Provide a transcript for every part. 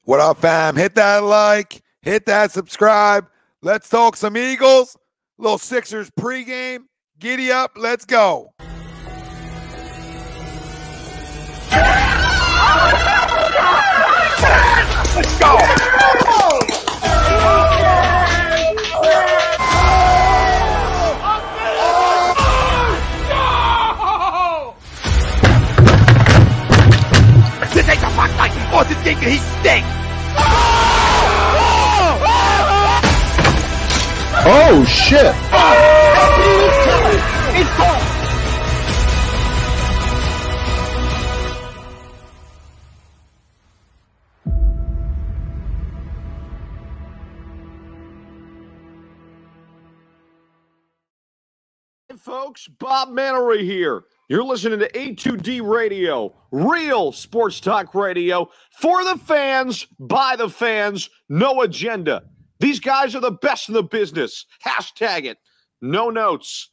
What up, fam? Hit that like, hit that subscribe. Let's talk some Eagles. Little Sixers pregame. Giddy up. Let's go. Let's go. This ain't the fuck like Austin Stinker. He stinks. Oh shit! It's gone. Hey folks, Bob Mannery here. You're listening to A2D Radio, real sports talk radio for the fans, by the fans, no agenda. These guys are the best in the business. Hashtag it. No notes.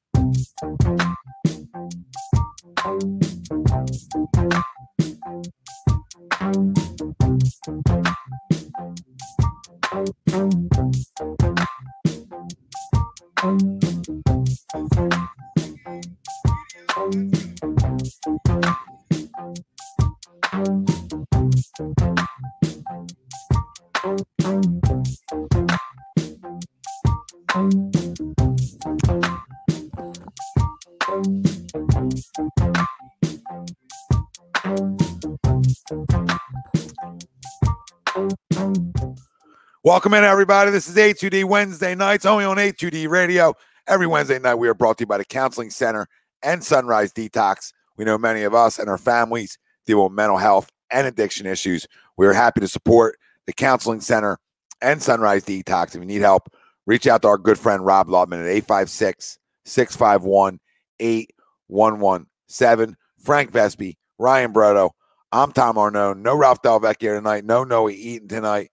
Welcome in, everybody. This is A2D Wednesday nights, only on A2D Radio. Every Wednesday night, we are brought to you by the Counseling Center and Sunrise Detox. We know many of us and our families deal with mental health and addiction issues. We are happy to support the Counseling Center and Sunrise Detox. If you need help, reach out to our good friend Rob Lubman at 856-651-8117. Frank Vespi, Ryan Brodo. I'm Tom Arnone. No Ralph Delvecchio tonight. No Noah Eaton tonight.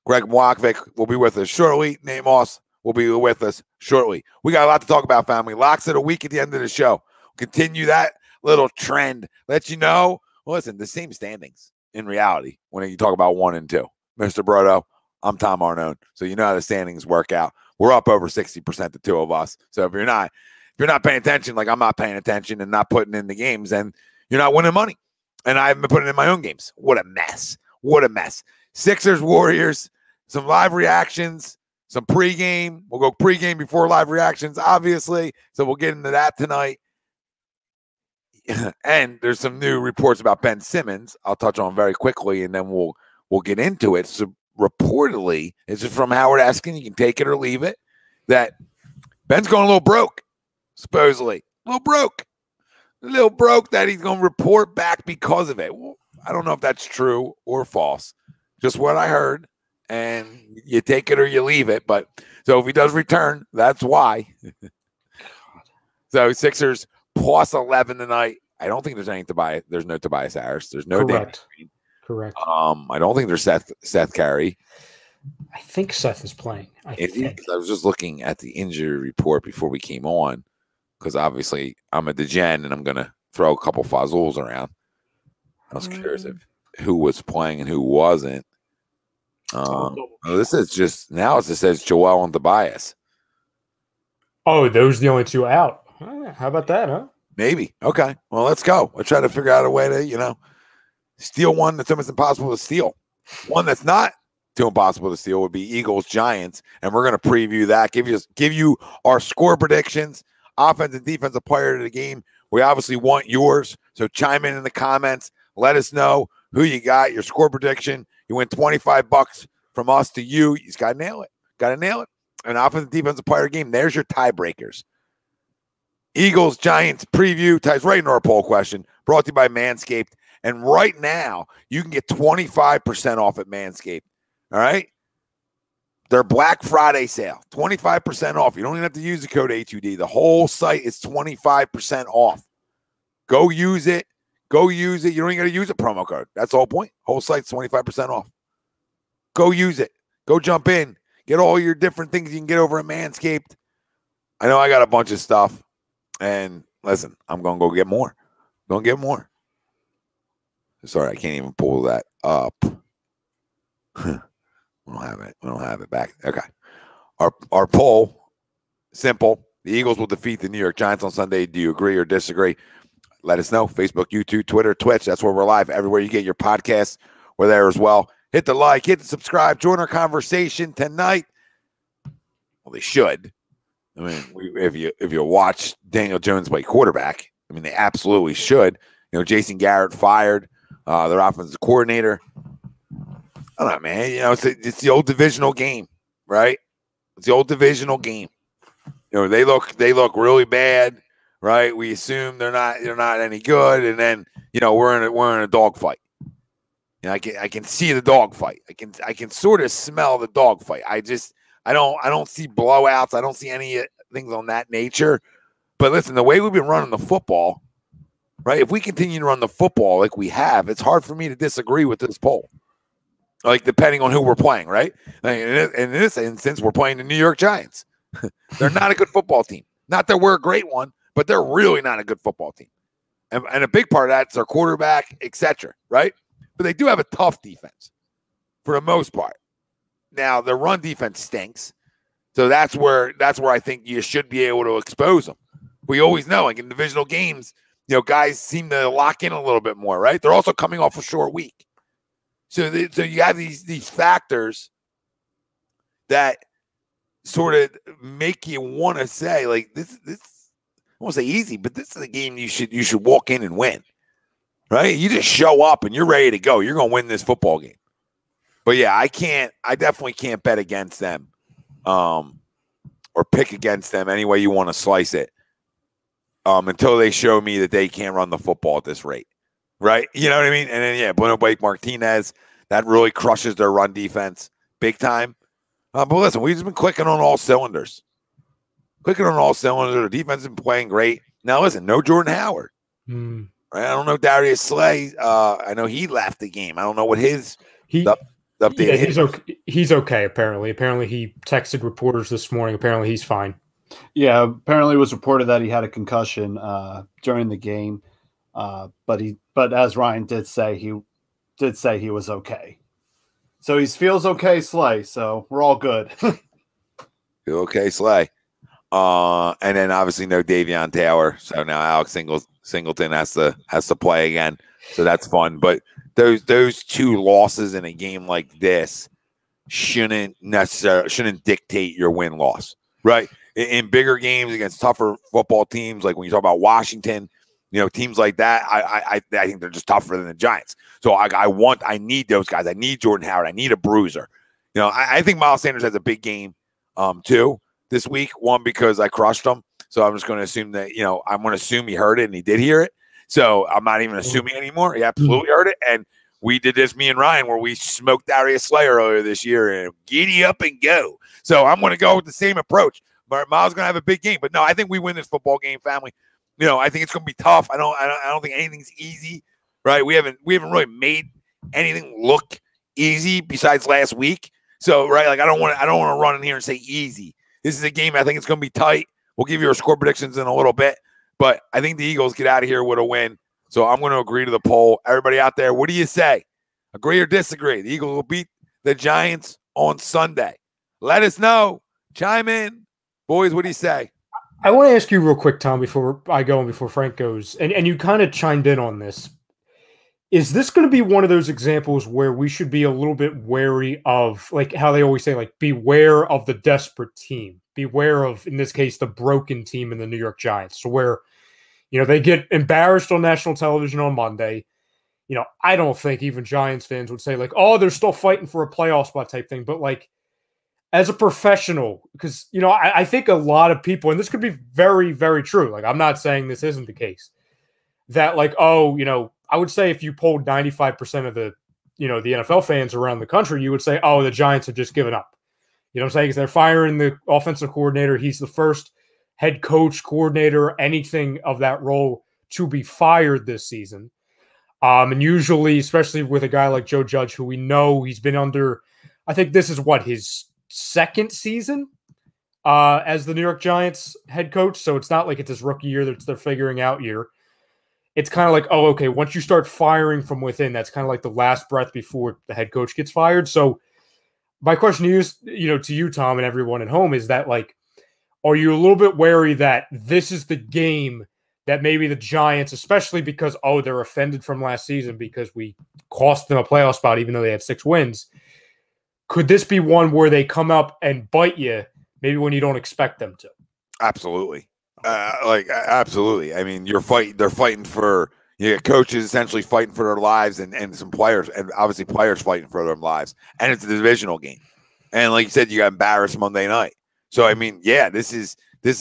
Greg Mwakvik will be with us shortly. Nate Moss will be with us shortly. We got a lot to talk about, family. Locks of the week at the end of the show. Continue that little trend. Let you know. Well, listen, the same standings in reality when you talk about 1 and 2. Mr. Brodo, I'm Tom Arnone. So you know how the standings work out. We're up over 60%, the two of us. So if you're not paying attention, like I'm not paying attention and not putting in the games, then you're not winning money. And I haven't been putting in my own games. What a mess. What a mess. Sixers, Warriors. Some live reactions, some pregame. We'll go pregame before live reactions, obviously. So we'll get into that tonight. And there's some new reports about Ben Simmons I'll touch on very quickly, and then we'll get into it. So reportedly, this is from Howard Eskin. You can take it or leave it, that Ben's going a little broke, supposedly. A little broke that he's going to report back because of it. Well, I don't know if that's true or false. Just what I heard. And you take it or you leave it. But so if he does return, that's why. So Sixers plus 11 tonight. I don't think there's any Tobias. There's no Tobias Harris. There's no Correct. I don't think there's Seth Carey. I think Seth is playing. I was just looking at the injury report before we came on, because obviously I'm a degen and I'm gonna throw a couple fuzzles around. I was curious if who was playing and who wasn't. This is just now. It just says Joel and Tobias. Oh, those are the only two out. How about that, huh? Maybe. Okay. Well, let's go. Let's try to figure out a way to, steal one that's almost impossible to steal. One that's not too impossible to steal would be Eagles Giants, and we're going to preview that. Give you our score predictions, offense and defensive player of the game. We obviously want yours, so chime in the comments. Let us know who you got. Your score prediction. You win $25 from us to you. You just got to nail it. An offensive defensive player game. There's your tiebreakers. Eagles, Giants preview ties right into our poll question. Brought to you by Manscaped. And right now, you can get 25% off at Manscaped. All right? Their Black Friday sale. 25% off. You don't even have to use the code A2D. The whole site is 25% off. Go use it. You don't even got to use a promo code. That's the whole point. Whole site's 25% off. Go use it. Go jump in. Get all your different things you can get over at Manscaped. I know I got a bunch of stuff. And listen, I'm going to go get more. Sorry, I can't even pull that up. We don't have it. We don't have it back. Okay. Our poll, simple. The Eagles will defeat the New York Giants on Sunday. Do you agree or disagree? Let us know. Facebook, YouTube, Twitter, Twitch. That's where we're live. Everywhere you get your podcasts, we're there as well. Hit the like, hit the subscribe, join our conversation tonight. Well, they should. I mean, if you watch Daniel Jones play quarterback, I mean, they absolutely should. You know, Jason Garrett fired their offensive coordinator. I don't know, man. You know, it's the old divisional game, right? It's the old divisional game. You know, they look really bad, right? We assume they're not any good, and then you know we're in a dogfight. You know, I can see the dogfight. I can sort of smell the dogfight. I don't see blowouts. I don't see any things on that nature. But listen, the way we've been running the football, right? If we continue to run the football like we have, it's hard for me to disagree with this poll. Like, depending on who we're playing, right? Like in this instance, we're playing the New York Giants. They're not a good football team. Not that we're a great one, but they're really not a good football team. And a big part of that's their quarterback, etc., right? But they do have a tough defense for the most part. Now, their run defense stinks. So that's where I think you should be able to expose them. We always know, like in divisional games, you know, guys seem to lock in a little bit more, right? They're also coming off a short week. So you have these factors that sort of make you want to say, like, this I won't say easy, but this is a game you should walk in and win, right? You just show up and you're ready to go. You're going to win this football game. But yeah, I definitely can't bet against them, or pick against them any way you want to slice it, until they show me that they can't run the football at this rate, right? You know what I mean? And then, yeah, Blake Martinez, that really crushes their run defense big time. But listen, we've just been clicking on all cylinders. The defense has been playing great. Now, listen, no Jordan Howard. Right? I don't know Darius Slay. I know he left the game. I don't know what his update is. He's okay, apparently. Apparently, he texted reporters this morning. Apparently, he's fine. Yeah, apparently it was reported that he had a concussion during the game. But as Ryan did say, he was okay. So he feels okay, Slay. So we're all good. Feel okay, Slay. And then obviously no Davion Taylor. So now Alex Singleton has to play again. So that's fun. But those two losses in a game like this shouldn't dictate your win-loss, right? In bigger games against tougher football teams, like when you talk about Washington, you know, teams like that, I think they're just tougher than the Giants. So I need those guys. I need Jordan Howard. I need a bruiser. You know, I think Miles Sanders has a big game too this week. One, because I crushed him. So I'm just going to assume that, you know, I'm going to assume he heard it and he did hear it. So I'm not even assuming anymore. He absolutely heard it. And we did this, me and Ryan, where we smoked Darius Slay earlier this year and giddy up and go. So I'm going to go with the same approach. But Miles is going to have a big game. But no, I think we win this football game, family. You know, I think it's going to be tough. I don't think anything's easy, right? We haven't really made anything look easy besides last week. So, right, like I don't want to run in here and say easy. This is a game I think it's going to be tight. We'll give you our score predictions in a little bit, but I think the Eagles get out of here with a win. So I'm going to agree to the poll. Everybody out there, what do you say? Agree or disagree? The Eagles will beat the Giants on Sunday. Let us know. Chime in. Boys, what do you say? I want to ask you real quick, Tom, before I go and before Frank goes, and you kind of chimed in on this. Is this going to be one of those examples where we should be a little bit wary of, like how they always say, like, beware of the desperate team, beware of, in this case, the broken team in the New York Giants, so where, you know, they get embarrassed on national television on Monday. You know, I don't think even Giants fans would say, like, oh, they're still fighting for a playoff spot type thing, but like, as a professional, because, you know, I think a lot of people, and this could be very, very true. Like, I'm not saying this isn't the case, that like, oh, you know, I would say if you polled 95% of the, you know, the NFL fans around the country, you would say, oh, the Giants have just given up. You know what I'm saying? Because they're firing the offensive coordinator. He's the first head coach, coordinator, anything of that role to be fired this season. And usually, especially with a guy like Joe Judge, who we know he's been under, I think this is what, his second season as the New York Giants head coach. So it's not like it's his rookie year that they're figuring out year. It's kind of like, oh, okay, once you start firing from within, that's kind of like the last breath before the head coach gets fired. So my question to you, Tom, and everyone at home is that, like, are you a little bit wary that this is the game that maybe the Giants, especially because, they're offended from last season because we cost them a playoff spot even though they have 6 wins, could this be one where they come up and bite you maybe when you don't expect them to? Absolutely. Absolutely. I mean, they're fighting for, coaches essentially fighting for their lives and some players, and obviously players fighting for their lives. And it's a divisional game. And like you said, you got embarrassed Monday night. So, I mean, yeah, this is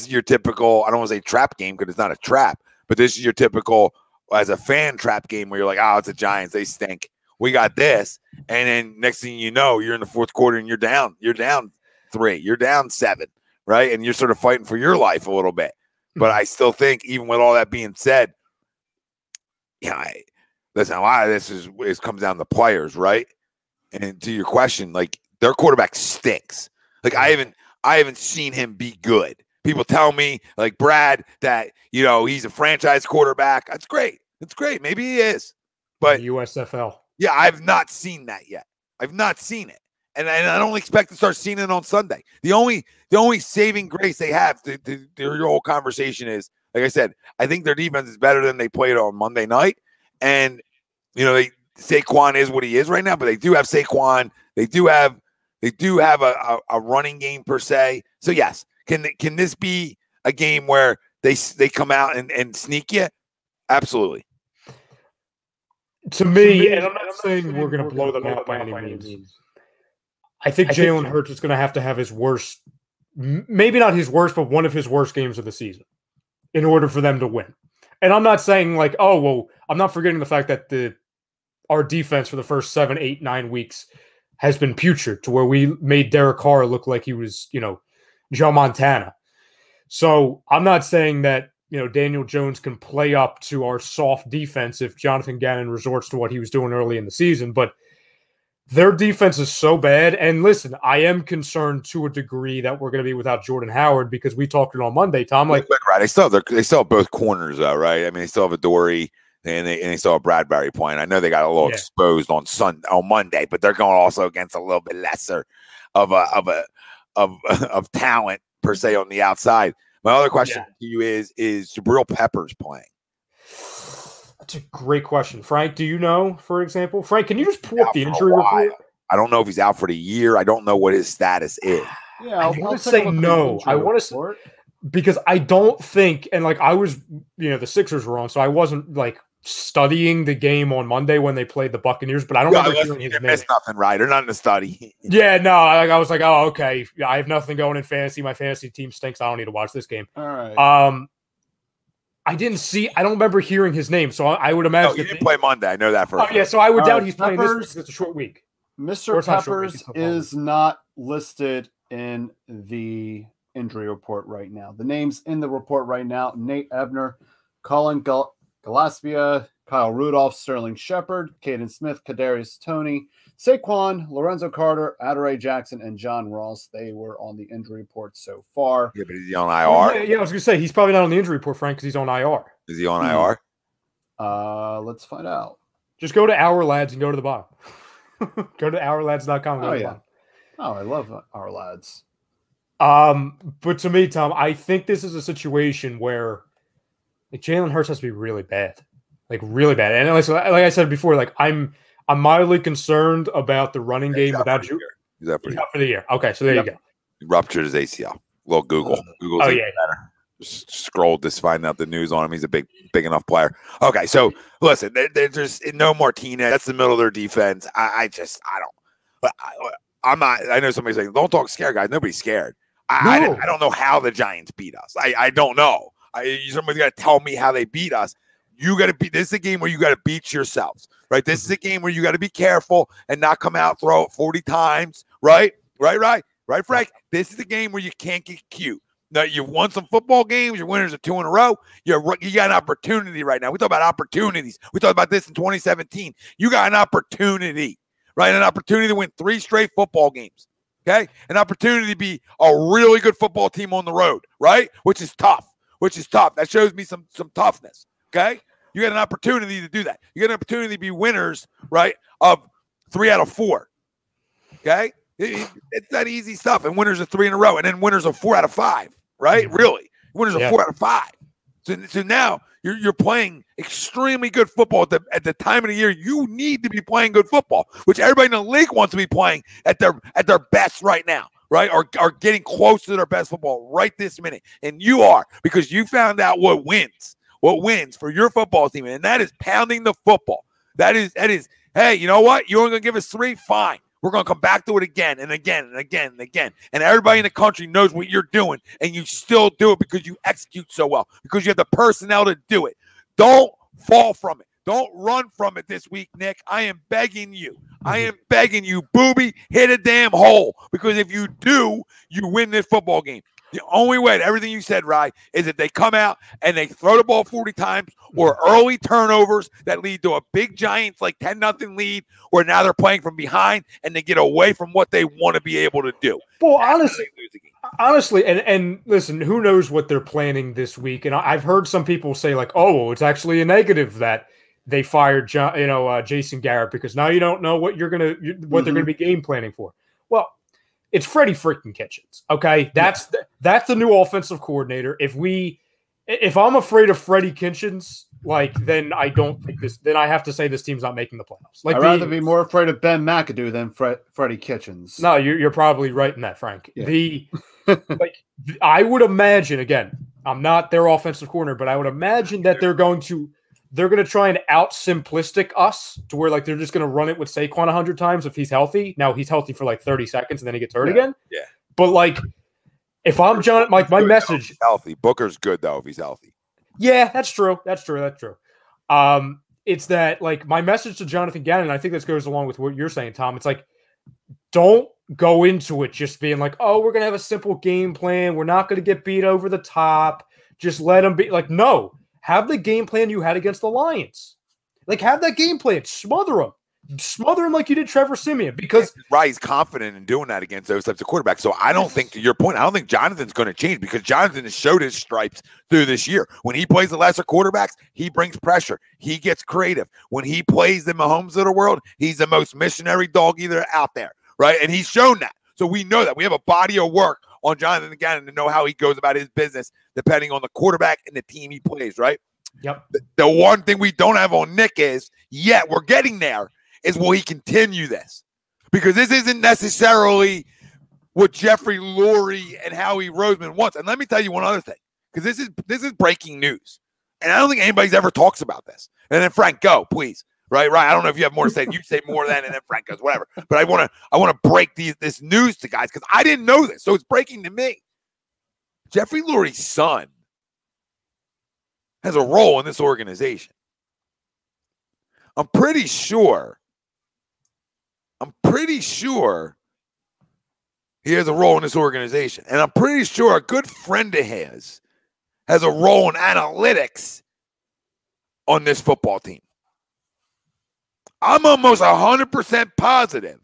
your typical, I don't want to say trap game because it's not a trap, but this is your typical, as a fan, trap game where you're like, it's the Giants. They stink. We got this. And then next thing you know, you're in the fourth quarter and you're down 3, you're down 7, right? And you're sort of fighting for your life a little bit. But I still think, even with all that being said, listen, a lot of this comes down to players, right? And to your question, like, their quarterback stinks. Like, I haven't seen him be good. People tell me, like Brad, that he's a franchise quarterback. That's great. That's great. Maybe he is. But USFL. Yeah, I've not seen that yet. I've not seen it. And I don't expect to start seeing it on Sunday. The only saving grace they have to your whole conversation is, like I said, I think their defense is better than they played on Monday night. And Saquon is what he is right now, but they do have Saquon. They do have a running game per se. So yes, can this be a game where they come out and sneak you? Absolutely. To me, and I'm not saying we're going to blow them out by any means. I think Jalen Hurts is going to have his worst, maybe not his worst, but one of his worst games of the season in order for them to win. And I'm not saying like, I'm not forgetting the fact that our defense for the first 7, 8, 9 weeks has been putrid to where we made Derek Carr look like he was, Joe Montana. So I'm not saying that, Daniel Jones can play up to our soft defense if Jonathan Gannon resorts to what he was doing early in the season, but their defense is so bad. And listen, I am concerned to a degree that we're going to be without Jordan Howard because we talked it on Monday, Tom. Like, right, they still have both corners though, right? I mean, they still have a Dory and they still have Bradbury playing. I know they got a little exposed on Monday, but they're going also against a little bit lesser of talent per se on the outside. My other question to you is Jabril Peppers playing? That's a great question. Frank, do you know, for example? Frank, can you just pull up the injury report? I don't know if he's out for the year. I don't know what his status is. Yeah, I want to say no. I want to because I don't think, and like I was, the Sixers were on, so I wasn't like studying the game on Monday when they played the Buccaneers, but I don't remember hearing his name. That's nothing, right? They're not in the study. Yeah, no, I was like, oh, okay. I have nothing going in fantasy. My fantasy team stinks. I don't need to watch this game. All right. I don't remember hearing his name, so I would imagine. He didn't play Monday. I know that for a fact. Yeah, so I would doubt he's playing this because it's a short week. Mr. Peppers is not listed in the injury report right now. The names in the report right now: Nate Ebner, Colin Gillespie, Kyle Rudolph, Sterling Shepard, Caden Smith, Kadarius Toney, Saquon, Lorenzo Carter, Adoree Jackson, and John Ross. They were on the injury report so far. Yeah, but is he on IR? Yeah, I was going to say, he's probably not on the injury report, Frank, because he's on IR. Is he on IR? Let's find out. Just go to Our Lads and go to the bottom. Go to ourlads.com. Oh, yeah. Oh, I love Our Lads. But to me, Tom, I think this is a situation where Jalen Hurts has to be really bad. Like, really bad. And like I said before, like I'm mildly concerned about the running game without you. He's out for the year. Okay, so there you go. He ruptured his ACL. Little Google. Google's better. Just scrolled to find out the news on him. He's a big enough player. Okay, so listen, they're just no Martinez. That's the middle of their defense. I know somebody's saying, don't talk scared, guys. Nobody's scared. I don't know how the Giants beat us. I don't know. Somebody's got to tell me how they beat us. You got to be. This is a game where you got to beat yourselves, right? This is a game where you got to be careful and not come out, throw it 40 times, right, Frank? This is a game where you can't get cute. Now, you've won some football games. Your winners are 2 in a row. You got an opportunity right now. We talk about opportunities. We talked about this in 2017. You got an opportunity, right? An opportunity to win 3 straight football games, okay? An opportunity to be a really good football team on the road, right? Which is tough. That shows me some toughness. Okay, you got an opportunity to do that. You got an opportunity to be winners, right, of 3 out of 4. Okay, It's that easy stuff. And winners are 3 in a row, and then winners are 4 out of 5. Right? Really, winners are 4 out of 5. So now you're playing extremely good football at the time of the year. You need to be playing good football, which everybody in the league wants to be playing at their best right now, right? Or getting close to their best football right this minute. And you are, because you found out what wins for your football team, and that is pounding the football. That is. Hey, you know what? You're only gonna give us 3? Fine. We're going to come back to it again and again and again and again. And everybody in the country knows what you're doing, and you still do it because you execute so well, because you have the personnel to do it. Don't fall from it. Don't run from it this week, Nick. I am begging you. Booby, hit a damn hole, because if you do, you win this football game. The only way, everything you said, Rye, is that they come out and they throw the ball 40 times, or early turnovers that lead to a big Giants like 10-0 lead, where now they're playing from behind and they get away from what they want to be able to do. Well, honestly, and listen, who knows what they're planning this week? And I've heard some people say like, oh, well, it's actually a negative that they fired Jason Garrett, because now you don't know what they're going to be game planning for. Well, it's Freddie freaking Kitchens. Okay, that's the new offensive coordinator. If I'm afraid of Freddie Kitchens, then I don't think this. Then I have to say this team's not making the playoffs. I'd rather be more afraid of Ben McAdoo than Freddie Kitchens. No, you're probably right in that, Frank. Yeah. I would imagine, again, I'm not their offensive coordinator, but I would imagine that they're going to try and out simplistic us to where they're just going to run it with Saquon 100 times if he's healthy. Now he's healthy for 30 seconds and then he gets hurt again. Yeah. But if I'm John, my message is healthy. Booker's good though if he's healthy. Yeah, that's true. It's that my message to Jonathan Gannon, I think this goes along with what you're saying, Tom. It's don't go into it just being oh, we're gonna have a simple game plan. We're not gonna get beat over the top. Just let them be no. Have the game plan you had against the Lions. Have that game plan. Smother them. Smother him like you did Trevor Siemian, because he's confident in doing that against those types of quarterbacks. So I don't think, to your point, I don't think Jonathan's going to change, because Jonathan has showed his stripes through this year. When he plays the lesser quarterbacks, he brings pressure. He gets creative. When he plays the Mahomes of the world, he's the most missionary dog either out there, right? And he's shown that. So we know that. We have a body of work on Jonathan Gannon to know how he goes about his business depending on the quarterback and the team he plays, right? Yep. The one thing we don't have on Nick is, yet we're getting there, is will he continue this? Because this isn't necessarily what Jeffrey Lurie and Howie Roseman wants. And let me tell you one other thing, because this is breaking news. And I don't think anybody's ever talks about this. And then Frank, go, please. Right. I don't know if you have more to say. You say more than, and then Frank goes, whatever. But I want to break this news to guys, because I didn't know this. So it's breaking to me. Jeffrey Lurie's son has a role in this organization. I'm pretty sure he has a role in this organization. And I'm pretty sure a good friend of his has a role in analytics on this football team. I'm almost 100% positive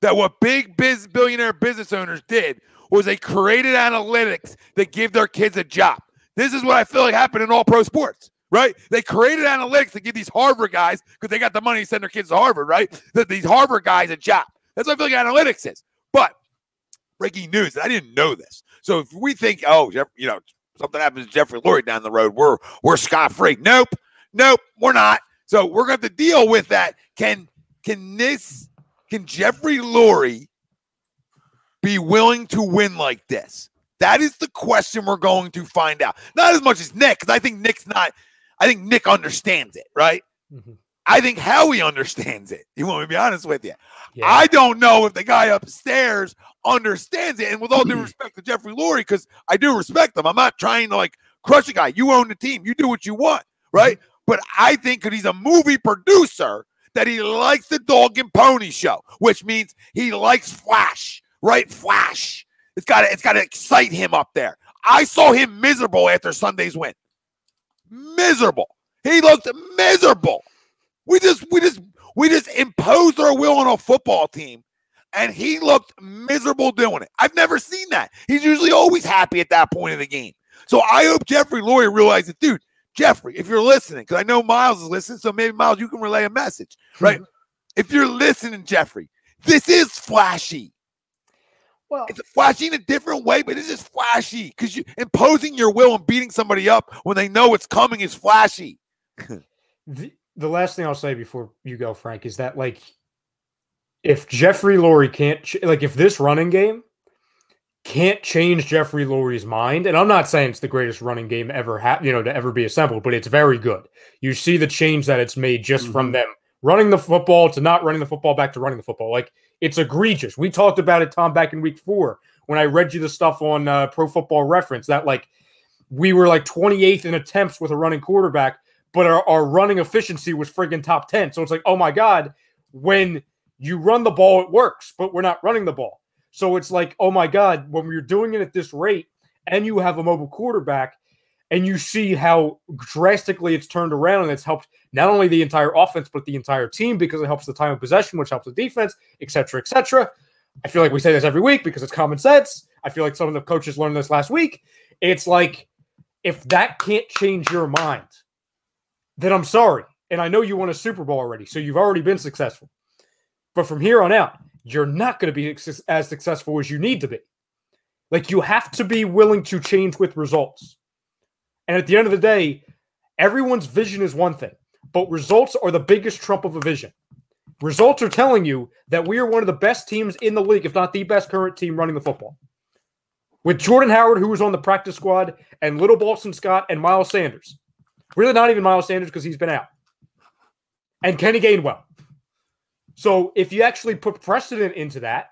that what big billionaire business owners did was they created analytics that give their kids a job. This is what I feel like happened in all pro sports, right? They created analytics to give these Harvard guys, because they got the money to send their kids to Harvard, right? That these Harvard guys a job. That's what I feel like analytics is. But breaking news, I didn't know this. So if we think, something happens to Jeffrey Lurie down the road, we're scot-free. Nope, we're not. So we're going to have to deal with that. Can Jeffrey Lurie be willing to win like this? That is the question we're going to find out. Not as much as Nick, because I think Nick understands it, right? Mm-hmm. I think Howie understands it. You want me to be honest with you? Yeah. I don't know if the guy upstairs understands it. And with all due respect to Jeffrey Lurie, because I do respect him, I'm not trying to crush a guy. You own the team. You do what you want, right? Mm-hmm. But I think because he's a movie producer, that he likes the dog and pony show, which means he likes flash, right? Flash. It's got to excite him up there. I saw him miserable after Sunday's win. Miserable. He looked miserable. We just imposed our will on a football team, and he looked miserable doing it. I've never seen that. He's usually always happy at that point of the game. So I hope Jeffrey Lurie realizes, dude, Jeffrey, if you're listening, because I know Miles is listening, so maybe, Miles, you can relay a message, right? If you're listening, Jeffrey, this is flashy. Well, it's flashy in a different way, but it's just flashy because you imposing your will and beating somebody up when they know it's coming is flashy. the last thing I'll say before you go, Frank, is that like if Jeffrey Lurie can't if this running game can't change Jeffrey Lurie's mind, and I'm not saying it's the greatest running game ever to ever be assembled, but it's very good. You see the change that it's made just from them running the football to not running the football back to running the football. Like, it's egregious. We talked about it, Tom, back in week 4 when I read you the stuff on Pro Football Reference that like we were like 28th in attempts with a running quarterback, but our running efficiency was friggin' top 10. So it's like, oh my God, when you run the ball, it works, but we're not running the ball. So it's like, oh my God, when we're doing it at this rate and you have a mobile quarterback and you see how drastically it's turned around and it's helped not only the entire offense, but the entire team because it helps the time of possession, which helps the defense, et cetera, et cetera. I feel like we say this every week because it's common sense. I feel like some of the coaches learned this last week. It's like, if that can't change your mind, then I'm sorry. And I know you won a Super Bowl already, so you've already been successful. But from here on out, you're not going to be as successful as you need to be. Like, you have to be willing to change with results. And at the end of the day, everyone's vision is one thing, but results are the biggest trump of a vision. Results are telling you that we are one of the best teams in the league, if not the best current team running the football. With Jordan Howard, who was on the practice squad, and Little Boston Scott and Miles Sanders. Really not even Miles Sanders because he's been out. And Kenny Gainwell. So if you actually put precedent into that,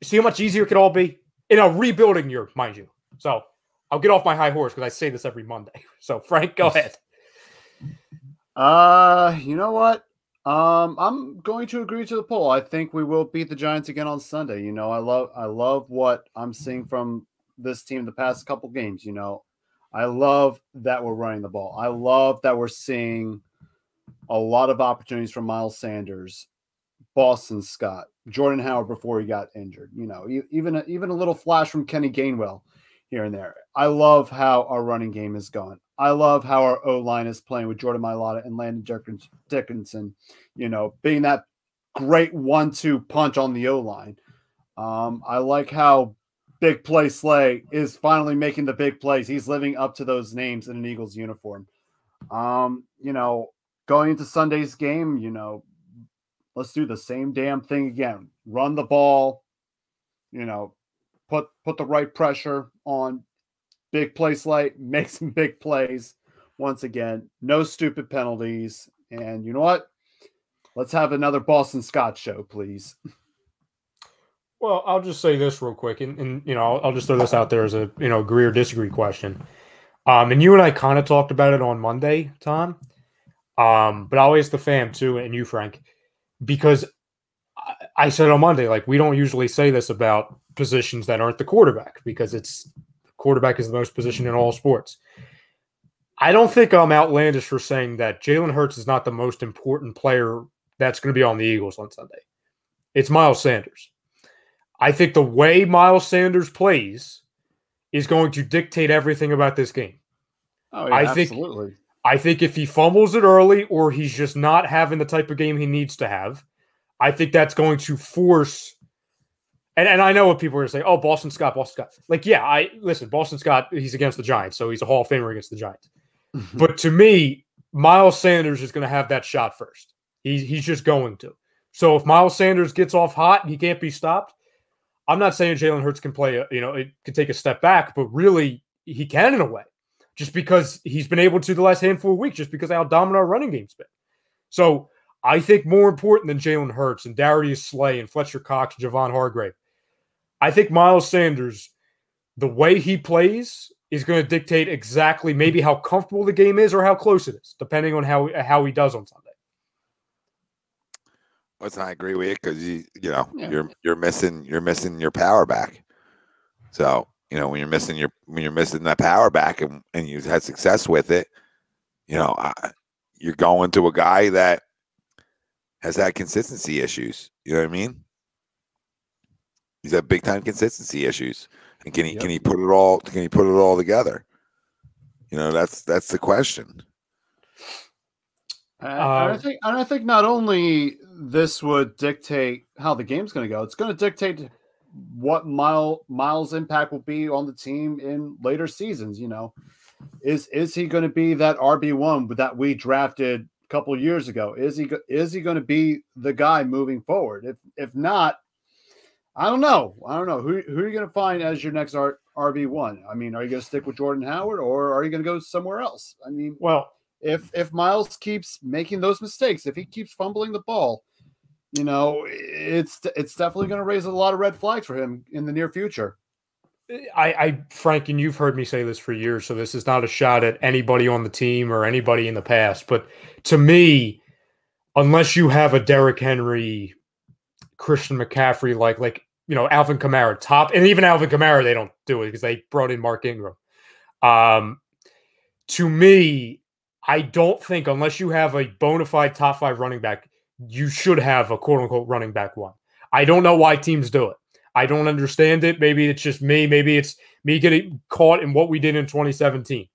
see how much easier it could all be? In a rebuilding year, mind you. So I'll get off my high horse because I say this every Monday. So Frank, go ahead. You know what? I'm going to agree to the poll. I think we will beat the Giants again on Sunday. You know, I love what I'm seeing from this team the past couple games. You know, I love that we're running the ball. I love that we're seeing a lot of opportunities from Miles Sanders, Boston Scott, Jordan Howard before he got injured. You know, even a little flash from Kenny Gainwell here and there. I love how our running game is going. I love how our O-line is playing with Jordan Mailata and Landon Dickinson, you know, being that great 1-2 punch on the O-line. I like how Big Play Slay is finally making the big plays. He's living up to those names in an Eagles uniform. You know, going into Sunday's game, you know, let's do the same damn thing again. Run the ball, you know, put the right pressure on Big Play Slay, make some big plays. Once again, no stupid penalties. And you know what? Let's have another Boston Scott show, please. Well, I'll just say this real quick, and you know, I'll just throw this out there as a agree or disagree question. And you and I kind of talked about it on Monday, Tom. But I'll ask the fam too, and you, Frank, because I said on Monday, like, we don't usually say this about positions that aren't the quarterback because quarterback is the most positioned in all sports. I don't think I'm outlandish for saying that Jalen Hurts is not the most important player that's going to be on the Eagles on Sunday. It's Miles Sanders. I think the way Miles Sanders plays is going to dictate everything about this game. Oh, yeah, absolutely. I think if he fumbles it early or he's just not having the type of game he needs to have, I think that's going to force – and I know what people are going to say, oh, Boston Scott. Like, yeah, listen, Boston Scott, he's against the Giants, so he's a Hall of Famer against the Giants. But to me, Miles Sanders is going to have that shot first. He's just going to. So if Miles Sanders gets off hot and he can't be stopped, I'm not saying Jalen Hurts can play, it can take a step back, but really he can in a way. Just because he's been able to the last handful of weeks, just because of how dominant our running game's been. So I think more important than Jalen Hurts and Darius Slay and Fletcher Cox, Javon Hargrave, I think Miles Sanders, the way he plays is going to dictate exactly maybe how comfortable the game is or how close it is, depending on how he does on Sunday. Listen, I agree with you because you're missing your power back. So when you're missing that power back and you've had success with it, you're going to a guy that has had consistency issues. You know what I mean? He's had big time consistency issues, and can he put it all together? That's the question. I think not only this would dictate how the game's going to go, it's going to dictate what Miles' impact will be on the team in later seasons. Is he going to be that RB1 that we drafted a couple of years ago? Is he going to be the guy moving forward? If not, I don't know. Who are you going to find as your next RB1? I mean, are you going to stick with Jordan Howard, or are you going to go somewhere else? I mean, well, if Miles keeps making those mistakes, if he keeps fumbling the ball, it's definitely going to raise a lot of red flags for him in the near future. Frank, and you've heard me say this for years, so this is not a shot at anybody on the team or anybody in the past. But to me, unless you have a Derrick Henry, Christian McCaffrey, like Alvin Kamara top, and even Alvin Kamara, they don't do it because they brought in Mark Ingram. To me, I don't think unless you have a bona fide top 5 running back, you should have a quote unquote running back 1. I don't know why teams do it. I don't understand it. Maybe it's just me. Maybe it's me getting caught in what we did in 2017.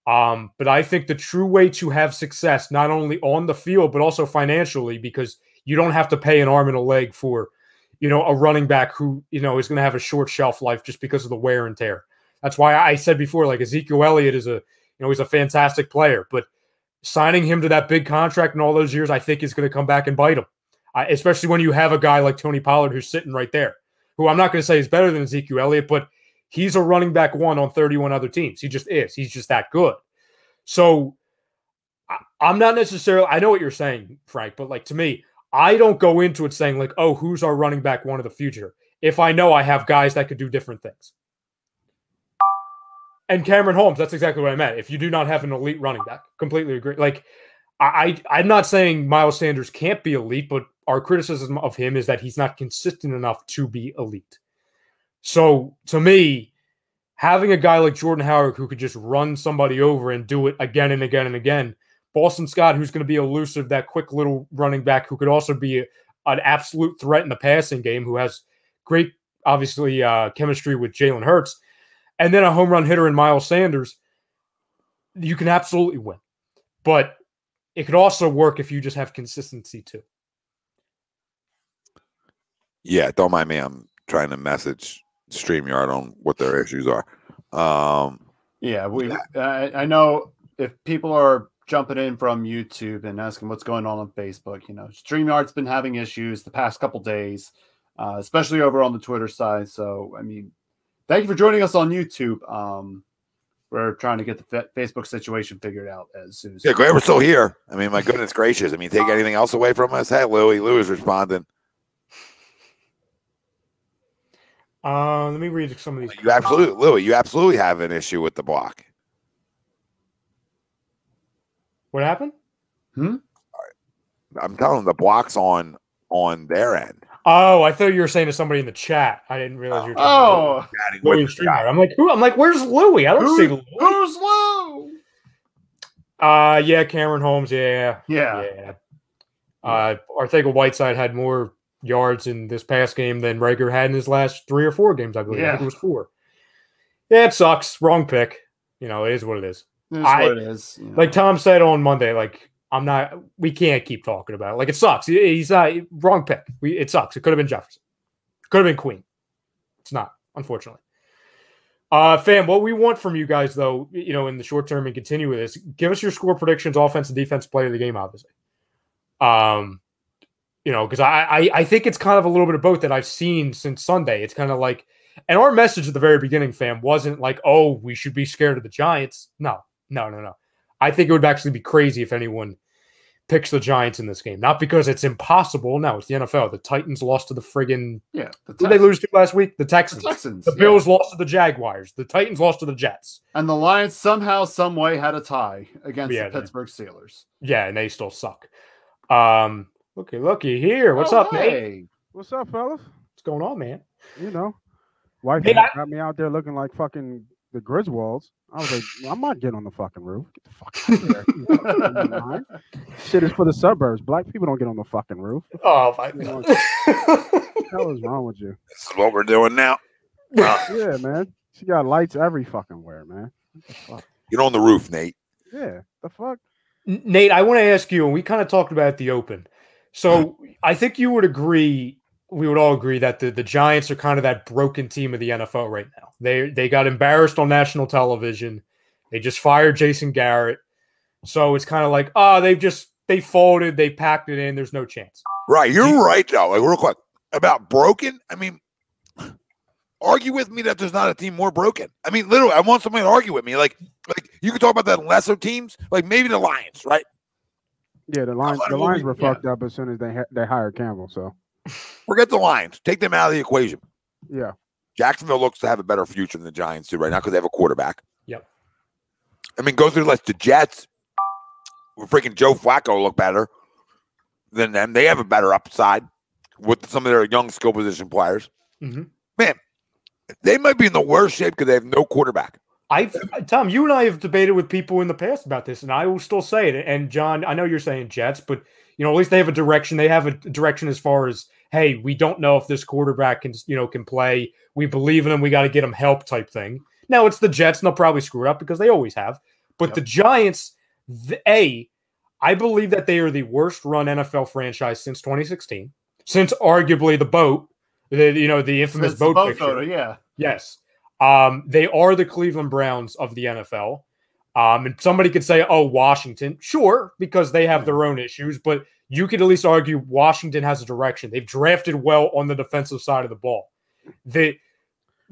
But I think the true way to have success, not only on the field, but also financially, because you don't have to pay an arm and a leg for, a running back who, is going to have a short shelf life just because of the wear and tear. That's why I said before, like Ezekiel Elliott is he's a fantastic player, but signing him to that big contract in all those years, I think is going to come back and bite him, especially when you have a guy like Tony Pollard who's sitting right there, who I'm not going to say is better than Ezekiel Elliott, but he's a running back 1 on 31 other teams. He just is. He's just that good. So I'm not necessarily – I know what you're saying, Frank, but like to me, I don't go into it saying like, oh, who's our running back 1 of the future if I know I have guys that could do different things. And Cameron Holmes, that's exactly what I meant. If you do not have an elite running back, completely agree. Like I'm not saying Miles Sanders can't be elite, but our criticism of him is that he's not consistent enough to be elite. So to me, having a guy like Jordan Howard who could just run somebody over and do it again and again and again, Boston Scott, who's going to be elusive, that quick little running back who could also be an absolute threat in the passing game, who has great, obviously, chemistry with Jalen Hurts, and then a home run hitter in Miles Sanders, you can absolutely win. But it could also work if you just have consistency too. Yeah, don't mind me. I'm trying to message StreamYard on what their issues are. I know if people are jumping in from YouTube and asking what's going on Facebook, StreamYard's been having issues the past couple days, especially over on the Twitter side. So, I mean, thank you for joining us on YouTube. We're trying to get the Facebook situation figured out as soon as. Yeah, glad we're still here. I mean, my goodness gracious. I mean, take anything else away from us? Hey, Louie. Louie's responding. Let me read some of these. Louie, you absolutely have an issue with the block. What happened? I'm telling them the block's on their end. Oh, I thought you were saying to somebody in the chat. I didn't realize you were talking about Louie Streamer. I'm like, who? I'm like, where's Louie? I don't see Louie. Who's Lou? Yeah, Cameron Holmes. Yeah. Arcega-Whiteside had more yards in this past game than Rager had in his last 3 or 4 games, I believe. I think it was 4. Yeah, it sucks. Wrong pick. It is what it is. It is what it is. Like Tom said on Monday, like, we can't keep talking about it. Like, it sucks. He's wrong pick. It sucks. It could have been Jefferson. Could have been Queen. It's not, unfortunately. Fam, what we want from you guys, though, in the short term and continue with this, give us your score predictions, offense and defense player of the game, obviously. Because I think it's kind of a little bit of both that I've seen since Sunday. It's kind of like, and our message at the very beginning, fam, wasn't like, oh, we should be scared of the Giants. No. I think it would actually be crazy if anyone picks the Giants in this game. Not because it's impossible. No, it's the NFL. The Titans lost to the friggin' who did they lose to last week? The Texans. The Bills lost to the Jaguars. The Titans lost to the Jets. And the Lions somehow, some way had a tie against the Pittsburgh Steelers. Yeah, and they still suck. Looky here. What's up, Nate? What's up, fellas? What's going on, man? Wife got me out there looking like fucking the Griswolds. I was like, I'm not getting on the fucking roof. Get the fuck out of there. Shit is for the suburbs. Black people don't get on the fucking roof. Oh, my God. What the hell is wrong with you? This is what we're doing now. Yeah, man. She got lights every fucking where, man. What the fuck? Get on the roof, Nate. Yeah, the fuck? Nate, I want to ask you, and we kind of talked about it at the open. So I think you would agree we would all agree that the Giants are kind of that broken team of the NFL right now. They got embarrassed on national television. They just fired Jason Garrett. So it's kind of like, they folded, they packed it in, there's no chance. Right. You're right, though. Like, real quick, about broken, I mean, argue with me that there's not a team more broken. I mean, literally, I want somebody to argue with me. Like you can talk about that lesser teams, like maybe the Lions, right? Yeah, the Lions were fucked up as soon as they hired Campbell. So forget the Lions. Take them out of the equation. Yeah. Jacksonville looks to have a better future than the Giants do right now because they have a quarterback. Yep. I mean, go through the list. The Jets, freaking Joe Flacco look better than them. They have a better upside with some of their young skill position players. Mm-hmm. Man, they might be in the worst shape because they have no quarterback. Tom, you and I have debated with people in the past about this, and I will still say it. And John, I know you're saying Jets, but at least they have a direction. They have a direction as far as, hey, we don't know if this quarterback can play. We believe in him. We got to get him help type thing. Now it's the Jets, and they'll probably screw it up because they always have. But the Giants, I believe that they are the worst run NFL franchise since 2016, since arguably the boat, the infamous boat picture. Photo, yeah. Yes. They are the Cleveland Browns of the NFL. And somebody could say, oh, Washington. Sure, because they have their own issues, but you could at least argue Washington has a direction. They've drafted well on the defensive side of the ball. I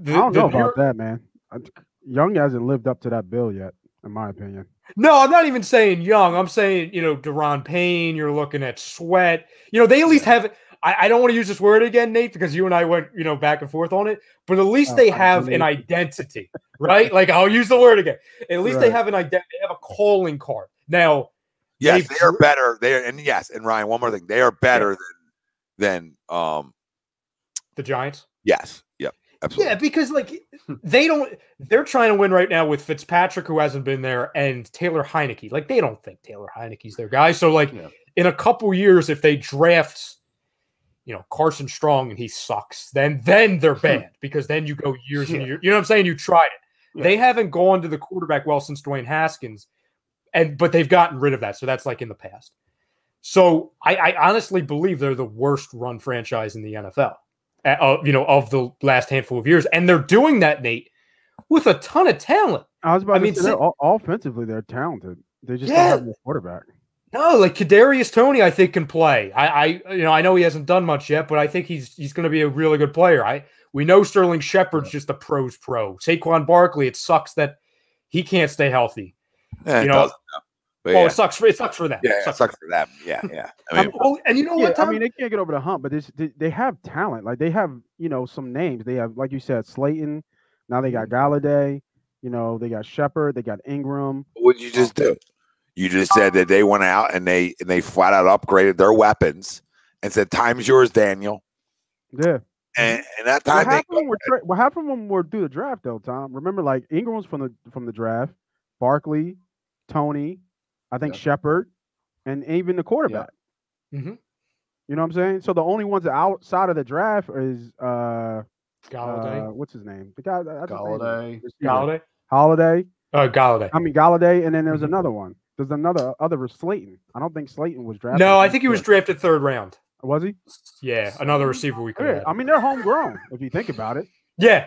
don't know about that, man. Young hasn't lived up to that bill yet, in my opinion. No, I'm not even saying Young. I'm saying, Deron Payne, you're looking at Sweat. They at least have – I don't want to use this word again, Nate, because you and I went, back and forth on it. But at least they have an identity, right? Like, I'll use the word again. At least they have an identity. They have a calling card. Now, yes, they are better. And Ryan, one more thing. They are better than the Giants. Yes. Yep. Absolutely. Yeah, because they're trying to win right now with Fitzpatrick, who hasn't been there, and Taylor Heineke. Like, they don't think Taylor Heineke's their guy. So, in a couple years, if they draft Carson Strong and he sucks, then they're bad because then you go years and years. You know what I'm saying? You tried it. Yeah. They haven't gone to the quarterback well since Dwayne Haskins, but they've gotten rid of that. So that's in the past. So I honestly believe they're the worst run franchise in the NFL, of the last handful of years. And they're doing that, Nate, with a ton of talent. I was about to say, offensively, they're talented. They just don't have a quarterback. No, Kadarius Toney, I think, can play. I know he hasn't done much yet, but I think he's going to be a really good player. We know Sterling Shepard's just a pro's pro. Saquon Barkley, it sucks that he can't stay healthy. Yeah, it sucks for them. Yeah, it sucks for them. Yeah. I mean, and you know what, Tom? I mean, they can't get over the hump, but they have talent. Like, they have, some names. They have, like you said, Slayton. Now they got Galladay. They got Shepard. They got Ingram. What did you just do? You just said that they went out and they flat out upgraded their weapons and said, "Time's yours, Daniel." Yeah. And that time, what happened when we're through the draft, though, Tom? Remember, Ingram was from the draft, Barkley, Toney, I think Shepard, and even the quarterback. Yeah. Mm-hmm. You know what I'm saying? So the only ones outside of the draft is Galladay. What's his name? The guy. Galladay. Holiday. Galladay. I mean Galladay, and then there's another one. There's other Slayton. I don't think Slayton was drafted. No, I think he was drafted 3rd round. Was he? Yeah, another receiver we could have. I mean, they're homegrown if you think about it. Yeah.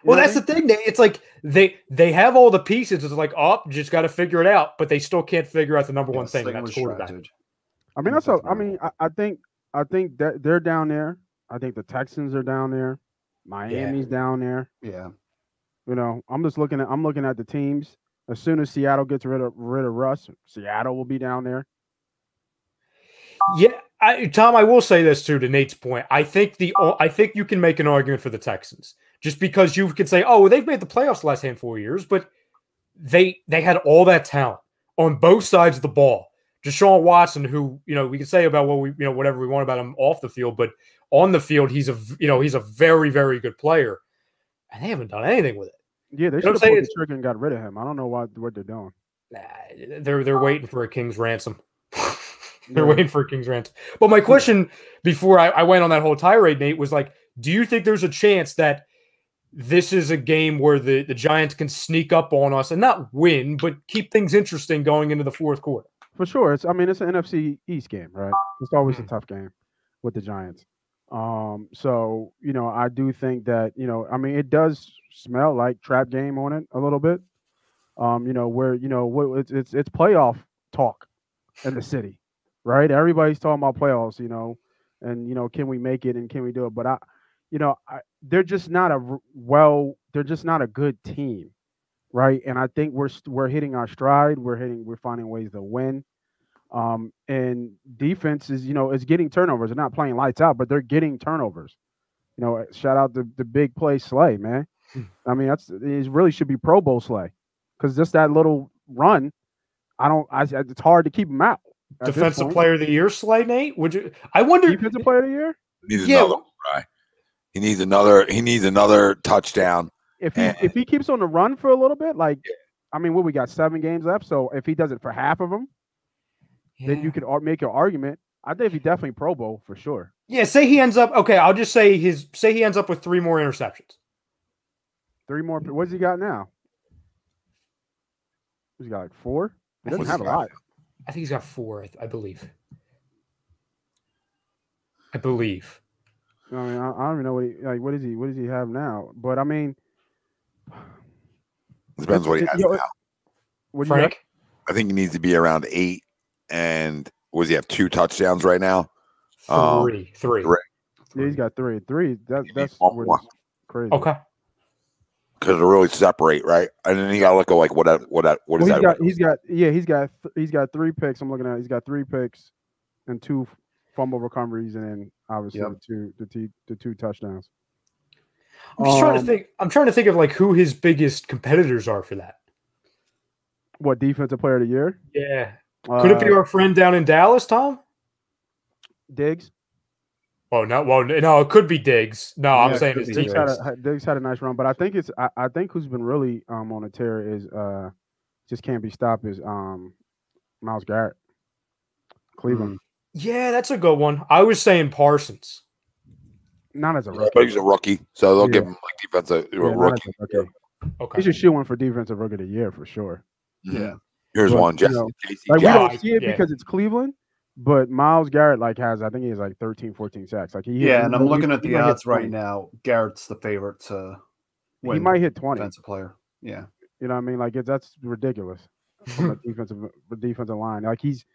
Well, that's the thing. It's like they have all the pieces. It's like, just got to figure it out, but they still can't figure out the number one thing. That's quarterback. I mean, I think that they're down there. I think the Texans are down there. Miami's down there. Yeah. I'm looking at the teams. As soon as Seattle gets rid of Russ, Seattle will be down there. Yeah, Tom, I will say this too, to Nate's point. I think you can make an argument for the Texans just because you could say, oh, they've made the playoffs the last handful of years, but they had all that talent on both sides of the ball. Deshaun Watson, who we can say about whatever we want about him off the field, but on the field, he's a very, very good player, and they haven't done anything with it. Yeah, they should have pulled the trigger and got rid of him. I don't know what they're doing. Nah, they're waiting for a king's ransom. They're waiting for a king's ransom. But my question before I went on that whole tirade, Nate, was do you think there's a chance that this is a game where the Giants can sneak up on us and not win, but keep things interesting going into the 4th quarter? For sure. It's an NFC East game, right? It's always a tough game with the Giants. So, I do think that, I mean, it does smell like trap game on it a little bit. Where, it's playoff talk in the city, right? Everybody's talking about playoffs, and, can we make it and can we do it? But they're just not they're just not a good team, right? And I think we're hitting our stride. We're finding ways to win. And defense is getting turnovers. They're not playing lights out, but they're getting turnovers. Shout out the big play Slay, man. I mean, it really should be Pro Bowl Slay, because just that little run, it's hard to keep him out. Defensive Player of the Year, Slay, Nate? Would you? I wonder. Defensive Player of the Year. He needs another touchdown. If he keeps on the run for a little bit, I mean, we got 7 games left, so if he does it for half of them, then you could make your argument. I think he definitely Pro Bowl for sure. Yeah, say he ends up. Okay, I'll just say he ends up with 3 more interceptions. 3 more. What's he got now? He's got 4. He doesn't have a lot. I think he's got 4. I believe. I mean, I don't even know what does he have now? But I mean, depends what he has now. Frank, I think he needs to be around 8. And does he have 2 touchdowns right now? 3. Yeah, he's got 3. 3. That's crazy. Okay. Because to really separate, right? And then you got to look at like what is that? He's got 3 picks. I'm looking at. He's got 3 picks and 2 fumble recoveries, and then obviously the 2 touchdowns. I'm just trying to think. I'm trying to think of like who his biggest competitors are for that. What defensive player of the year? Yeah. Could it be our friend down in Dallas, Tom? Diggs? Oh no! Well, no, it could be Diggs. No, yeah, I'm saying it's Diggs had a nice run, but I think I think who's been really on a tear is just can't be stopped is Myles Garrett, Cleveland. Yeah, that's a good one. I was saying Parsons. Not as a rookie. But he's a rookie, so they'll give him like defensive rookie. Okay. He should shoot one for defensive rookie of the year for sure. Yeah. Here's one. We don't see it because it's Cleveland, but Myles Garrett I think he has like 13, 14 sacks. And I'm looking at the odds right now. Garrett's the favorite to win. He might hit 20. Defensive player. Yeah. You know what I mean? That's ridiculous from a defensive line. He's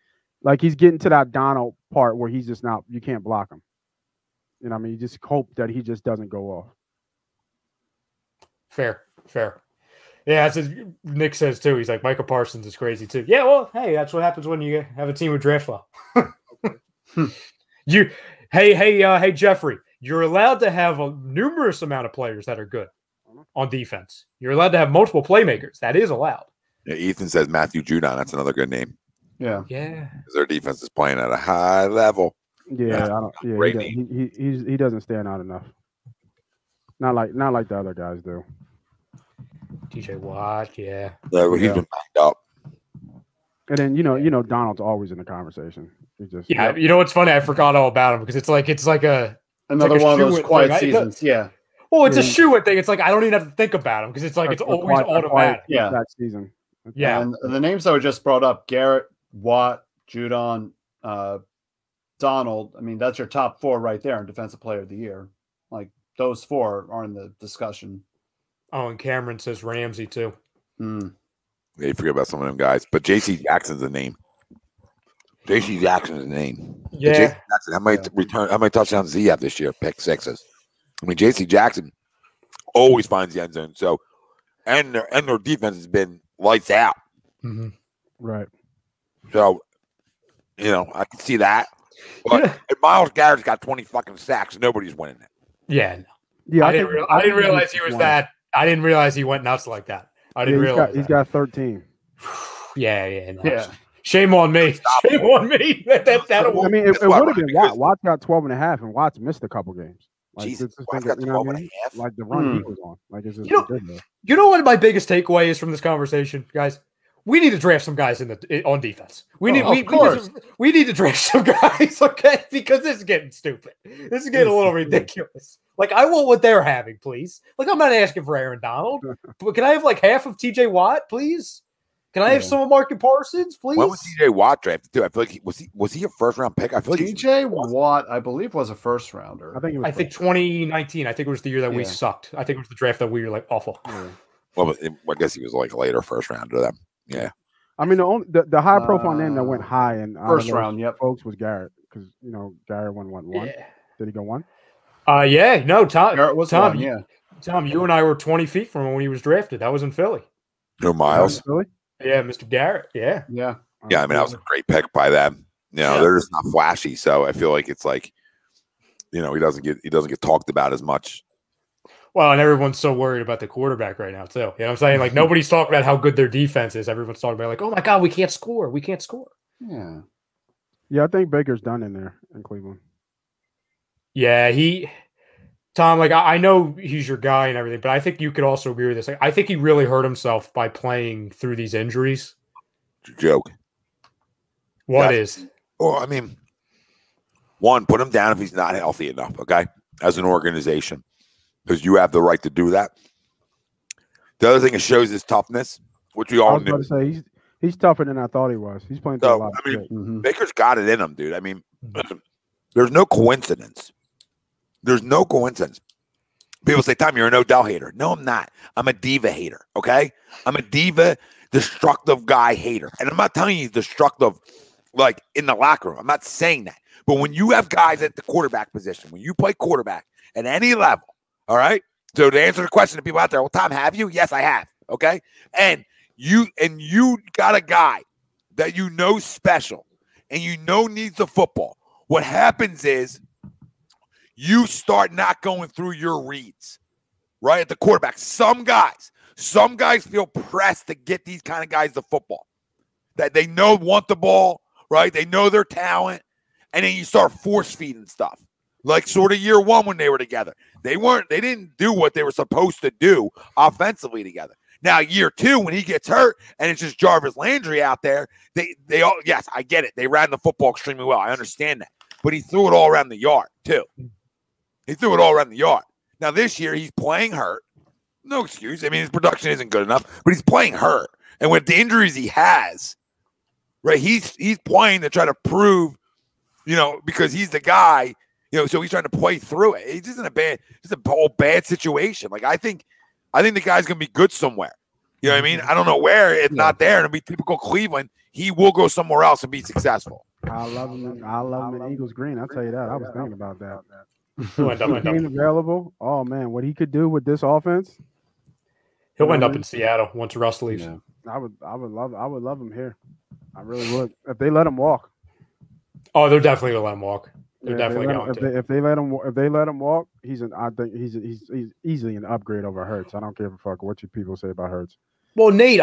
getting to that Donald part where he's just you can't block him. You know what I mean? You just hope that he just doesn't go off. Fair. Yeah, that's what Nick says too. He's like, Micah Parsons is crazy too. Yeah, well, hey, that's what happens when you have a team with draft well. Hey, Jeffrey, you're allowed to have a numerous amount of players that are good on defense. You're allowed to have multiple playmakers. That is allowed. Yeah, Ethan says Matthew Judon. That's another good name. Yeah. Because their defense is playing at a high level. Yeah, he doesn't stand out enough. Not like the other guys do. TJ Watt, yeah. He's been backed up. And then Donald's always in the conversation. You know what's funny? I forgot all about him because it's like another one of those quiet seasons. Yeah. Well, it's a shoe-in thing. It's like I don't even have to think about him because it's like it's always automatic. That season. Yeah. And the names that were just brought up: Garrett, Watt, Judon, Donald. I mean, that's your top 4 right there in Defensive Player of the Year. Like those 4 are in the discussion. Oh, and Cameron says Ramsey too. Yeah, you forget about some of them guys, but J.C. Jackson's a name. J.C. Jackson's a name. Yeah. J.C. Jackson, how many touchdowns does he have this year? Pick 6s. I mean, J.C. Jackson always finds the end zone. So, and their defense has been lights out. Mm-hmm. Right. So, I can see that. But if Myles Garrett's got 20 fucking sacks, nobody's winning it. Yeah. No. Yeah. I didn't realize he was that. I didn't realize he went nuts like that. I didn't realize he's got 13. Yeah. Shame on me. Shame on me. I mean, it would have been Watt. Watt got 12.5, and Watt's missed a couple games. Jesus, got 12.5. Like the run he was on. Like it's just you know what my biggest takeaway is from this conversation, guys? We need to draft some guys on defense. We need to draft some guys, okay? Because this is getting stupid. This is getting a little ridiculous. Like, I want what they're having, please. Like, I'm not asking for Aaron Donald, but can I have like half of TJ Watt, please? Can I have some of Marcus Parsons, please? When was TJ Watt drafted too? I feel like was he a first round pick? I feel like TJ Watt, I believe, was a first rounder. I think 2019. I think it was the year that we sucked. I think it was the draft that we were like awful. Yeah. Well, I guess he was like a later first rounder then. Yeah. I mean, the high profile name that went high and first round, folks was Garrett, because Garrett went one. Yeah. Did he go one? Yeah, no, Tom. Garrett was Tom, one, yeah. Tom, you and I were 20 feet from him when he was drafted. That was in Philly. No Miles. Really? Yeah, Mr. Garrett. Yeah. Yeah. Yeah, I mean that was a great pick by them. They're just not flashy, so I feel like it's like, he doesn't get talked about as much. Well, and everyone's so worried about the quarterback right now too. You know what I'm saying? Like nobody's talking about how good their defense is. Everyone's talking about like, oh my God, we can't score. We can't score. Yeah. Yeah, I think Baker's done in there in Cleveland. Yeah, Tom, like I know he's your guy and everything, but I think you could also agree with this. Like, I think he really hurt himself by playing through these injuries. Joke. What is? Well, I mean, one, put him down if he's not healthy enough, okay? As an organization, because you have the right to do that. The other thing, it shows his toughness, which we all knew. I was about to say he's tougher than I thought he was. He's playing through a lot. I mean, Baker's got it in him, dude. I mean, there's no coincidence. There's no coincidence. People say, Tom, you're an Odell hater. No, I'm not. I'm a diva hater, okay? I'm a diva, destructive guy hater. And I'm not telling you he's destructive, like, in the locker room. I'm not saying that. But when you have guys at the quarterback position, when you play quarterback at any level, all right? So to answer the question to people out there, well, Tom, have you? Yes, I have, okay? And you got a guy that you know special and you know needs the football. What happens is you start not going through your reads, right, at the quarterback. Some guys feel pressed to get these kind of guys the football, that they know want the ball, right? They know their talent, and then you start force feeding stuff. Like sort of year one when they were together. They didn't do what they were supposed to do offensively together. Now, year two, when he gets hurt and it's just Jarvis Landry out there, they all, yes, I get it. They ran the football extremely well. I understand that. But he threw it all around the yard, too. He threw it all around the yard. Now, this year, he's playing hurt. No excuse. I mean, his production isn't good enough, but he's playing hurt. And with the injuries he has, right, he's playing to try to prove, because he's the guy, so he's trying to play through it. He's just in a bad situation. Like, I think the guy's going to be good somewhere. You know what I mean? I don't know where. It's not there. It'll be typical Cleveland. He will go somewhere else and be successful. I love him in Eagles green. I'll tell you that. I was thinking about that. He'll end up. Available. Oh man, what he could do with this offense. He'll end up in Seattle once Russ leaves. Yeah. I would love him here. I really would. If they let him walk. Oh, they're definitely gonna let him walk. They're definitely going to. If they let him walk, I think he's easily an upgrade over Hurts. I don't give a fuck what you people say about Hurts. Well, Nate,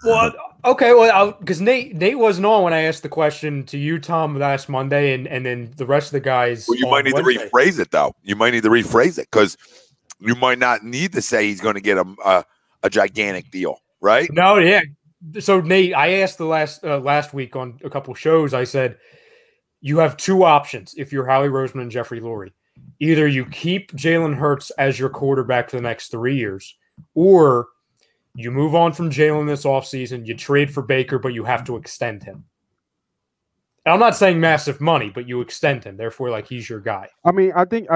because Nate wasn't on when I asked the question to you, Tom, last Monday, and then the rest of the guys. Well, you might need to rephrase it, though. You might need to rephrase it because you might not need to say he's going to get a gigantic deal, right? No, yeah. So, Nate, I asked the last week on a couple shows, I said, you have two options if you're Howie Roseman and Jeffrey Lurie. Either you keep Jalen Hurts as your quarterback for the next 3 years, or you move on from Jalen this offseason, you trade for Baker, but you have to extend him. And I'm not saying massive money, but you extend him. Therefore, like, he's your guy. I mean, I think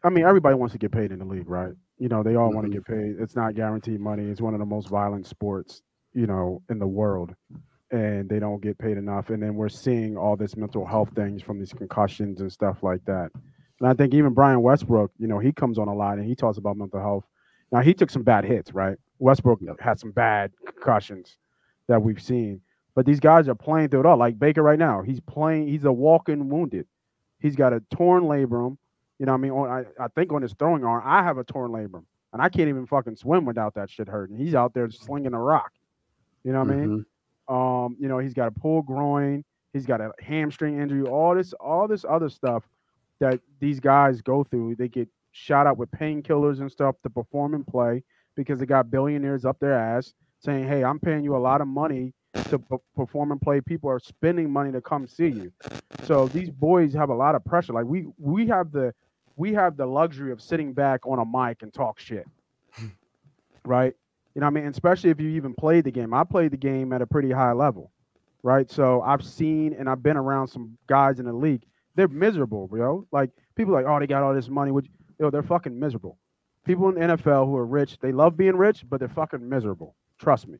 everybody wants to get paid in the league, right? They all want to get paid. It's not guaranteed money. It's one of the most violent sports, in the world. And they don't get paid enough. And then we're seeing all this mental health things from these concussions and stuff like that. And I think even Brian Westbrook, he comes on a lot and he talks about mental health. Now, he took some bad hits, right? Westbrook had some bad concussions that we've seen. But these guys are playing through it all. Like Baker right now, he's a walking wounded. He's got a torn labrum. I think on his throwing arm, I have a torn labrum. And I can't even fucking swim without that shit hurting. He's out there slinging a rock. You know what I mean? He's got a pulled groin. He's got a hamstring injury. All this other stuff that these guys go through. They get shot out with painkillers and stuff to perform and play because they got billionaires up their ass saying, "Hey, I'm paying you a lot of money to perform and play." People are spending money to come see you. So these boys have a lot of pressure. Like we have the luxury of sitting back on a mic and talk shit, right? You know what I mean? And especially if you even played the game. I played the game at a pretty high level, right? So I've seen and I've been around some guys in the league. They're miserable, bro. Like people are like, oh, they got all this money. Which, they're fucking miserable. People in the NFL who are rich, they love being rich, but they're fucking miserable. Trust me.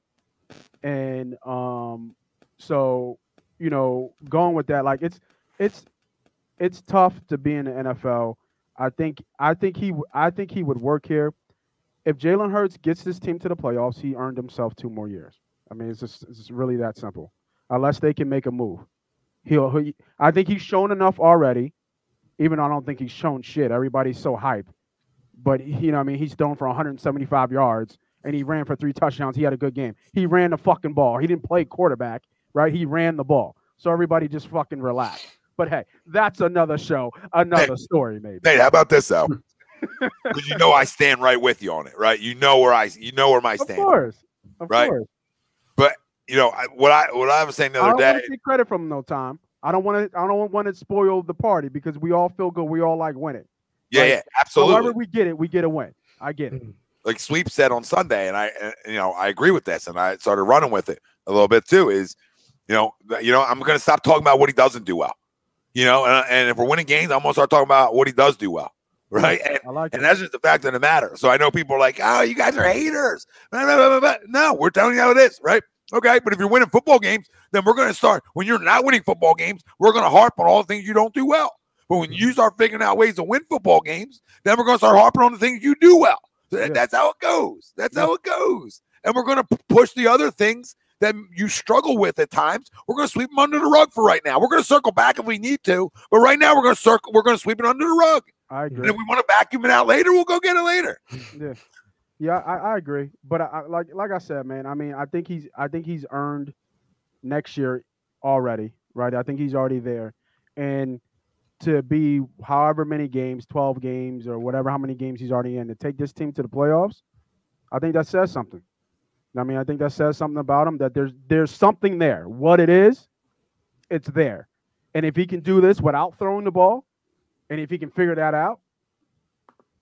And so going with that, like it's tough to be in the NFL. I think he would work here. If Jalen Hurts gets this team to the playoffs, he earned himself 2 more years. I mean, it's just really that simple. Unless they can make a move, I think he's shown enough already. Even though I don't think he's shown shit. Everybody's so hyped, but he's thrown for 175 yards and he ran for 3 touchdowns. He had a good game. He ran the fucking ball. He didn't play quarterback, right? He ran the ball. So everybody just fucking relax. But hey, that's another show, another story, maybe. Hey, how about this though? Because I stand right with you on it, right? You know where my stand. Of course. But what I was saying the other day. I don't want to take credit from no time. I don't want to spoil the party because we all feel good. We all like winning. Yeah, right? yeah, absolutely. However we get a win. I get it. Like Sweep said on Sunday, and I agree with this, and I started running with it a little bit too. Is I'm going to stop talking about what he doesn't do well. And if we're winning games, I'm going to start talking about what he does do well. Right. And that's just the fact of the matter. So I know people are like, oh, you guys are haters. No, we're telling you how it is. Right. Okay. But if you're winning football games, then we're going to start. When you're not winning football games, we're going to harp on all the things you don't do well. But when you start figuring out ways to win football games, then we're going to start harping on the things you do well. That's how it goes. That's how it goes. And we're going to push the other things that you struggle with at times. We're going to sweep them under the rug for right now. We're going to circle back if we need to. But right now, we're going to sweep it under the rug. I agree. And if we want to vacuum it out later, we'll go get it later. Yeah, I agree. But like I said, man, I mean, I think he's earned next year already, right? I think he's already there. And to be however many games, 12 games or whatever, how many games he's already in, to take this team to the playoffs, I think that says something. I mean, I think that says something about him, that there's something there. What it is, it's there. And if he can do this without throwing the ball, and if he can figure that out,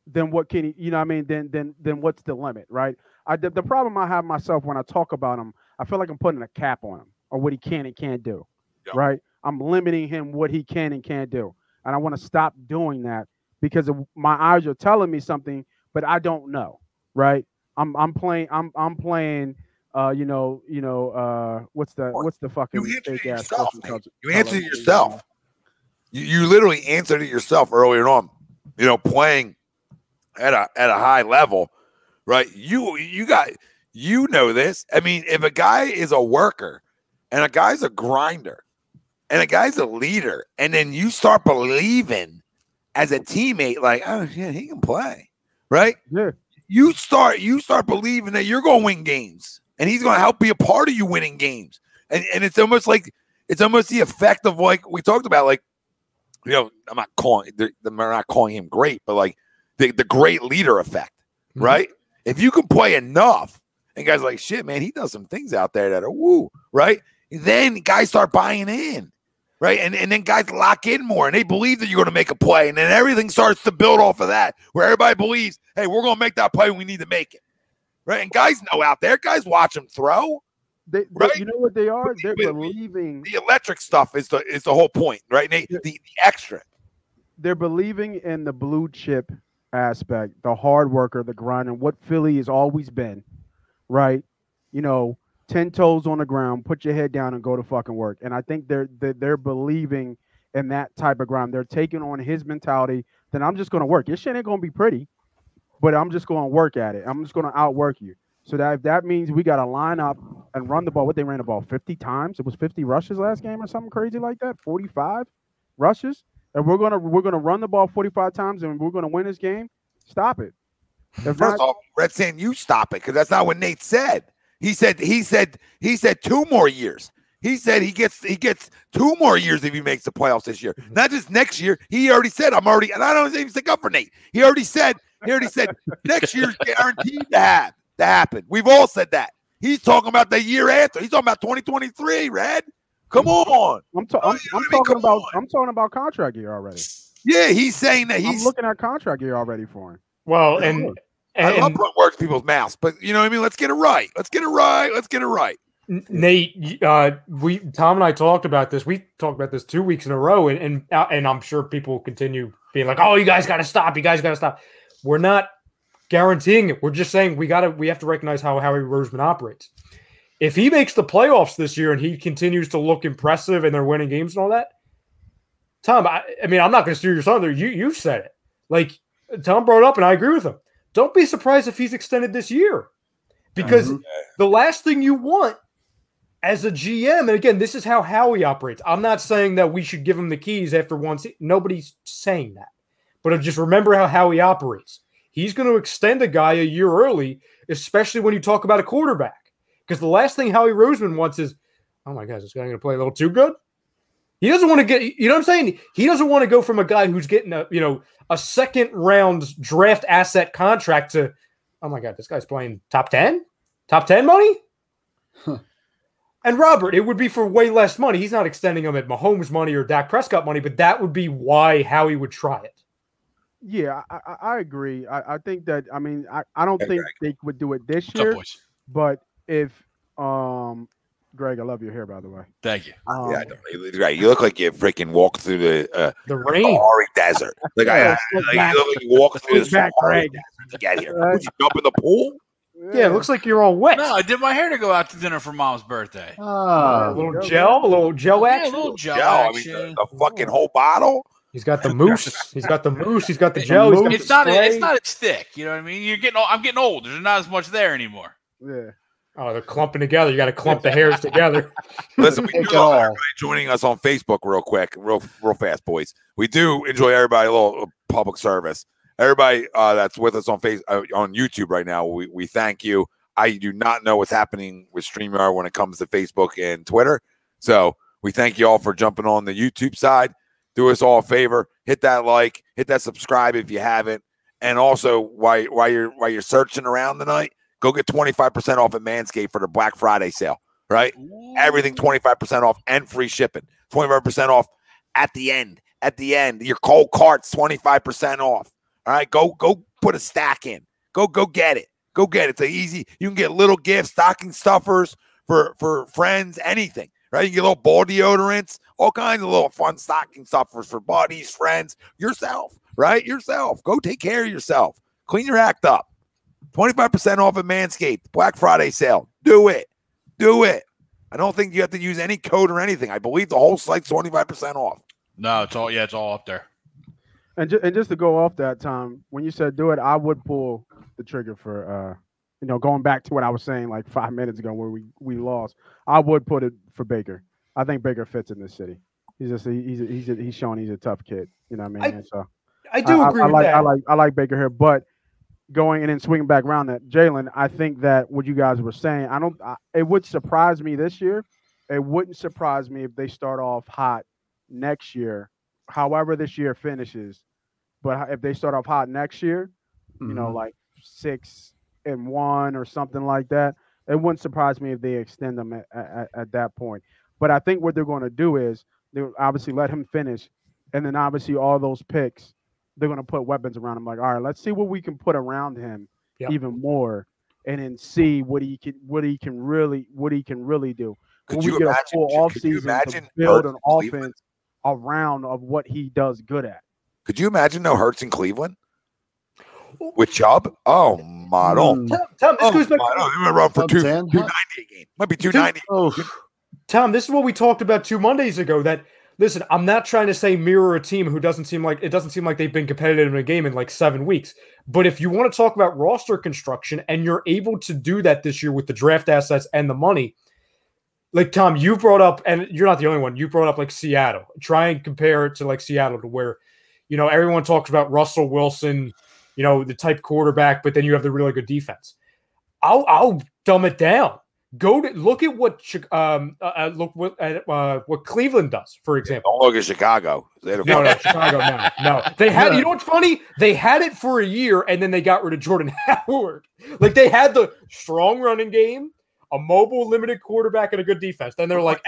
then what can he, then what's the limit, right? The problem I have myself when I talk about him, I feel like I'm putting a cap on him or what he can and can't do, right? I'm limiting him what he can and can't do. And I want to stop doing that because my eyes are telling me something, but I don't know, right? I'm playing. What's the fucking you answered it yourself. You answered it yourself. You literally answered it yourself earlier on. Playing at a high level, right? You know this. I mean, if a guy is a worker and a guy's a grinder and a guy's a leader, and then you start believing as a teammate, like, oh yeah, he can play, right? Yeah. You start believing that you're going to win games and he's going to help be a part of you winning games. And it's almost the effect of, like we talked about, like, I'm not calling him great, but like the great leader effect, right? If you can play enough and guys are like, shit, man, he does some things out there that are woo, right? Then guys start buying in, right? And then guys lock in more and they believe that you're going to make a play. And then everything starts to build off of that, where everybody believes, hey, we're going to make that play. We need to make it, right? And guys know out there, guys watch them throw. Right? You know what they are? They're believing. The electric stuff is the whole point, right? The extra. They're believing in the blue chip aspect, the hard worker, the grinder, what Philly has always been, right? 10 toes on the ground, put your head down and go to fucking work. And I think they're believing in that type of grind. They're taking on his mentality. Then I'm just going to work. Your shit ain't going to be pretty, but I'm just going to work at it. I'm just going to outwork you. So that if that means we got to line up and run the ball, what they ran the ball 50 times. It was 50 rushes last game or something crazy like that. 45 rushes, and we're gonna run the ball 45 times, and we're gonna win this game. Stop it. First off, Red's saying you stop it because that's not what Nate said. He said 2 more years. He said he gets 2 more years if he makes the playoffs this year, not just next year. He already said and I don't even stick up for Nate. He already said next year's guaranteed to happen. We've all said that. He's talking about the year after. He's talking about 2023, Red. Come on. I'm talking about contract year already. Yeah, he's saying that I'm looking at contract year already for him. Well, and I love putting words in people's mouths, but you know what I mean? Let's get it right. Let's get it right. Let's get it right. Nate, Tom and I talked about this. We talked about this 2 weeks in a row, and I'm sure people will continue being like, "Oh, you guys got to stop. You guys got to stop." We're not guaranteeing it. We're just saying we have to recognize how Howie Roseman operates. If he makes the playoffs this year and he continues to look impressive and they're winning games and all that, Tom, I mean, I'm not going to steer your thunder. You said it. Like Tom brought it up, and I agree with him. Don't be surprised if he's extended this year, because the last thing you want as a GM, and again, this is how Howie operates. I'm not saying that we should give him the keys after one season. Nobody's saying that. But just remember how Howie operates. He's going to extend a guy a year early, especially when you talk about a quarterback. Because the last thing Howie Roseman wants is, oh my gosh, this guy going to play a little too good? He doesn't want to get, you know what I'm saying? He doesn't want to go from a guy who's getting a second round draft asset contract to, oh my God, this guy's playing top 10? Top 10 money? Huh. And Robert, it would be for way less money. He's not extending him at Mahomes money or Dak Prescott money, but that would be why Howie would try it. Yeah, I agree. I think that, I mean, I don't think they would do it this year. But if, Greg, I love your hair, by the way. Thank you. Yeah, right. You look like you freaking walked through the rain, Sahara desert. Like, you look like you walked through the Sahara desert to get here. Would you jump in the pool? Yeah, it looks like you're all wet. No, I did my hair to go out to dinner for Mom's birthday. A little gel action. A little gel action. I mean, the fucking whole bottle. He's got the mousse. He's got the mousse. He's got the gel. It's not a stick. You know what I mean? I'm getting old. There's not as much there anymore. Yeah. Oh, they're clumping together. You got to clump the hairs together. Listen, we do love everybody joining us on Facebook real quick, real fast, boys. We do enjoy everybody, a little public service. Everybody that's with us on on YouTube right now, we thank you. I do not know what's happening with StreamYard when it comes to Facebook and Twitter. So we thank you all for jumping on the YouTube side. Do us all a favor, hit that like, hit that subscribe if you haven't. And also, while you're searching around tonight, go get 25% off at Manscaped for the Black Friday sale, right? Ooh. Everything 25% off and free shipping. 25% off at the end. At the end, your cold cart's 25% off. All right, go put a stack in. Go get it. Go get it. It's easy. You can get little gifts, stocking stuffers for friends, anything, right? You can get little ball deodorants, all kinds of little fun stocking stuffers for buddies, friends, yourself, right? Yourself. Go take care of yourself. Clean your act up. 25% off at Manscaped. Black Friday sale. Do it. Do it. I don't think you have to use any code or anything. I believe the whole site's 25% off. No, it's all up there. And just to go off that, Tom, when you said do it, I would pull the trigger for going back to what I was saying like 5 minutes ago where we lost. I would put it for Baker. I think Baker fits in this city. He's showing he's a tough kid. You know what I mean? I do agree with that. I like Baker here, but going and then swinging back around that, Jalen, I think that what you guys were saying, it would surprise me this year. It wouldn't surprise me if they start off hot next year, however this year finishes. But if they start off hot next year, like 6-1 or something like that, it wouldn't surprise me if they extend them at that point. But I think what they're going to do is they'll obviously let him finish, and then obviously all those picks, they're going to put weapons around him. Like, all right, let's see what we can put around him even more, and then see what he can really do. When we get a full offseason to build an offense around of what he does good at. Could you imagine Hurts in Cleveland with Chubb? Oh my God! Tom, this goes back. I'm gonna run for 290 a game. Might be 290. Tom, this is what we talked about 2 Mondays ago. That listen, I'm not trying to say mirror a team who doesn't seem like they've been competitive in a game in like 7 weeks. But if you want to talk about roster construction and you're able to do that this year with the draft assets and the money, like Tom, you brought up, and you're not the only one. You brought up like Seattle. Try and compare it to like Seattle, to where everyone talks about Russell Wilson, the type quarterback, but then you have the really good defense. I'll dumb it down. Look at what what Cleveland does, for example. Don't look at Chicago. No, Chicago. No. They had. You know what's funny? They had it for a year, and then they got rid of Jordan Howard. Like they had the strong running game, a mobile, limited quarterback, and a good defense. Then they're like,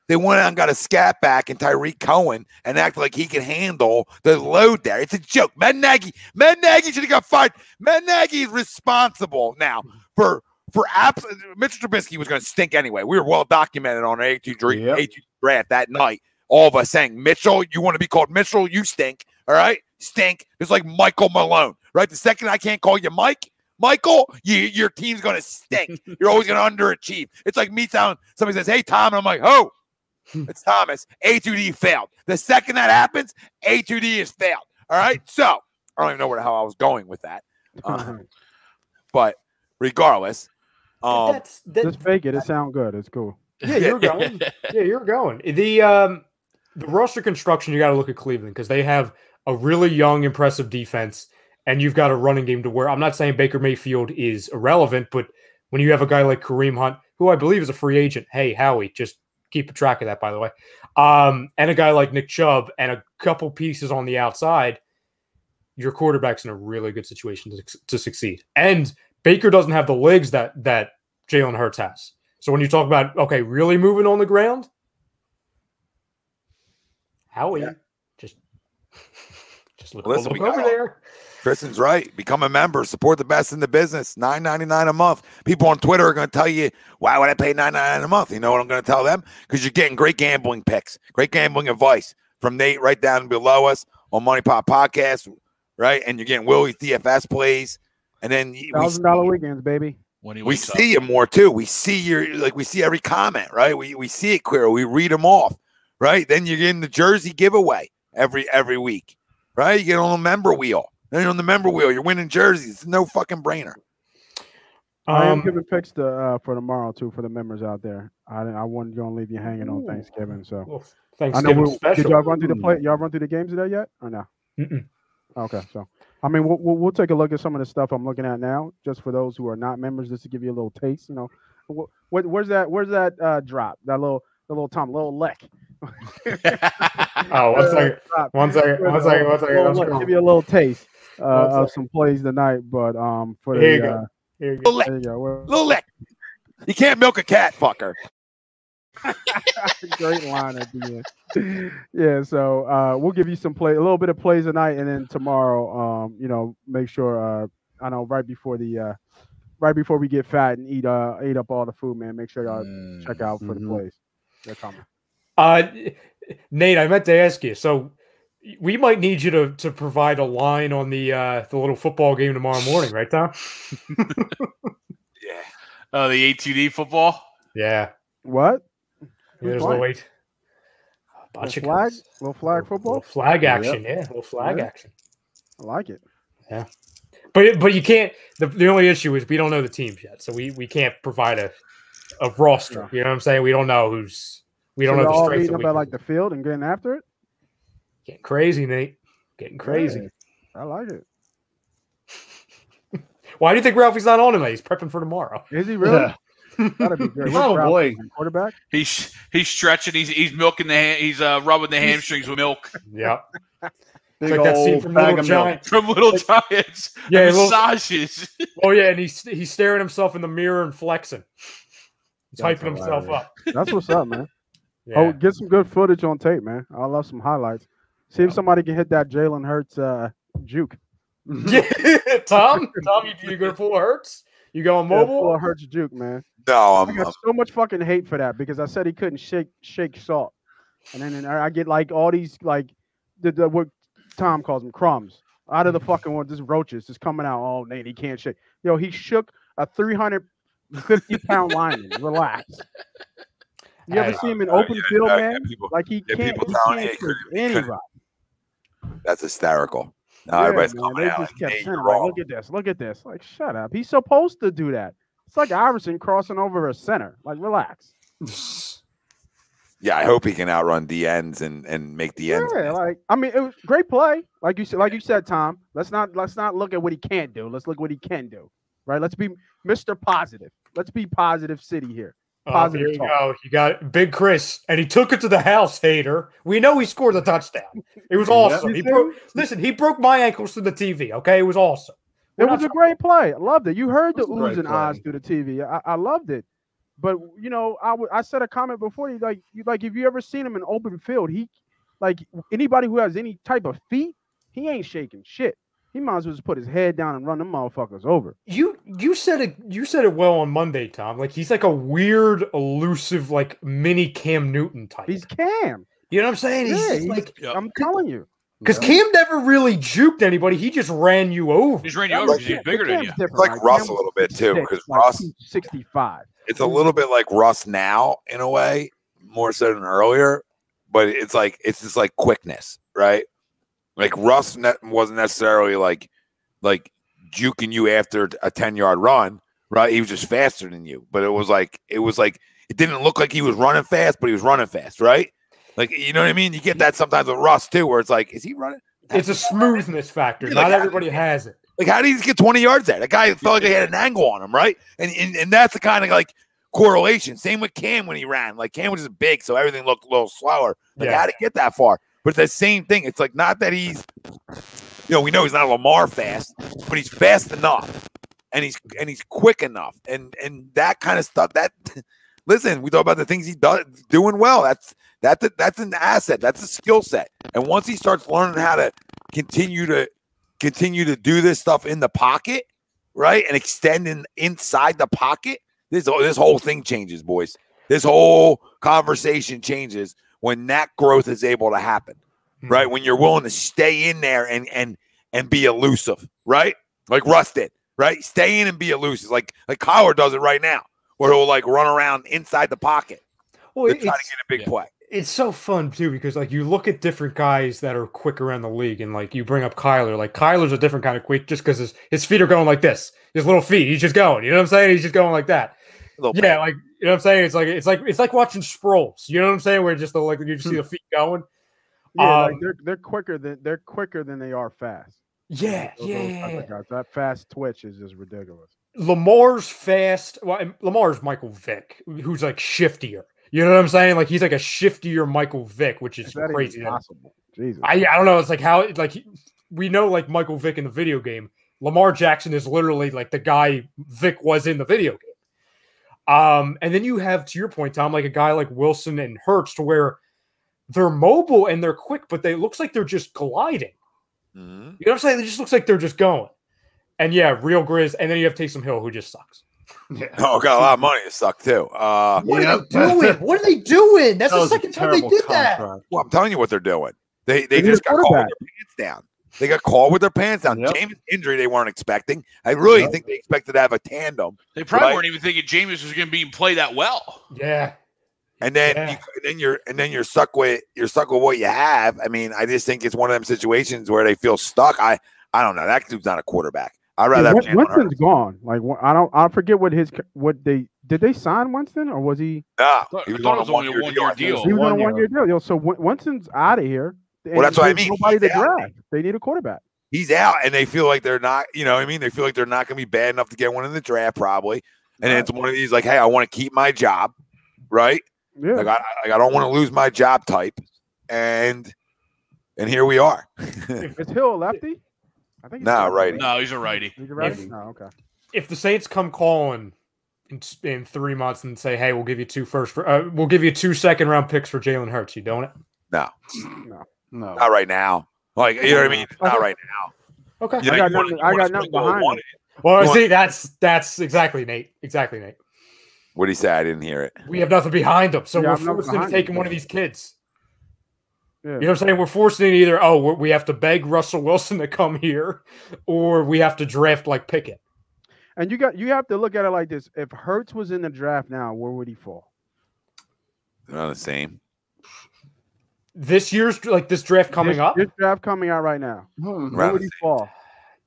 They went out and got a scat back in Tyreek Cohen and acted like he can handle the load there. It's a joke. Matt Nagy should have got fired. Matt Nagy is responsible now for Mitchell Trubisky was going to stink anyway. We were well documented on our A2 draft that night. All of us saying, Mitchell, you want to be called Mitchell? You stink. All right? Stink. It's like Michael Malone, right? The second I can't call you Michael, your team's going to stink. You're always going to underachieve. It's like me telling somebody says, hey, Tom, and I'm like, oh. It's Thomas. A2D failed. The second that happens, A2D is failed. All right. So I don't even know where the hell I was going with that. But regardless, just fake it. It sounds good. It's cool. Yeah, you're going. Yeah, you're going. The roster construction, you got to look at Cleveland because they have a really young, impressive defense, and you've got a running game to where I'm not saying Baker Mayfield is irrelevant, but when you have a guy like Kareem Hunt, who I believe is a free agent, hey, Howie, just keep a track of that, by the way. And a guy like Nick Chubb and a couple pieces on the outside, your quarterback's in a really good situation to succeed. And Baker doesn't have the legs that Jalen Hurts has. So when you talk about, okay, really moving on the ground, Howie, just look over there. Kristen's right. Become a member. Support the best in the business. $9.99 a month. People on Twitter are going to tell you, why would I pay $9.99 a month? You know what I'm going to tell them? Because you're getting great gambling picks, great gambling advice from Nate right down below us on Money Pop Podcast, right? And you're getting Willie's DFS plays. And then $1,000 weekends, baby. We see you more too. We see we see every comment, right? We see it clear. We read them off, right? Then you're getting the jersey giveaway every week, right? You get on the member wheel. Then you're on the member wheel. You're winning jerseys. It's no fucking brainer. I am giving picks for tomorrow too for the members out there. I wasn't going to leave you hanging on Thanksgiving. So well, Thanksgiving special. Did y'all run through the play? Y'all run through the games today yet or no? Okay, so I mean we'll take a look at some of the stuff I'm looking at now, just for those who are not members, just to give you a little taste. You know, where's that drop? That little Tom, little lick. One second. Give you a little taste of some plays tonight, but for here you go. Little lick. You can't milk a cat, fucker. Great line at the end. Yeah, so we'll give you a little bit of plays tonight, and then tomorrow, make sure I know right before we get fat and eat up all the food, man. Make sure y'all check out for the plays. They're coming. Nate, I meant to ask you. So we might need you to provide a line on the little football game tomorrow morning, right, Tom? Yeah. Oh, the A2D football. Yeah. What? There's a little flag football. Little flag action. Yeah. Little flag action. I like it. Yeah. But you can't. The only issue is we don't know the teams yet, so we can't provide a roster. You know what I'm saying? We don't know who's. We don't know the strength. Meeting up at like the field and getting after it. Getting crazy, Nate. Getting crazy. Yeah, I like it. Why do you think Ralphie's not on tonight? He's prepping for tomorrow. Is he really? That'd be great. Oh boy, quarterback. He's stretching. He's milking he's rubbing the hamstrings with milk. Yeah. Big like that scene from Little Giants. From Little Giants. Yeah, massages. Oh yeah, and he's staring himself in the mirror and flexing. He's hyping himself up. That's what's up, man. Yeah. Oh, get some good footage on tape, man. I love some highlights. See if somebody can hit that Jalen Hurts juke. Yeah, Tom, you gonna pull Hurts? You going mobile? Pull a Hurts juke, man. No, I got so much fucking hate for that because I said he couldn't shake salt, and then I get like all these like the what Tom calls them crumbs out of the fucking one, just roaches just coming out. Oh, Nate, he can't shake. Yo, he shook a 350-pound lineman. Relax. You ever see him in open field, man? Like he can't shake anybody. That's hysterical. Now everybody's coming they out. just kept saying, like, look at this. Like, shut up. He's supposed to do that. It's like Iverson crossing over a center. Like, relax. Yeah, I hope he can outrun the ends and make the ends. Yeah, like I mean, it was great play. Like you said, Tom. Let's not look at what he can't do. Let's look what he can do. Right? Let's be Mr. Positive. Let's be positive city here. Positive here you go. You got Big Chris, and he took it to the house, hater. We know he scored the touchdown. It was awesome. He broke my ankles through the TV. Okay, it was awesome. It was a great play. I loved it. You heard the oohs and ahs through the TV. I loved it. But you know, I said a comment before. Like if you ever seen him in open field, he like anybody who has any type of feet, he ain't shaking shit. He might as well just put his head down and run them motherfuckers over. You said it well on Monday, Tom. Like he's like a weird, elusive, like mini Cam Newton type. He's Cam. You know what I'm saying? I'm telling you. Because Cam never really juked anybody. He just ran you over. He's ran you over because he's bigger than you. It's like Russ a little bit too, because Russ 65. It's a little bit like Russ now in a way, more so than earlier. But it's just like quickness, right? Like Russ wasn't necessarily like juking you after a 10-yard run, right? He was just faster than you. But it was like it didn't look like he was running fast, but he was running fast, right? Like, you know what I mean? You get that sometimes with Russ, too, where it's like, is he running? It's a smoothness factor. Not everybody has it. Like, how did he get 20 yards there? That guy felt like he had an angle on him, right? And that's the kind of, like, correlation. Same with Cam when he ran. Like, Cam was just big, so everything looked a little slower. Like, how did he get that far? But it's the same thing. It's like, not that he's, we know he's not Lamar fast, but he's fast enough. And he's quick enough. And that kind of stuff, listen, we talk about the things he does doing well. That's an asset. That's a skill set. And once he starts learning how to continue to do this stuff in the pocket, right, and extending inside the pocket, this whole thing changes, boys. This whole conversation changes when that growth is able to happen, right? When you're willing to stay in there and be elusive, right? Like Russ did, right? Stay in and be elusive, like Kyler does it right now, where he'll like run around inside the pocket to try to get a big play. It's so fun too because like you look at different guys that are quick around the league, and like you bring up Kyler. Like Kyler's a different kind of quick just because his feet are going like this. His little feet, he's just going. You know what I'm saying? He's just going like that. Yeah, like you know what I'm saying. It's like watching Sproles. You know what I'm saying? Where just you just see the feet going. Yeah, like they're quicker than they are fast. Yeah. That fast twitch is just ridiculous. Lamar's fast. Well, Lamar's Michael Vick, who's like shiftier. You know what I'm saying? Like he's like a shiftier Michael Vick, which is crazy. Possible. Jesus. I don't know. It's like how we know like Michael Vick in the video game. Lamar Jackson is literally like the guy Vick was in the video game. And then you have, to your point, Tom, like a guy like Wilson and Hurts, to where they're mobile and they're quick, but they looks like they're just gliding. Mm-hmm. You know what I'm saying? It just looks like they're just going. And yeah, real Grizz. And then you have Taysom Hill, who just sucks. Yeah. Oh, got a lot of money to suck too. What are they doing? What are they doing? That's the second time they did that. Well, I'm telling you what they're doing. They just got caught with their pants down. They got caught with their pants down. Yep. Jameis' injury they weren't expecting. I really think they expected to have a tandem. They probably weren't even thinking Jameis was going to be play that well. Yeah. And then you're stuck with what you have. I mean, I just think it's one of them situations where they feel stuck. I don't know. That dude's not a quarterback. I'd rather have Winston's gone. Like I forget what they sign Winston, or was he? No, he was on a one-year deal. He was on a one-year deal. So Winston's out of here. Well, that's what I mean. Nobody to draft. They need a quarterback. He's out, and they feel like they're not. You know what I mean? They feel like they're not going to be bad enough to get one in the draft, probably. And it's one of these like, hey, I want to keep my job, right? Yeah. Like I don't want to lose my job type, and here we are. Is Hill a lefty? I think righty. No, he's a righty. He's a righty. No, okay. If the Saints come calling in 3 months and say, "Hey, we'll give you 2 second-round picks for Jalen Hurts," you doing it? No, not right now. Like you know what I mean? Not right now. Okay, you know, I got nothing behind it. Well, see, that's exactly Nate. Exactly, Nate. What did he say? I didn't hear it. We have nothing behind him, so we're forced into taking one of these kids. Yeah. You know what I'm saying? We're forced into either, we have to beg Russell Wilson to come here, or we have to draft like Pickett. And you have to look at it like this. If Hurts was in the draft now, where would he fall? They're not the same. This year's this draft coming up? This draft coming out right now. Where would he fall?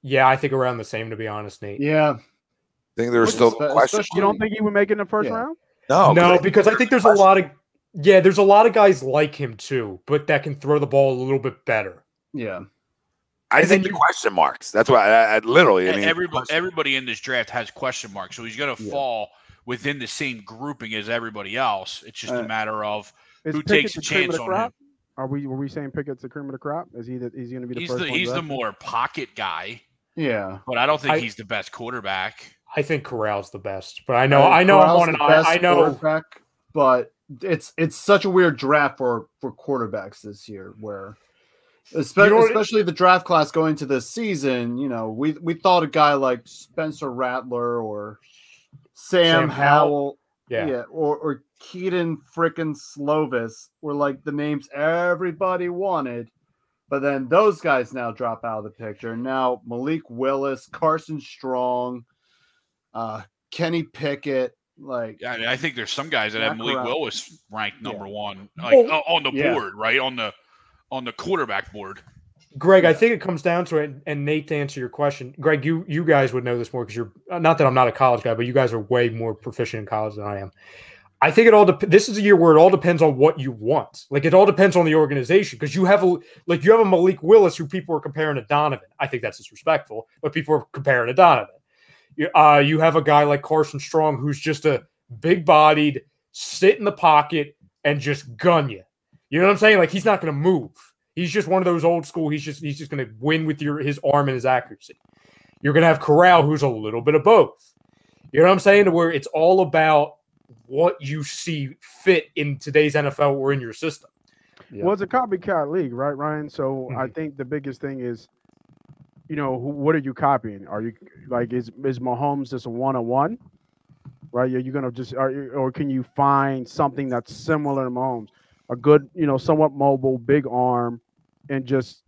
Yeah, I think around the same, to be honest, Nate. Yeah. I think there's still questions. You don't think he would make it in the first round? No, because I think there's a lot of guys like him too, but that can throw the ball a little bit better. Yeah. I think the question marks. That's why I literally. I mean, everybody in this draft has question marks, so he's going to fall within the same grouping as everybody else. It's just a matter of who takes a chance on him. Were we saying Pickett's the cream of the crop? Is he going to be the first one? He's the more pocket guy. Yeah, but I don't think he's the best quarterback. I think Corral's the best, but I know Corral's I'm the on an best I know. quarterback, but it's such a weird draft for quarterbacks this year, where especially the draft class going to this season. We thought a guy like Spencer Rattler or Sam Howell, or Keaton frickin' Slovis were like the names everybody wanted. But then those guys now drop out of the picture. Now Malik Willis, Carson Strong, Kenny Pickett. I think there's some guys that have Malik Willis ranked number one, on the board, right? On the quarterback board. Greg, I think it comes down to it, and Nate, to answer your question, Greg, you guys would know this more because you're not that I'm not a college guy, but you guys are way more proficient in college than I am. I think it all this is a year where it all depends on what you want. Like, it all depends on the organization, because you have a Malik Willis who people are comparing to Donovan. I think that's disrespectful, but people are comparing to Donovan. You have a guy like Carson Strong who's just a big-bodied, sit in the pocket and just gun you. You know what I'm saying? Like, he's not going to move. He's just one of those old school. He's just going to win with his arm and his accuracy. You're going to have Corral, who's a little bit of both. You know what I'm saying? To where it's all about what you see fit in today's NFL or in your system. Yeah. Well, it's a copycat league, right, Ryan? So I think the biggest thing is, what are you copying? Are you like, is Mahomes just a one-on-one? Right? Are you going to just, or can you find something that's similar to Mahomes? A good, somewhat mobile, big arm, and just,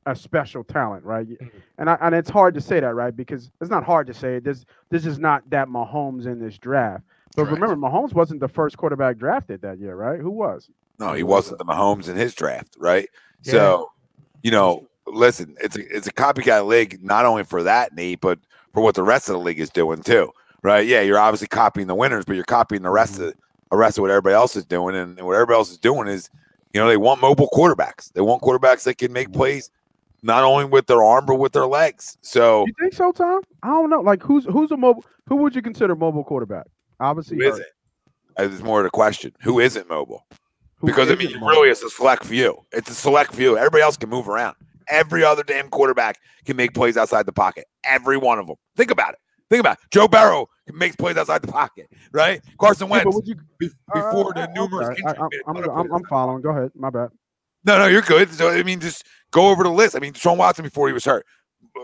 a special talent, right? And it's hard to say that, right? Because it's not hard to say it. This is not that Mahomes in this draft. But remember, Mahomes wasn't the first quarterback drafted that year, right? Who was? No, he wasn't the Mahomes in his draft, right? Yeah. So, listen, it's a copycat league, not only for that, Nate, but for what the rest of the league is doing too, right? Yeah, you're obviously copying the winners, but you're copying the rest of what everybody else is doing. And what everybody else is doing is, they want mobile quarterbacks. They want quarterbacks that can make plays not only with their arm but with their legs. So you think so, Tom? I don't know. Like, who's a mobile? Who would you consider mobile quarterback? Obviously, who is it? It's more of the question. Who isn't mobile? Because really, it's a select few. It's a select few. Everybody else can move around. Every other damn quarterback can make plays outside the pocket. Every one of them. Think about it. Joe Burrow makes plays outside the pocket, right? Carson Wentz before the numerous. I'm following. Go ahead. My bad. No, you're good. So just go over the list. Deshaun Watson before he was hurt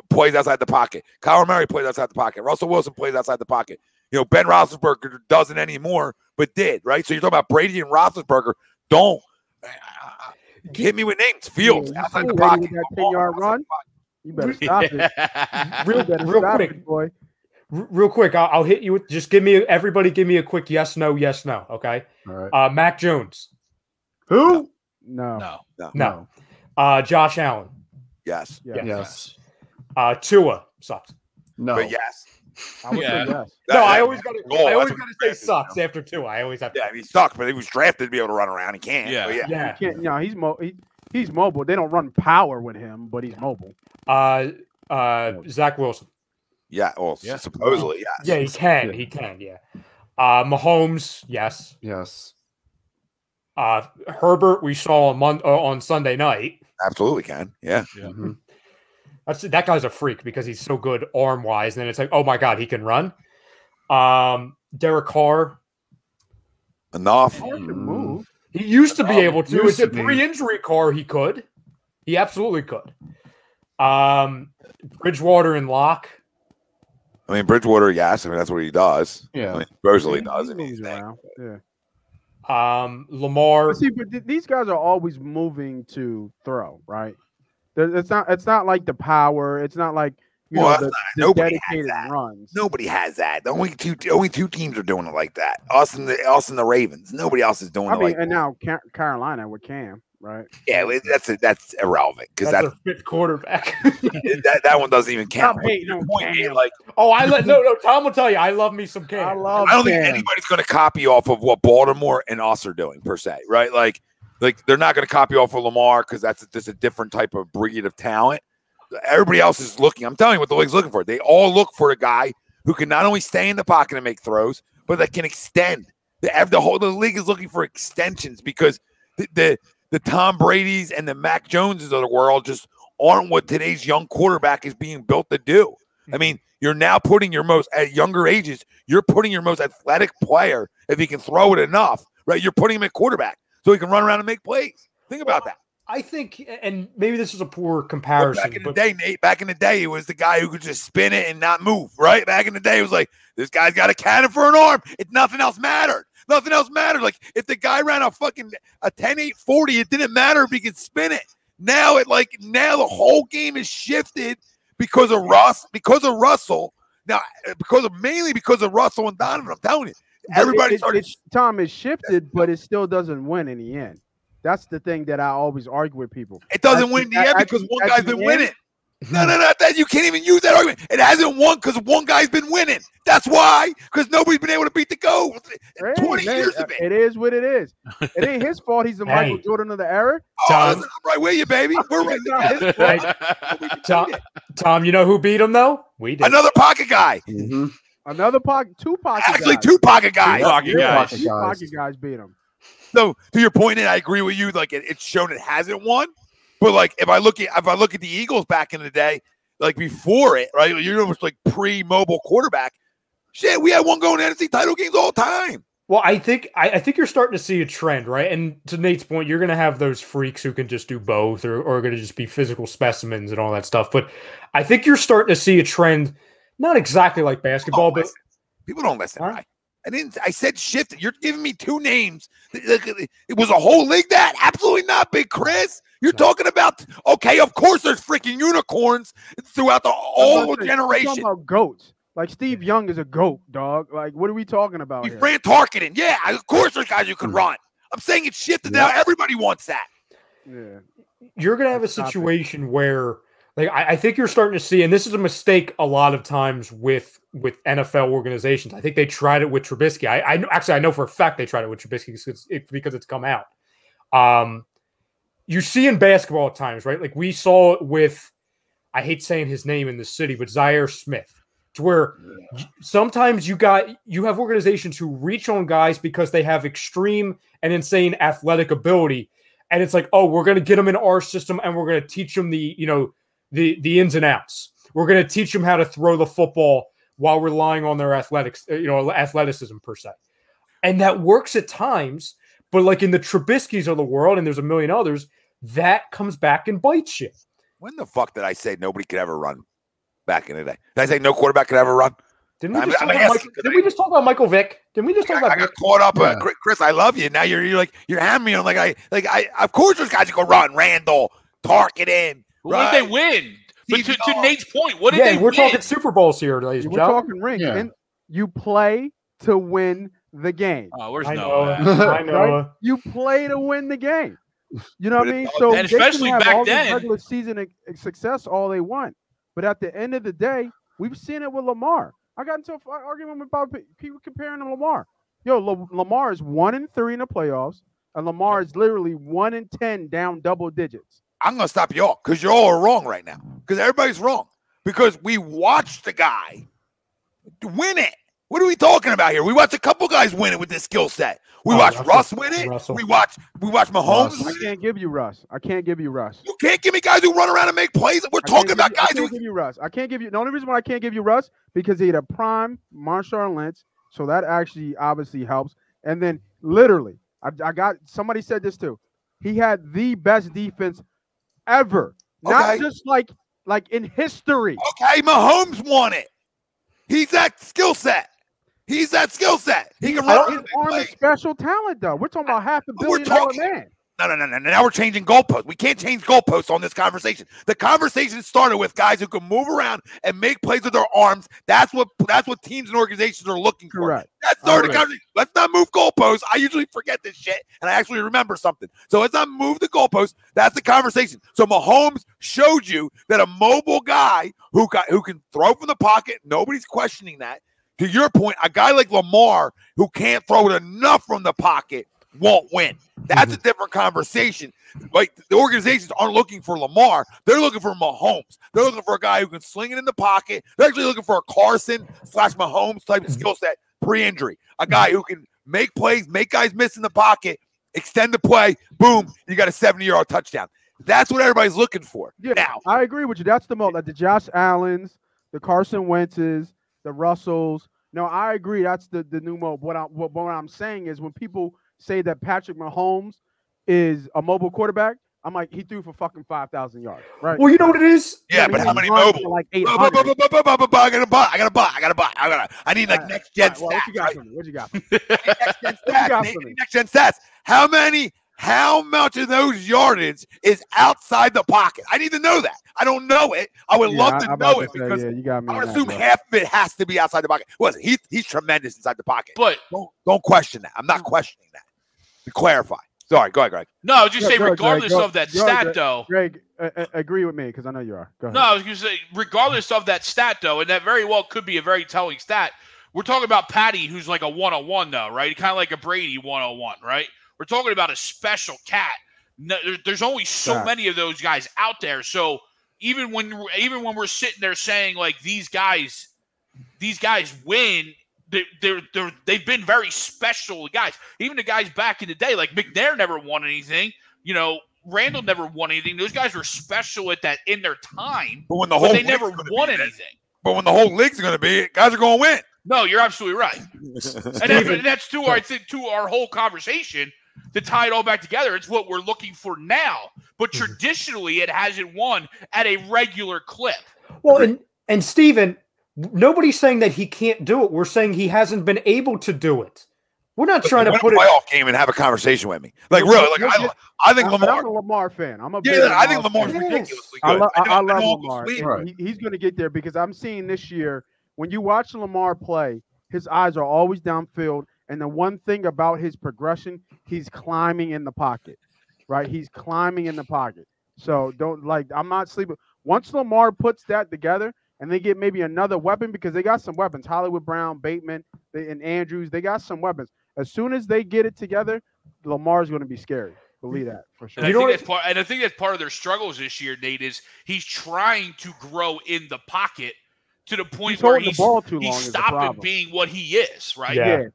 plays outside the pocket. Kyler Murray plays outside the pocket. Russell Wilson plays outside the pocket. Ben Roethlisberger doesn't anymore, but did, right? So you're talking about Brady and Roethlisberger. Don't hit me with names. Fields outside the pocket. That 10-yard run. You better stop it. Real quick, boy. Real quick, I'll hit you with just give me a quick yes, no, okay? All right. Mac Jones. Who? No. Josh Allen. Yes. Tua sucks. No. But yes. I would say yes. No, I always gotta say sucks after Tua. I always have to. Yeah, he sucks, but he was drafted to be able to run around. He can't. Yeah. He can't. No, he's mobile. They don't run power with him, but he's mobile. Zach Wilson. Yeah, supposedly, yes. Yeah, he can. He can, yeah. Mahomes, yes. Yes. Herbert, we saw on Sunday night. Absolutely can, yeah. Mm-hmm. That guy's a freak because he's so good arm-wise, and then it's like, oh my God, he can run. Derek Carr. Enough. Carr can move. He used to be able to. It's a pre-injury Carr, he could. He absolutely could. Bridgewater and Locke. Bridgewater, yes. That's what he does. Yeah. Supposedly does. Yeah. Lamar. See, but these guys are always moving to throw, right? It's not like the power. It's not like the dedicated runs. Nobody has that. The only two teams are doing it like that. Us and the Ravens. Nobody else is doing it like that. And now Carolina with Cam. Right. Yeah, that's irrelevant because that's a fifth quarterback. that one doesn't even count. Tom will tell you, I love me some Cam. I don't think anybody's going to copy off of what Baltimore and us are doing per se, right? Like they're not going to copy off of Lamar because that's just a different type of breed of talent. Everybody else is looking. I'm telling you what the league's looking for. They all look for a guy who can not only stay in the pocket and make throws, but that can extend. The league is looking for extensions because the Tom Brady's and the Mac Joneses of the world just aren't what today's young quarterback is being built to do. I mean, you're now putting your most, at younger ages, you're putting your most athletic player, if he can throw it enough, right? You're putting him at quarterback so he can run around and make plays. Think about that. I think, and maybe this is a poor comparison. Back in the day, Nate, back in the day, it was the guy who could just spin it and not move, right? Back in the day, it was like, this guy's got a cannon for an arm. Nothing else mattered. Nothing else mattered. Like, if the guy ran a 10-8-40, it didn't matter if he could spin it. Now the whole game is shifted because of Russell. Now, mainly because of Russell and Donovan. I'm telling you, everybody started. Tom is shifted, but it still doesn't win in the end. That's the thing that I always argue with people. It doesn't win in the end because one guy's been winning. No, that you can't even use that argument. It hasn't won because one guy's been winning. That's why, because nobody's been able to beat the GOAT. 20 years of it. It is what it is. It ain't his fault. He's the Michael Jordan of the era. I'm right with you, baby. We're right there. Tom, you know who beat him though? We did. Another pocket guy. Mm-hmm. Another two pocket guys. Actually, two pocket guys. Two pocket guys beat him. So to your point, and I agree with you. Like it's shown it hasn't won, but like if I look at the Eagles back in the day, like before it, right? You're almost like pre-mobile quarterback. Shit, we had one going to NFC title games all the time. Well, I think you're starting to see a trend, right? And to Nate's point, you're going to have those freaks who can just do both, or are going to just be physical specimens and all that stuff. But I think you're starting to see a trend, not exactly like basketball, but people don't listen, right? I said shift. You're giving me two names. It was a whole league that? Absolutely not, Big Chris. You're talking about, okay, of course there's freaking unicorns throughout the whole generation. You're talking about goats. Like Steve Young is a goat, dog. Like, what are we talking about here? Ran Tarkenton. Yeah, of course there's guys who can run. I'm saying it's shifted now. Everybody wants that. Yeah. You're going to have a situation where, like, I think you're starting to see, and this is a mistake a lot of times with NFL organizations. I think they tried it with Trubisky. I know for a fact they tried it with Trubisky because it's come out. You see in basketball at times, right? Like we saw it with, I hate saying his name in the city, but Zaire Smith. To where sometimes you have organizations who reach on guys because they have extreme and insane athletic ability, and it's like, oh, we're going to get them in our system and we're going to teach them the ins and outs. We're going to teach them how to throw the football while relying on their athleticism per se, and that works at times. But like in the Trubiskys of the world, and there's a million others, that comes back and bites you. When the fuck did I say nobody could ever run? Back in the day, did I say no quarterback could ever run? Didn't we just talk about Michael Vick? Didn't we just talk about? I got caught up. Chris, I love you. Now you're hammering me on I of course there's guys who can run. Randall, Tarkenton. What did they win? But to Nate's point, what did they win? We're talking Super Bowls here, ladies and gentlemen. We're talking rings. Yeah. And you play to win the game. Oh, where's Noah? I know. Right? You play to win the game. You know what I mean? So and especially they can have back all then, regular season success all they want. But at the end of the day, we've seen it with Lamar. I got into an argument about people comparing to Lamar. Lamar is 1-3 in the playoffs, and Lamar is literally 1-10 down double digits. I'm gonna stop y'all because you all are wrong right now. Because everybody's wrong. Because we watched the guy win it. What are we talking about here? We watched a couple guys win it with this skill set. We watched Russ win it. We watched Mahomes. I can't give you Russ. You can't give me guys who run around and make plays. We're talking about guys who. I can't give you Russ. I can't give you. The only reason why I can't give you Russ because he had a prime Marshawn Lynch, so that actually obviously helps. And then literally, I got somebody said this too. He had the best defense ever, not just like in history. Okay, Mahomes won it. He's that skill set. He can run. His arm is special talent, though. We're talking about $500 million man. No. Now we're changing goalposts. We can't change goalposts on this conversation. The conversation started with guys who can move around and make plays with their arms. That's what teams and organizations are looking for. Correct. That started the conversation. Let's not move goalposts. I usually forget this shit, and I actually remember something. So let's not move the goalposts. That's the conversation. So Mahomes showed you that a mobile guy who can throw from the pocket, nobody's questioning that. To your point, a guy like Lamar who can't throw it enough from the pocket won't win. That's a different conversation. Like the organizations aren't looking for Lamar. They're looking for Mahomes. They're looking for a guy who can sling it in the pocket. They're actually looking for a Carson/Mahomes type of skill set pre-injury. A guy who can make plays, make guys miss in the pocket, extend the play, boom, you got a 70-yard touchdown. That's what everybody's looking for. Yeah, now. I agree with you. That's the most like the Josh Allens, the Carson Wentz's, the Russells. No, I agree. That's the new mode. What I'm saying is when people say that Patrick Mahomes is a mobile quarterback, I'm like, he threw for fucking 5,000 yards, right? Well, you know what it is? Yeah, but how many mobile? Like I got a buy. I need like next gen stats. What you got for me? What you got for me? Next gen stats. How much of those yardage is outside the pocket? I need to know that. I don't know it. I would love to know it because you got me. I would assume half of it has to be outside the pocket. Listen, he's tremendous inside the pocket. But don't question that. I'm not questioning that. To clarify. Sorry, go ahead, Greg. No, I was just saying, regardless of that stat, though. Greg, agree with me because I know you are. Go ahead. No, I was going to say, regardless of that stat, though, and that very well could be a very telling stat. We're talking about Patty, who's like a 101, though, right? Kind of like a Brady 101, right? We're talking about a special cat. No, there's only so many of those guys out there. So even when we're sitting there saying like these guys win. They've been very special guys. Even the guys back in the day, like McNair never won anything. You know, Randall never won anything. Those guys were special at that in their time, but they never won anything. But when the whole league's going to be, guys are going to win. No, you're absolutely right. And that's to our whole conversation to tie it all back together. It's what we're looking for now. But traditionally, it hasn't won at a regular clip. Well, and Steven, nobody's saying that he can't do it. We're saying he hasn't been able to do it. We're not trying to put a playoff game and have a conversation with me. Like really, like I think Lamar. I'm a Lamar fan. I think Lamar's ridiculously good. I love Lamar. He's going to get there because I'm seeing this year when you watch Lamar play, his eyes are always downfield. And the one thing about his progression, he's climbing in the pocket, right? He's climbing in the pocket. So I'm not sleeping. Once Lamar puts that together, and they get maybe another weapon because they got some weapons. Hollywood Brown, Bateman, and Andrews, they got some weapons. As soon as they get it together, Lamar's going to be scary. Believe that for sure. And I think that's part of their struggles this year, Nate, is he's trying to grow in the pocket to the point where he's stopping being what he is, right? Yeah.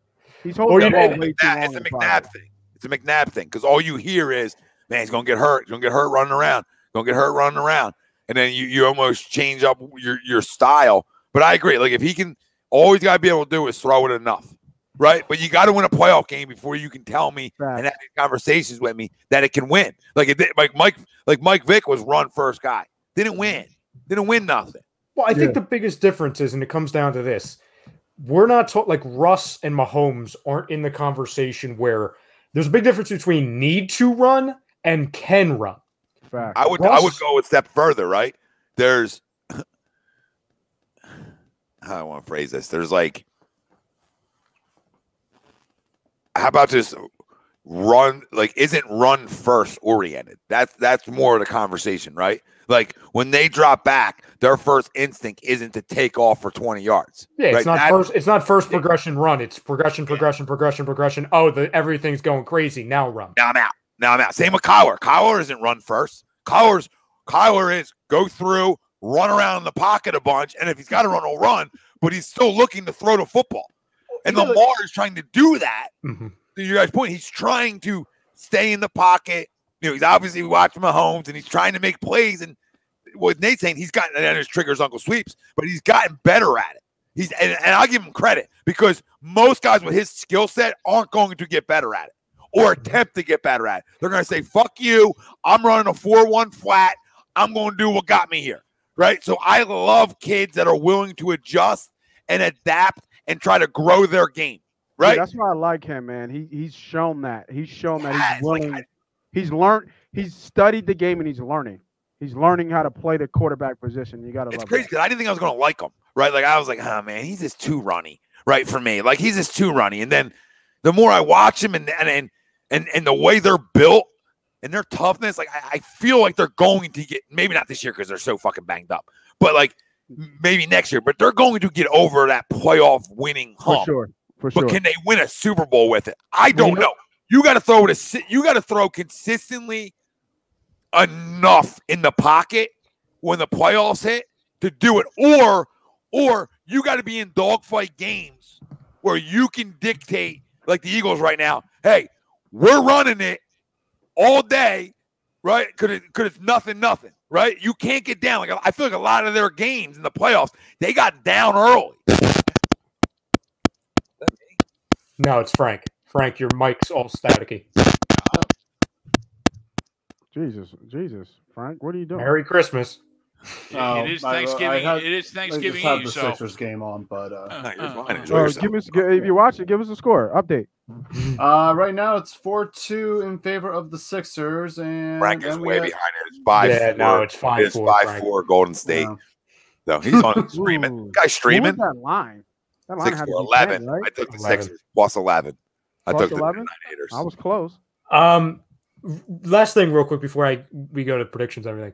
He's holding the ball way too long. It's a McNabb thing. It's a McNabb thing because all you hear is, man, he's going to get hurt. He's going to get hurt running around. And then you almost change up your style. But I agree. Like, if he can, all he's got to be able to do is throw it enough, right? But you got to win a playoff game before you can tell me and have conversations with me that it can win. Like Mike Vick was run first guy. Didn't win nothing. Well, I think the biggest difference is, and it comes down to this. We're not like Russ and Mahomes aren't in the conversation where there's a big difference between need to run and can run. I would go a step further, right? There's how I want to phrase this. There's like, how about just run? Like, isn't run first oriented? That's more of the conversation, right? Like when they drop back, their first instinct isn't to take off for 20 yards. Yeah, right? It's not first progression run. It's progression. Oh, everything's going crazy. Now run. Now I'm out. Same with Kyler. Kyler isn't run first. Kyler is go through, run around in the pocket a bunch, and if he's got to run, he'll run, but he's still looking to throw the football. And Lamar is trying to do that. Mm-hmm. To your guys' point, he's trying to stay in the pocket. You know, he's obviously watching Mahomes, and he's trying to make plays. And what Nate's saying, he's gotten at his triggers, Uncle Sweeps, but he's gotten better at it. And I'll give him credit because most guys with his skill set aren't going to get better at it or attempt to get better at it. They're going to say, fuck you, I'm running a 4-1 flat, I'm going to do what got me here, right? So I love kids that are willing to adjust and adapt and try to grow their game, right? Yeah, that's why I like him, man. He's shown that. He's shown that he's willing. He's learned. He's studied the game and he's learning. He's learning how to play the quarterback position. You got to love it. It's crazy because I didn't think I was going to like him, right? Like I was like, oh, man, he's just too runny, right, for me. Like he's just too runny. And then the more I watch him and the way they're built and their toughness, like I feel like they're going to get, maybe not this year because they're so fucking banged up, but like maybe next year, but they're going to get over that playoff winning hump. For sure. But can they win a Super Bowl with it? I don't know. You got to throw it. You got to throw consistently enough in the pocket when the playoffs hit to do it, or you got to be in dogfight games where you can dictate, like the Eagles right now. Hey, we're running it all day, right? Because it's nothing, right? You can't get down. Like I feel like a lot of their games in the playoffs, they got down early. No, it's Frank. Frank, your mic's all staticky. Jesus, Frank, what are you doing? Merry Christmas. It is Thanksgiving. It is Thanksgiving I Eve. just had the Sixers game on, but You're fine. Enjoy yourself. If you watch it, give us a score update. right now it's 4-2 in favor of the Sixers, and Frank is then we way have- behind it. It's 5-4. No, it's 5-4. It's 5-4 Golden State. Yeah. No, he's on streaming. Guy's streaming. What was that line? That line 6 had to for be 11. 10, right? I took the 11. Sixers plus 11. I Plus took 11? the Haters. I was close. Last thing real quick before we go to predictions and everything.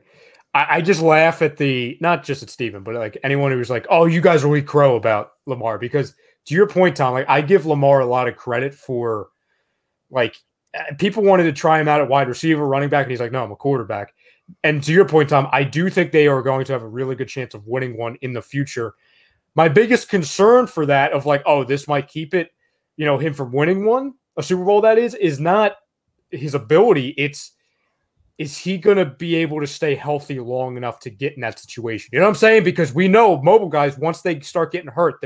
I just laugh at not just at Steven, but like anyone who's like, oh, you guys really crow about Lamar, because to your point, Tom, like I give Lamar a lot of credit for like people wanted to try him out at wide receiver, running back, and he's like, no, I'm a quarterback. And to your point, Tom, I do think they are going to have a really good chance of winning one in the future. My biggest concern for that of like, oh, this might keep it, him from winning a Super Bowl, that is not his ability. Is he going to be able to stay healthy long enough to get in that situation? You know what I'm saying? Because we know mobile guys, once they start getting hurt,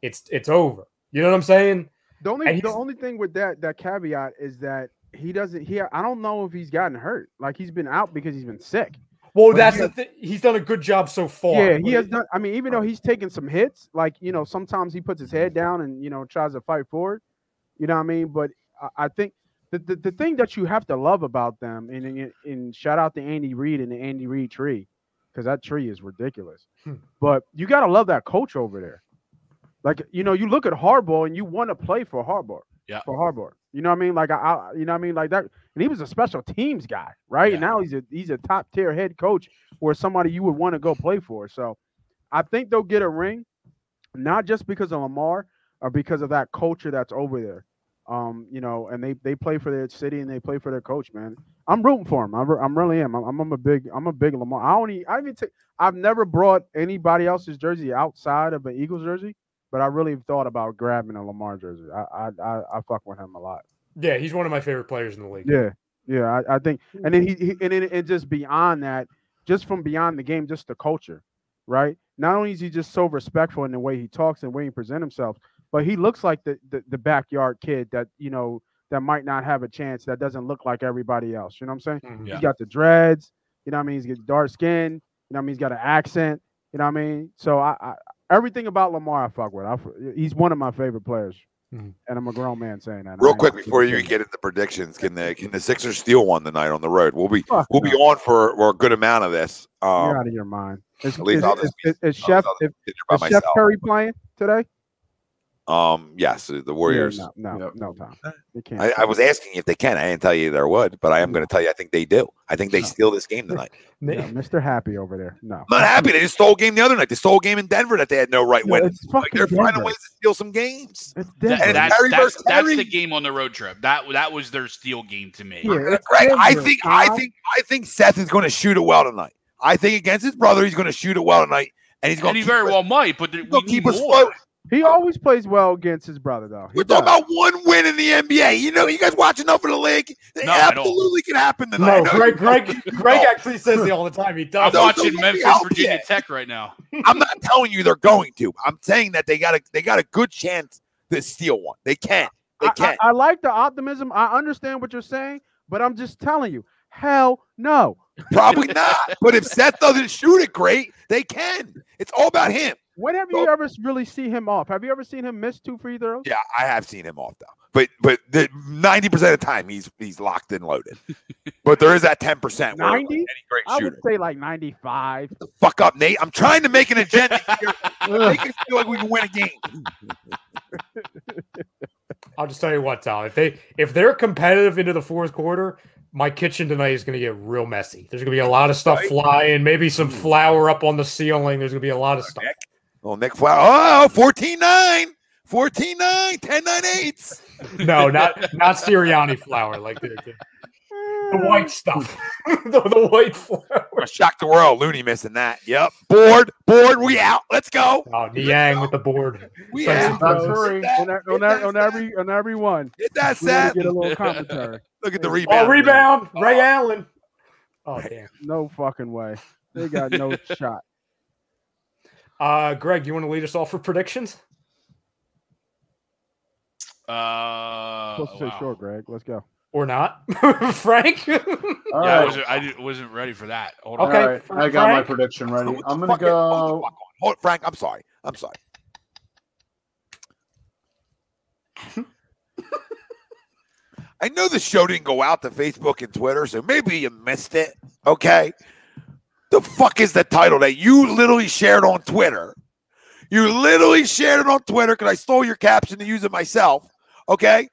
it's over. You know what I'm saying? The only thing with that caveat is that I don't know if he's gotten hurt. Like he's been out because he's been sick. Well, that's the thing. He's done a good job so far. Yeah, he has done. I mean, even though he's taken some hits, like sometimes he puts his head down and tries to fight forward. You know what I mean? But I think the thing that you have to love about them, and shout out to Andy Reid and the Andy Reid tree, because that tree is ridiculous. But you got to love that coach over there. Like, you look at Harbaugh and you want to play for Harbaugh. Yeah. For Harbaugh. You know what I mean? Like, you know what I mean? Like that. And he was a special teams guy, right? Yeah. And now he's a top tier head coach or somebody you would want to go play for. So I think they'll get a ring, not just because of Lamar or because of that culture that's over there. And they play for their city and they play for their coach, man. I'm rooting for him. I really am. I'm a big Lamar. I've never brought anybody else's jersey outside of an Eagles jersey, but I really thought about grabbing a Lamar jersey. I fuck with him a lot. Yeah, he's one of my favorite players in the league. Yeah. I think, and then and just beyond that, just from beyond the game, just the culture, right? Not only is he just so respectful in the way he talks and the way he presents himself, but he looks like the backyard kid that that might not have a chance, that doesn't look like everybody else. You know what I'm saying? Mm-hmm. Yeah. He's got the dreads. You know what I mean? He's got dark skin. You know what I mean? He's got an accent. You know what I mean? So I everything about Lamar I fuck with. He's one of my favorite players. Mm-hmm. And I'm a grown man saying that. Real quick before you get into predictions, can the Sixers steal one tonight on the road? We'll be on for a good amount of this. You're out of your mind. Is Chef Curry playing today? Yes, the Warriors. No, Tom. They can't. I was asking if they can. I didn't tell you there would, but I am going to tell you I think they do. I think they steal this game tonight. Yeah, Mr. Happy over there. No. I'm not happy. They just stole a game the other night. They stole a game in Denver that they had no right winning. They're finding ways to steal some games. That's the game on the road trip. That was their steal game to me. Yeah, Greg, I think Seth is going to shoot it well tonight. I think against his brother, he's going to shoot it well tonight, and he's going to very well might. But we need keep us more. floating. He always plays well against his brother, though. We're talking about one win in the NBA. You guys watch enough of the league? It absolutely can happen tonight. No, Greg actually says it all the time. He does. I'm watching Memphis, Virginia Tech right now. I'm not telling you they're going to. I'm saying that they got a good chance to steal one. They can. They can. I like the optimism. I understand what you're saying, but I'm just telling you, hell no. Probably not. But if Seth doesn't shoot it great, they can. It's all about him. When have you ever really seen him off? Have you ever seen him miss 2 free throws? Yeah, I have seen him off though. But 90% of the time he's locked and loaded. But there is that 10%. 90? I would say like 95. Get the fuck up, Nate. I'm trying to make an agenda here. Make us feel like we can win a game. I'll just tell you what, Tom. If they're competitive into the fourth quarter, my kitchen tonight is going to get real messy. There's going to be a lot of stuff flying, maybe some flour up on the ceiling. There's going to be a lot of stuff. Nick Flower. Oh, 14-9. 14-9. 10-9-8. No, not Sirianni flour, like the white stuff. the white flour. Shock the world. Looney missing that. Yep. Board. We out. Let's go. Oh, Niang with the board. We out. On every one. Hit that, Seth. Get a little commentary. Look at the rebound. Oh, rebound. Ray Allen. Oh, damn. No fucking way. They got no shot. Greg, you want to lead us off for predictions? Supposed to say Wow. short, Greg. Let's go. Or not? Frank? All Yeah, right. I wasn't ready for that. Hold on. Okay. All right. I got my Frank? prediction ready. What the I'm going fuck to is- go. Hold, Frank, I'm sorry. I know the show didn't go out to Facebook and Twitter, so maybe you missed it. Okay. The fuck is the title that you literally shared on Twitter? You literally shared it on Twitter because I stole your caption to use it myself. Okay.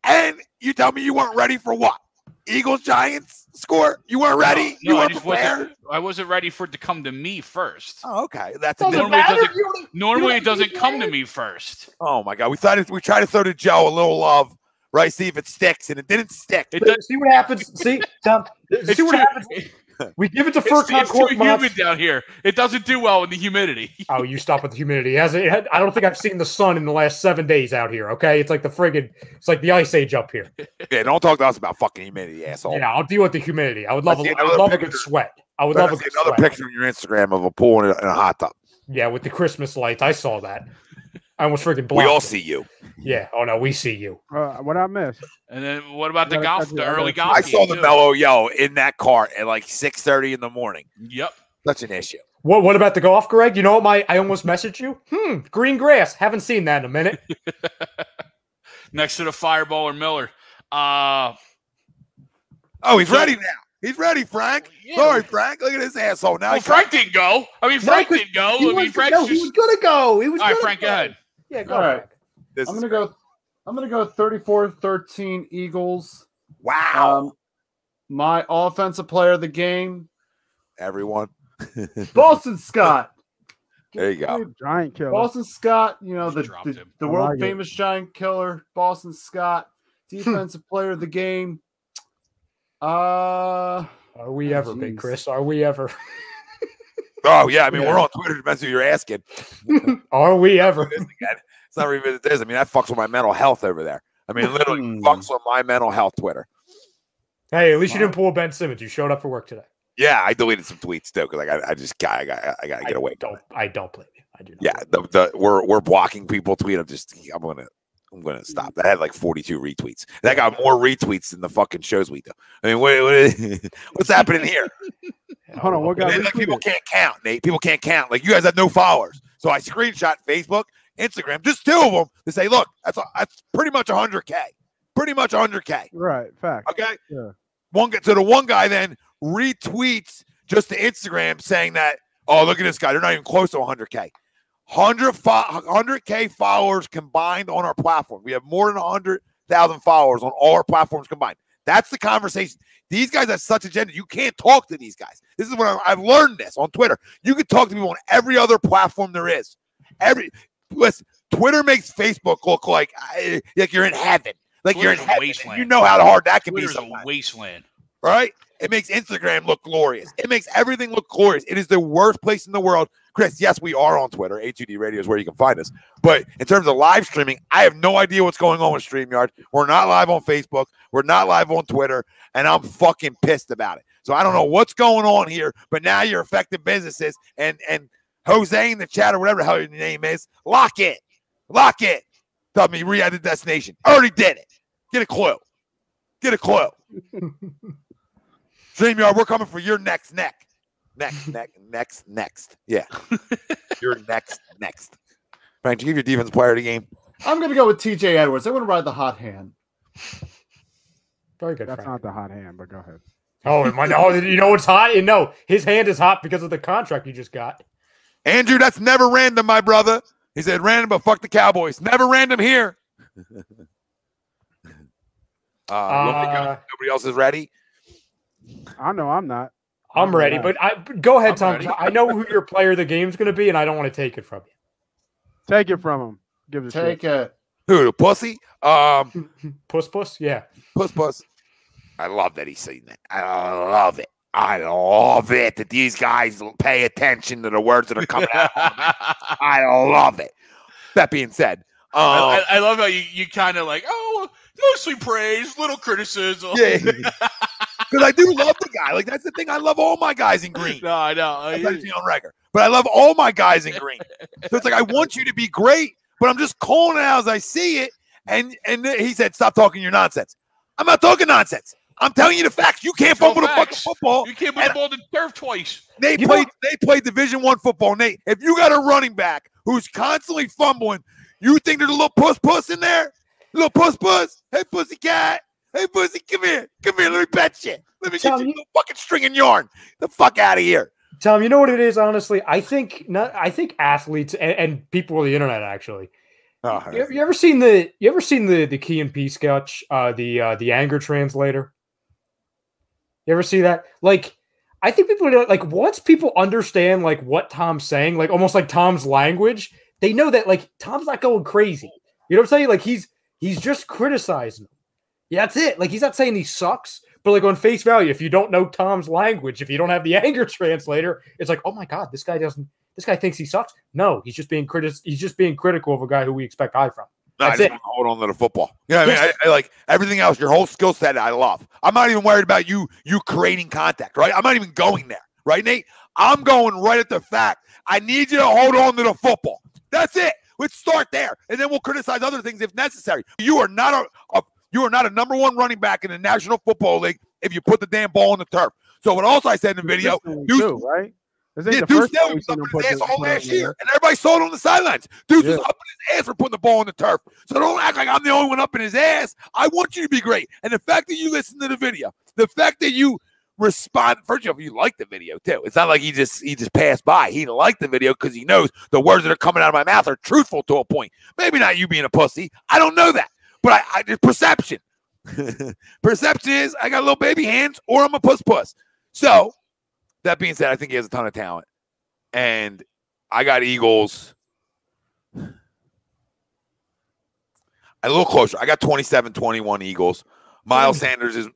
And you tell me you weren't ready for what? Eagles Giants score? You weren't ready? You No, weren't prepared? I wasn't ready for it to come to me first. Oh, okay. That's a Doesn't different. matter. Normally you it doesn't don't come need to me first. Oh my god. We tried to throw to Joe a little love, right? See if it sticks, and it didn't stick. It does, See what happens. See, Tom, see what happens. We give it to Fur it's too Concord humid Mott's. down here. It doesn't do well in the humidity. Oh, you stop with the humidity. I don't think I've seen the sun in the last 7 days out here. Okay, it's like the ice age up here. Yeah, don't talk to us about fucking humidity, asshole. Yeah, I'll deal with the humidity. I would love I see a another good picture. sweat. I would Then love I a see good another sweat. picture on your Instagram of a pool and a hot tub. Yeah, with the Christmas lights. I saw that. I almost freaking blocked We all it. see you. Yeah. Oh no, we see you. What I miss? And then what about the I gotta golf? catch you. The I gotta early catch golf. I saw game, the too. Mellow Yo in that cart at like 6:30 in the morning. Yep. Such an issue. What about the golf, Greg? You know what I almost messaged you? Green grass. Haven't seen that in a minute. Next to the Fireball or Miller. Oh, he's ready now. He's ready, Frank. Yeah. Sorry, Frank. Look at this asshole. Now Well, Frank didn't go. I mean, Frank didn't go. He I mean, was, Frank's no, he just. was gonna go. He was All right, gonna Frank, go ahead. Yeah, go. All right. This I'm is going to go 34-13 Eagles. wow. My offensive player of the game, Everyone. Boston Scott. There you go. Giant killer. Boston Scott, Just dropped him. the I world like it. famous giant killer, Boston Scott, defensive player of the game. Are we ever, Big Jeez. Chris? Are we ever? Oh, yeah. I mean, Yeah. we're on Twitter. Depends who you're asking. Are we ever? It's not revisit this. I mean, that fucks with my mental health over there. I mean, literally fucks with my mental health Twitter. Hey, at least you didn't pull a Ben Simmons. You showed up for work today. Yeah, I deleted some tweets too because I got to get away. I don't blame you. I do not. Yeah, we're blocking people tweet. I'm gonna stop. That had like 42 retweets. That got more retweets than the fucking shows we do. I mean, what's happening here? Hold on, what got Like, people retweeted? can't count, Nate. People can't count. Like, you guys have no followers. So I screenshot Facebook, Instagram, just two of them to say, look, that's pretty much 100K. Pretty much 100K. Right, fact. Okay. Yeah. So the one guy then retweets just to Instagram saying that, oh, look at this guy. They're not even close to 100K. 100K followers combined on our platform. We have more than 100,000 followers on all our platforms combined. That's the conversation. These guys have such agenda. You can't talk to these guys. This is what I've learned this on Twitter. You can talk to people on every other platform there is. Listen, Twitter makes Facebook look like you're in heaven. Like Twitter's you're in a heaven. wasteland. You know how hard that can Twitter's be a sometimes. wasteland. Right? It makes Instagram look glorious. It makes everything look glorious. It is the worst place in the world. Chris, yes, we are on Twitter. A2D Radio is where you can find us. But in terms of live streaming, I have no idea what's going on with StreamYard. We're not live on Facebook. We're not live on Twitter. And I'm fucking pissed about it. So I don't know what's going on here, but now you're affecting businesses. And Jose in the chat or whatever the hell your name is, lock it. Lock it. Tell me re-add the destination. Already did it. Get a clue. Get a clue. StreamYard, we're coming for your next. Yeah. Your next. Frank, did you give your defense player of the game? I'm going to go with TJ Edwards. I'm going to ride the hot hand. Very good. That's Frank. not the hot hand, but go ahead. Oh, you know what's hot? No, his hand is hot because of the contract you just got. Andrew, that's never random, my brother. He said random, but fuck the Cowboys. Never random here. Nobody else is ready? I know I'm not. I'm ready, but go ahead, I'm Tom. ready. I know who your player of the game's going to be, and I don't want to take it from you. Take it from him. Give it a Take shit. it. Who, the pussy? Puss? Yeah. Puss. I love that he's saying that. I love it. I love it that these guys pay attention to the words that are coming out. I love it. That being said, I love how you kind of like, mostly praise, little criticism. yeah. Because I do love the guy. Like, that's the thing. I love all my guys in green. No, I know. On record. But I love all my guys in green. So it's like, I want you to be great, but I'm just calling it out as I see it. And he said, stop talking your nonsense. I'm not talking nonsense. I'm telling you the facts. You can't fumble the fucking football. You can't put the ball in the turf twice. They played Division I football. Nate, if you got a running back who's constantly fumbling, you think there's a little puss in there? Little puss. Hey, pussycat. Hey, pussy, come here. Let me pet you. Let me get you a little fucking string and yarn. The fuck out of here. Tom, you know what it is, honestly? I think athletes and people on the internet, actually. You ever seen the Key and Peele sketch, the anger translator? You ever see that? Like, I think people like, once people understand like what Tom's saying, like almost like Tom's language, they know that like Tom's not going crazy. You know what I'm saying? Like he's just criticizing him. Yeah, that's it. Like he's not saying he sucks, but like on face value, if you don't know Tom's language, if you don't have the anger translator, it's like, oh my God, this guy thinks he sucks. No, he's just being critical of a guy who we expect high from. No, I just want to hold on to the football. You know what I mean? I like everything else, your whole skill set I love. I'm not even worried about you creating contact, right? I'm not even going there, right, Nate? I'm going right at the fact. I need you to hold on to the football. That's it. Let's start there, and then we'll criticize other things if necessary. You are not a number one running back in the National Football League if you put the damn ball on the turf. So what also I said in the video, right? Deuce Dillon was up in his ass all last year, and everybody saw it on the sidelines. Deuce was up in his ass for putting the ball on the turf. So don't act like I'm the only one up in his ass. I want you to be great. And the fact that you listen to the video, the fact that you respond, first of all, you like the video too. It's not like he just passed by. He liked the video because he knows the words that are coming out of my mouth are truthful to a point. Maybe not you being a pussy. I don't know that. But I perception. Perception is I got little baby hands or I'm a puss. So that being said, I think he has a ton of talent. And I got Eagles a little closer. I got 27-21 Eagles. Miles Sanders.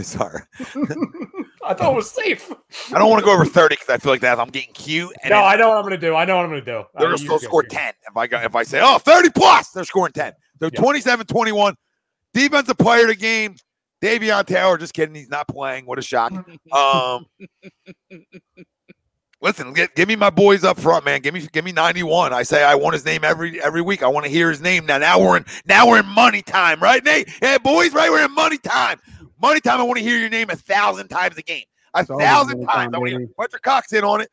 Sorry. I thought it was safe. I don't want to go over 30 because I feel like I'm getting cute. And I know what I'm going to do. They're going to still score 10. If I say, 30 plus, they're scoring 10. They're 27-21. Defensive player of the game, Davion Taylor. Just kidding. He's not playing. What a shock. Listen, give me my boys up front, man. Give me 91. I say I want his name every week. I want to hear his name. Now we're in money time, right, Nate? Yeah, boys, right? We're in money time. Money time. I want to hear your name 1,000 times a game. 1,000 times. I want to hear put your cocks in on it.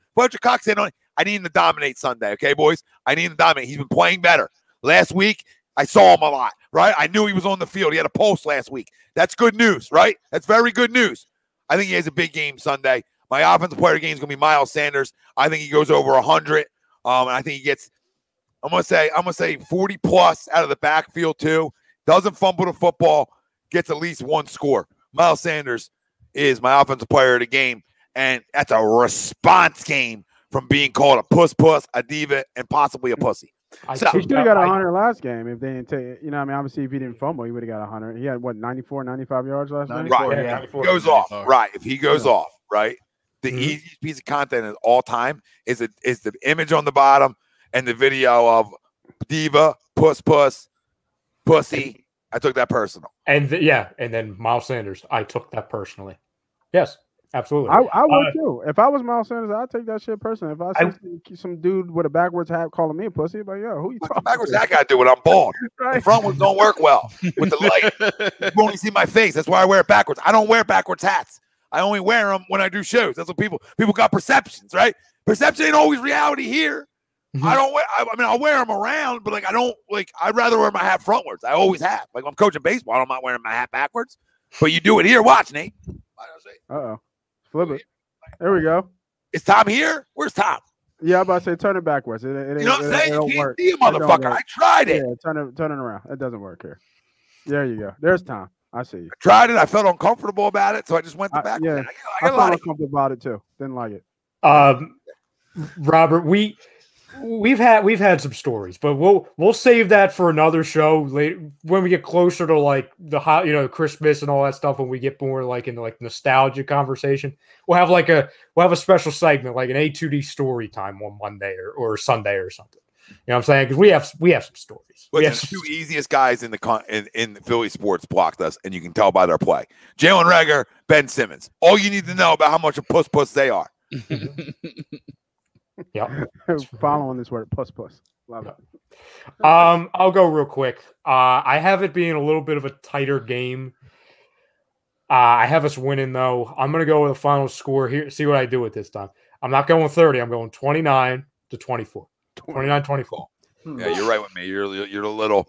I need him to dominate Sunday, okay, boys? I need him to dominate. He's been playing better. Last week, I saw him a lot, right? I knew he was on the field. He had a pulse last week. That's good news, right? That's very good news. I think he has a big game Sunday. My offensive player of the game is going to be Miles Sanders. I think he goes over 100. And I think he gets, I'm going to say 40 plus out of the backfield too. Doesn't fumble the football, gets at least one score. Miles Sanders is my offensive player of the game. And that's a response game from being called a puss, a diva, and possibly a pussy. He should have got 100 last game if they didn't take. You know, I mean, obviously, if he didn't fumble, he would have got 100. He had 94, 95 yards last night. Right, yeah, if he goes off. Right, if he goes off, right. The easiest piece of content of all time is the image on the bottom and the video of diva, pussy. I took that personal. And then Miles Sanders, I took that personally. Yes. Absolutely. I would too. If I was Miles Sanders, I'd take that shit personally. If I see some dude with a backwards hat calling me a pussy, but yo, who you talking backwards hat got to do when I'm bald? Right. The front ones don't work well with the light. You only see my face. That's why I wear it backwards. I don't wear backwards hats. I only wear them when I do shows. That's what people got perceptions, right? Perception ain't always reality here. Mm-hmm. I'll wear them around, but I'd rather wear my hat frontwards. I always have. Like when I'm coaching baseball, I'm not wearing my hat backwards. But you do it here. Watch, Nate. Uh-oh. Flip it. There we go. Is Tom here? Where's Tom? Yeah, I'm about to say turn it backwards. You know what I'm saying? You can't see a motherfucker. I tried it. Yeah, turn it around. It doesn't work here. There you go. There's Tom. I see you. I tried it. I felt uncomfortable about it, so I just went the back. Yeah, I felt uncomfortable about it too. Didn't like it. Robert, we've had some stories, but we'll save that for another show later when we get closer to like the Christmas and all that stuff. When we get more like into like nostalgia conversation, we'll have a special segment like an A2D story time on Monday or Sunday or something. You know what I'm saying? Because we have some stories. Listen, the two easiest guys in Philly sports blocked us, and you can tell by their play. Jalen Reagor, Ben Simmons. All you need to know about how much of puss they are. Yep. Following this word, puss. Love it. I'll go real quick. I have it being a little bit of a tighter game. I have us winning, though. I'm going to go with a final score here. See what I do with this time. I'm not going 30. I'm going 29-24. 29-24. Yeah, you're right with me. You're a little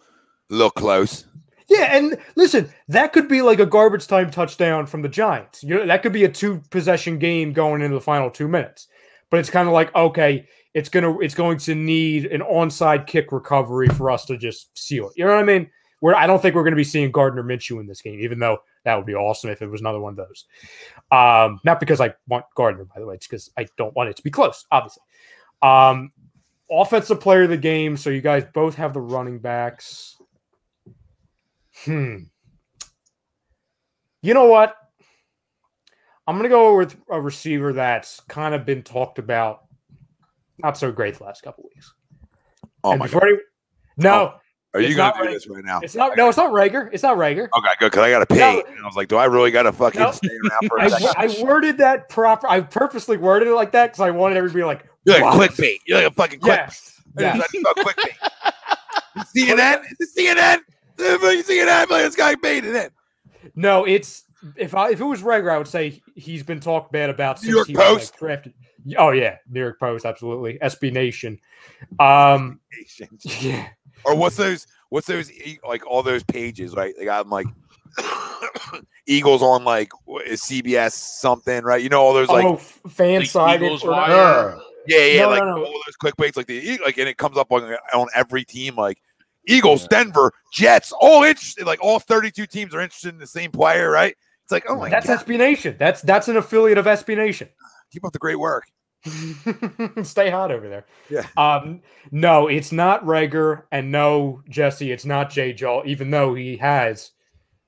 close. Yeah, and listen, that could be like a garbage time touchdown from the Giants. That could be a 2-possession game going into the final 2 minutes. But it's kind of like, okay, it's going to need an onside kick recovery for us to just seal it. You know what I mean? I don't think we're going to be seeing Gardner Minshew in this game, even though that would be awesome if it was another one of those. Not because I want Gardner, by the way. It's because I don't want it to be close, obviously. Offensive player of the game. So you guys both have the running backs. You know what? I'm going to go with a receiver that's kind of been talked about not so great the last couple of weeks. Oh, my God. No. Are you going to do this right now? It's not Reagor. It's not Reagor. Okay, good, because I got to pay. No. And I was like, do I really got to fucking stay around for a second? I worded that proper. I purposely worded it like that because I wanted everybody to be like, you're like clickbait. You're like a fucking clickbait. Yes. Clickbait. CNN? Is it CNN? CNN, this guy baited it. No, it's if it was Reagor, I would say he's been talked bad about since New York he Post. was drafted. Oh yeah, New York Post, absolutely. SB Nation. Yeah. Or what's those like all those pages, right? They got them like Eagles on like CBS something, right? You know all those like fan sided. Yeah, no. All those clickbaits like and it comes up on every team like Eagles, Denver, Jets, all interested. Like all 32 teams are interested in the same player, right? It's like, oh my God. That's SB Nation. That's an affiliate of SB Nation. Keep up the great work. Stay hot over there. Yeah. No, it's not Reagor, and no, Jesse, it's not Jay Jol, even though he has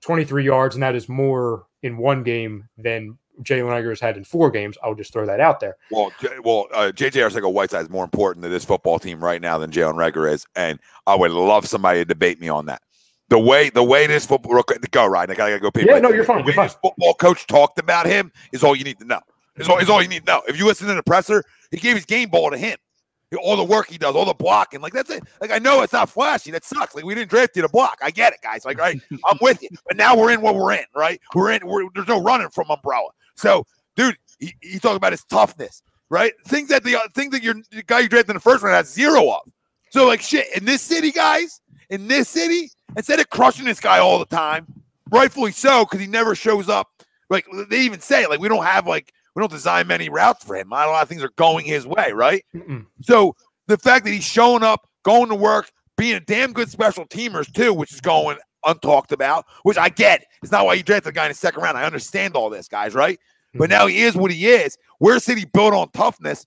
23 yards, and that is more in one game than Jalen Reagor has had in 4 games. I'll just throw that out there. Well, J.J. Arcega-Whiteside is more important to this football team right now than Jalen Reagor is, and I would love somebody to debate me on that. The way this football go right, I gotta go. Yeah, no, you're fine. You're fine. This football coach talked about him is all you need to know. Is all you need to know. If you listen to the presser, he gave his game ball to him. All the work he does, all the blocking, like that's it. Like I know it's not flashy. That sucks. Like we didn't draft you to block. I get it, guys. Like right, I'm with you. But now we're in what we're in, right? There's no running from umbrella. So, dude, he talked about his toughness, right? Things that the guy you drafted in the first round has 0 of. So like shit in this city, guys. In this city, instead of crushing this guy all the time, rightfully so, because he never shows up. Like they even say, like we don't design many routes for him. Not a lot of things are going his way, right? So the fact that he's showing up, going to work, being a damn good special teamers too, which is going untalked about, which I get. It's not why you drafted a guy in the second round. I understand all this, guys, right? But now he is what he is. We're a city built on toughness.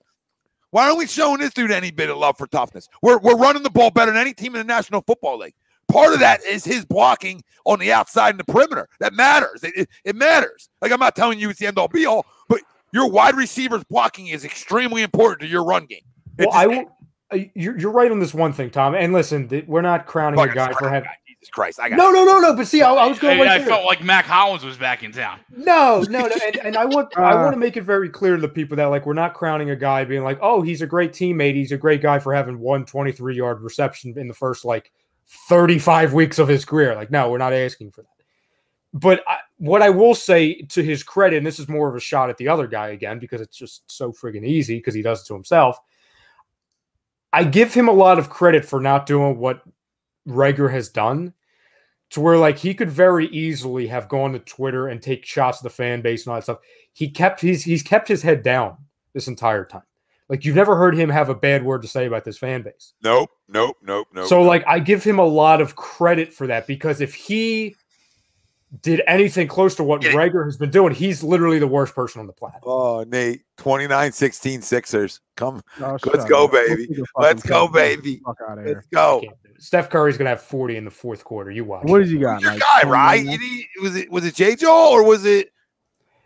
Why aren't we showing this dude any bit of love for toughness? We're running the ball better than any team in the National Football League. Part of that is his blocking on the outside and the perimeter. That matters. It matters. Like I'm not telling you it's the end all be all, but your wide receivers blocking is extremely important to your run game. You're right on this one thing, Tom. And listen, we're not crowning a guy for having. Jesus Christ! No. But see, I was going. I felt like Mac Hollins was back in town. No. And I want to make it very clear to the people that like we're not crowning a guy being like, oh, he's a great teammate. He's a great guy for having 123-yard reception in the first like 35 weeks of his career. Like, no, we're not asking for that. But what I will say to his credit, and this is more of a shot at the other guy again, because it's just so friggin' easy because he does it to himself. I give him a lot of credit for not doing what Reagor has done, to where like he could very easily have gone to Twitter and take shots at the fan base and all that stuff. He's kept his head down this entire time. Like you've never heard him have a bad word to say about this fan base. Nope. So like I give him a lot of credit for that, because if he did anything close to what Reagor has been doing, he's literally the worst person on the planet. Oh, Nate, 29-16 Sixers. Come, let's go, baby. Let's go, baby. Let's go. Steph Curry's gonna have 40 in the fourth quarter. You watch. What does he got? Your guy, right? Was it J. Joel or was it?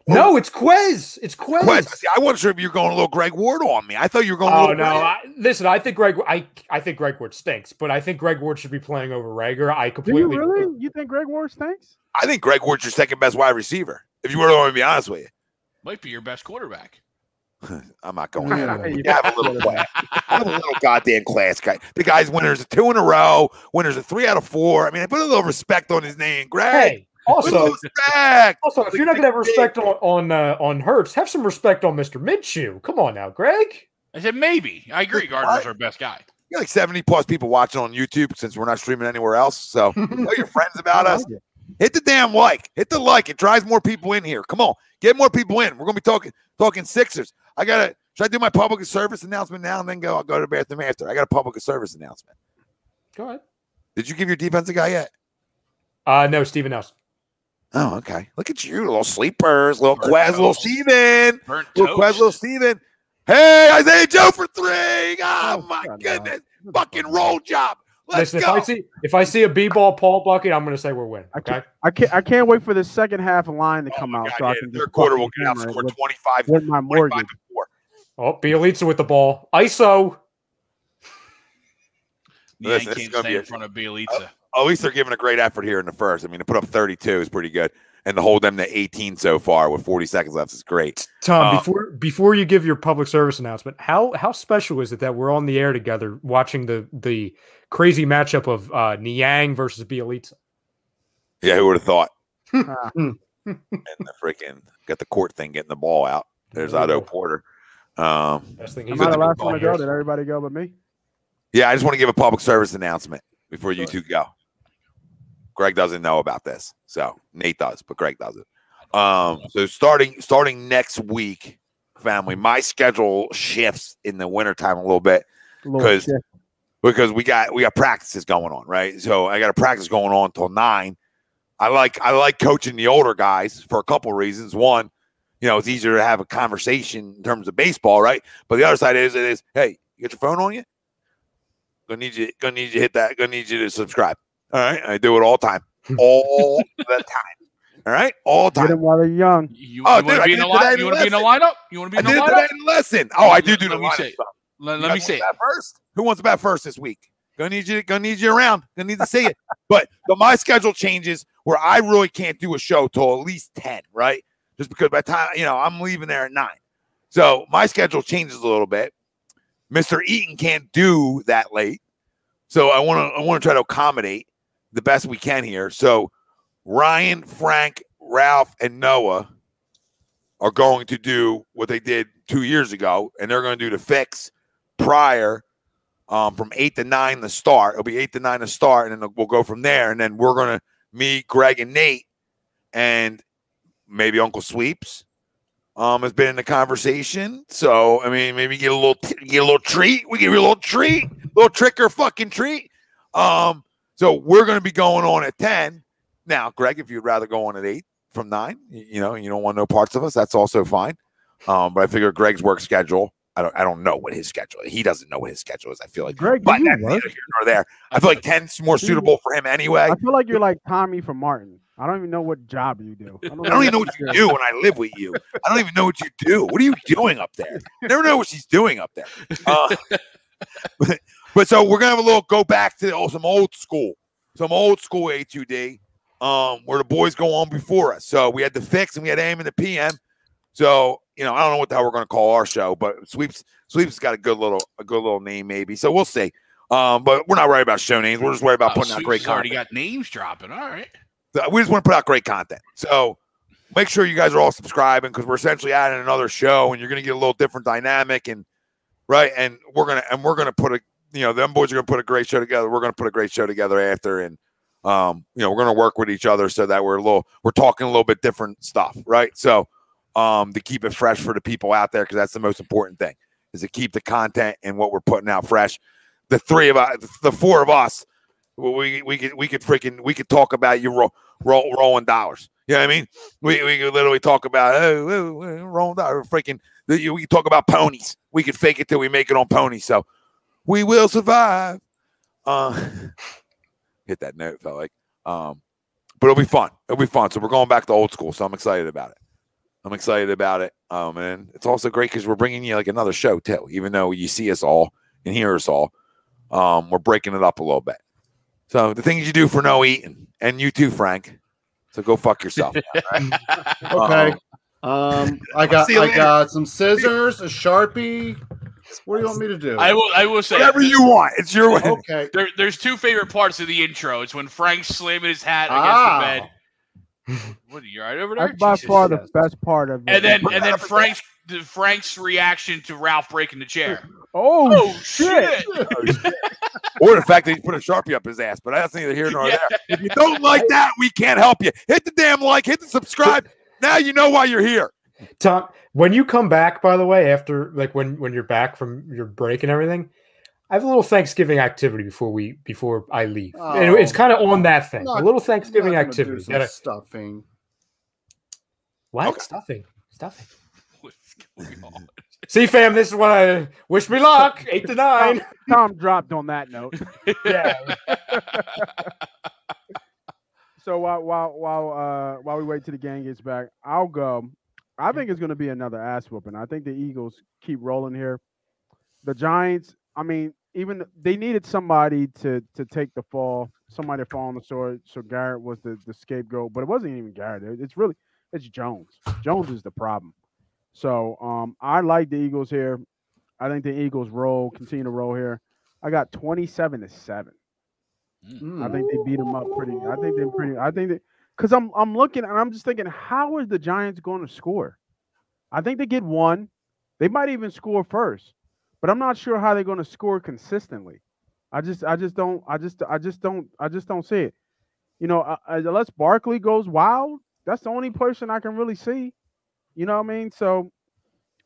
No, it's Quez. It's Quez. See, I wasn't sure if you were going a little Greg Ward on me. I thought you were going. Oh no! Listen, I think Greg Ward stinks, but I think Greg Ward should be playing over Rager. I completely. Do you really? You think Greg Ward stinks? I think Greg Ward's your second best wide receiver. If you were to be honest with you, might be your best quarterback. I'm not going there. You have a little class. Have a little goddamn class, guy. The guy's winners of 2 in a row. Winners of 3 out of 4. I mean, I put a little respect on his name, Greg. Hey. Also, if you're not going to have respect on Hurts, have some respect on Mr. Minshew. Come on now, Greg. I said maybe. I agree. Gardner's our best guy. You got like 70 plus people watching on YouTube since we're not streaming anywhere else. So tell your friends about us. Hit the damn like. Hit the like. It drives more people in here. Come on, get more people in. We're gonna be talking Sixers. Should I do my public service announcement now and then I'll go to the bathroom after? I got a public service announcement. Go ahead. Did you give your defensive guy yet? No, Steven Nelson. Oh, okay. Look at you, little sleepers, little Quez, little Steven. Little Quez, little Steven. Hey, Isaiah Joe for 3. Oh my goodness. Fucking roll job. Let's go. If I see a B-ball Paul bucket, I'm going to say we're winning. Okay. I can't wait for the second half line to come out. God, so I can third quarter will get outscored 25. With my mortgage. Oh, Bielitsa with the ball. ISO. Yeah, can't stay in front of Bielitsa. At least they're giving a great effort here in the first. I mean, to put up 32 is pretty good. And to hold them to 18 so far with 40 seconds left is great. Tom, before you give your public service announcement, how special is it that we're on the air together watching the crazy matchup of Niang versus Bielitsa? Yeah, who would have thought? And the freaking got the court thing getting the ball out. There's Otto Porter. Best thing I'm not the last one to go. Did everybody go but me? Yeah, I just want to give a public service announcement before you two go. Greg doesn't know about this, so Nate does, but Greg doesn't. So starting next week, family, my schedule shifts in the wintertime a little bit because we got practices going on, right? So I got a practice going on until 9. I like coaching the older guys for a couple of reasons. One, it's easier to have a conversation in terms of baseball, right? But the other side is hey, you got your phone on you? Gonna need you to hit that. Gonna need you to subscribe. All right, I do it all the time, all the time. All right, all the time. Get them while they're young. You want to be in a lineup? You want to be in a lineup? You want to be in a lineup? Lesson. Oh, I do the lineup. Let me say first. Who wants to bat first this week? Gonna need you around. Gonna need to see it. But my schedule changes where I really can't do a show till at least 10, right? Just because by the time I'm leaving there at 9, so my schedule changes a little bit. Mr. Eaton can't do that late, so I want to try to accommodate the best we can here. So Ryan, Frank, Ralph, and Noah are going to do what they did 2 years ago, and they're going to do the fix prior from 8 to 9 to start. It'll be 8 to 9 to start, and then we'll go from there. And then we're going to meet Greg and Nate, and maybe Uncle Sweeps has been in the conversation. So, I mean, maybe get a little treat. We give you a little treat, little trick or fucking treat. So we're going to be going on at 10. Now, Greg, if you'd rather go on at 8 from 9, you don't want no parts of us, that's also fine. But I figure Greg's work schedule, I don't know what his schedule is. He doesn't know what his schedule is, I feel like. Greg, but that's neither here nor there. I feel like 10's more suitable for him anyway. I feel like you're like Tommy from Martin. I don't even know what job you do. I don't even know what you do when I live with you. I don't even know what you do. What are you doing up there? I never know what she's doing up there. But so we're gonna have a little go back to some old school A2D, where the boys go on before us. So we had the fix and we had AM and the PM. So I don't know what the hell we're gonna call our show, but Sweeps got a good little name maybe. So we'll see. But we're not worried about show names. We're just worried about putting out great content. Already got names dropping. All right. We just want to put out great content. So make sure you guys are all subscribing because we're essentially adding another show, and you're going to get a little different dynamic, and right. And we're gonna put a them boys are gonna put a great show together. We're gonna put a great show together after, and we're gonna work with each other so that we're talking a little bit different stuff, right? So to keep it fresh for the people out there, because that's the most important thing is to keep the content and what we're putting out fresh. The 4 of us. We could talk about you rolling dollars. You know what I mean? We could literally talk about rolling dollars. We could talk about ponies. We could fake it till we make it on ponies. So we will survive. Hit that note, felt like. But it'll be fun. It'll be fun. So we're going back to old school. So I'm excited about it. I'm excited about it. And it's also great because we're bringing you like another show too, even though you see us all and hear us all. We're breaking it up a little bit. So the things you do for no eating, and you too, Frank. So go fuck yourself. Now, right? Okay. I got some scissors, a Sharpie. What do you want me to do? I will say whatever you want. It's your way. Okay. There's two favorite parts of the intro. It's when Frank's slamming his hat against the bed. What are you right over there? That's by far the best part of it. And then Frank's reaction to Ralph breaking the chair. Oh shit. Or the fact that he put a Sharpie up his ass, but that's neither here nor there. If you don't like that, we can't help you. Hit the damn like, hit the subscribe. Now you know why you're here. Tom, when you come back, by the way, after like when you're back from your break and everything, I have a little Thanksgiving activity before I leave. And it's kind of on that thing. A little Thanksgiving activity. Stuffing. What? Okay. Stuffing. What's going on? See, fam, this is what I wish me luck. 8 to 9. Tom dropped on that note. Yeah. So while we wait till the gang gets back, I'll go. I think it's going to be another ass whooping. I think the Eagles keep rolling here. The Giants, I mean, even they needed somebody to take the fall, somebody to fall on the sword. So Garrett was the scapegoat, but it wasn't even Garrett. It's Jones. Jones is the problem. So I like the Eagles here. I think the Eagles continue to roll here. I got 27-7. I think they beat them up pretty. Because I'm looking and I'm just thinking, how is the Giants going to score? I think they get one. They might even score first, but I'm not sure how they're going to score consistently. I just don't see it. You know, unless Barkley goes wild, that's the only person I can really see. You know what I mean? So,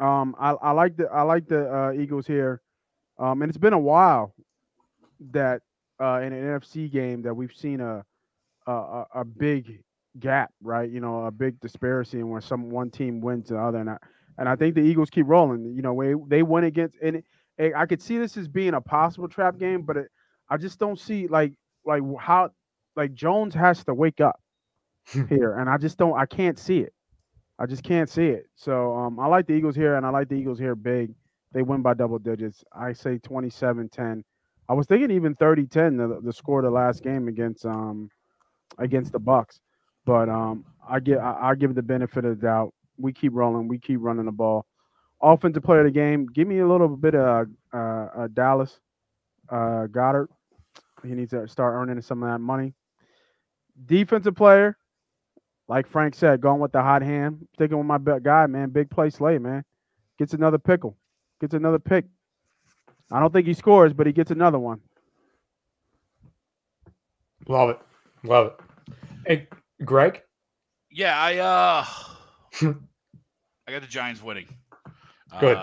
I like the Eagles here, and it's been a while that in an NFC game that we've seen a big gap, right? You know, a big disparity where one team wins the other, and I think the Eagles keep rolling. You know, they win against, and I could see this as being a possible trap game, but I just don't see like how Jones has to wake up here, and I can't see it. I just can't see it. So I like the Eagles here, and I like the Eagles here big. They win by double digits. I say 27-10. I was thinking even 30-10, the score of the last game against the Bucks. But I give it the benefit of the doubt. We keep rolling. We keep running the ball. Offensive player of the game, give me a little bit of Dallas Goddard. He needs to start earning some of that money. Defensive player, like Frank said, going with the hot hand. Sticking with my guy, man. Big play Slay, man. Gets another pickle. Gets another pick. I don't think he scores, but he gets another one. Love it. Hey, Greg? Yeah, I got the Giants winning. Good.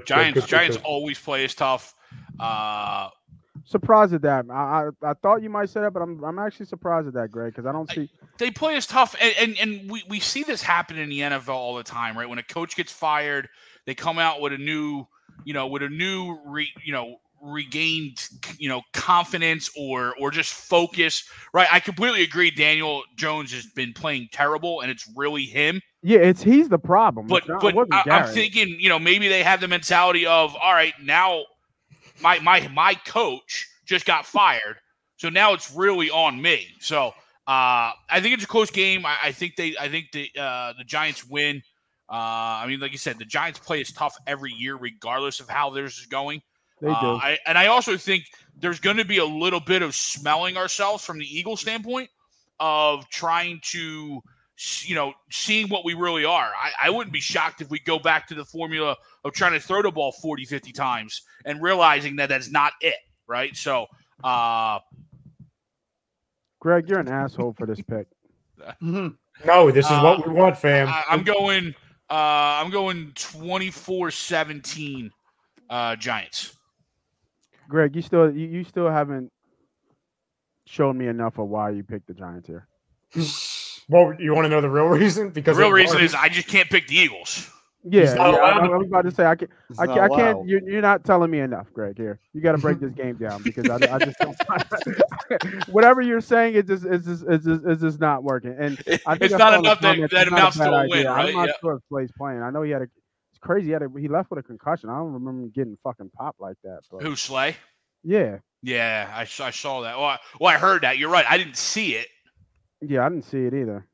Giants always play as tough. Surprised at that. I thought you might say that, but I'm actually surprised at that, Greg, because I don't see. They play as tough, and we see this happen in the NFL all the time, right? When a coach gets fired, they come out with a new regained, confidence or just focus, right? I completely agree. Daniel Jones has been playing terrible, and it's really him. Yeah, he's the problem. But I'm thinking, maybe they have the mentality of, all right, now my coach just got fired, so now it's really on me. So I think it's a close game. I think the Giants win. I mean, like you said, the Giants play as tough every year, regardless of how theirs is going. They do. I also think there's going to be a little bit of smelling ourselves from the Eagles standpoint of trying to, seeing what we really are. I wouldn't be shocked if we go back to the formula of trying to throw the ball 40, 50 times and realizing that that's not it, right? So, Greg, you're an asshole for this pick. No, this is what we want, fam. I'm going 24-17 Giants. Greg, you still haven't shown me enough of why you picked the Giants here. Well, you want to know the real reason? Because the real reason is I just can't pick the Eagles. He's not allowed I was about to say I can't. allowed. You're not telling me enough, Greg. Here, you got to break this game down because I just don't. Whatever you're saying, it's just not working. And I think It's I not saw in the enough that comments, that it's not amounts bad to a idea. win, right? I'm not Yeah. sure if Slay's playing. I know he had it's crazy. He left with a concussion. I don't remember him getting fucking popped like that. But Who, Slay? yeah, Yeah, I saw that. Well, I heard that. You're right. I didn't see it. yeah, I didn't see it either.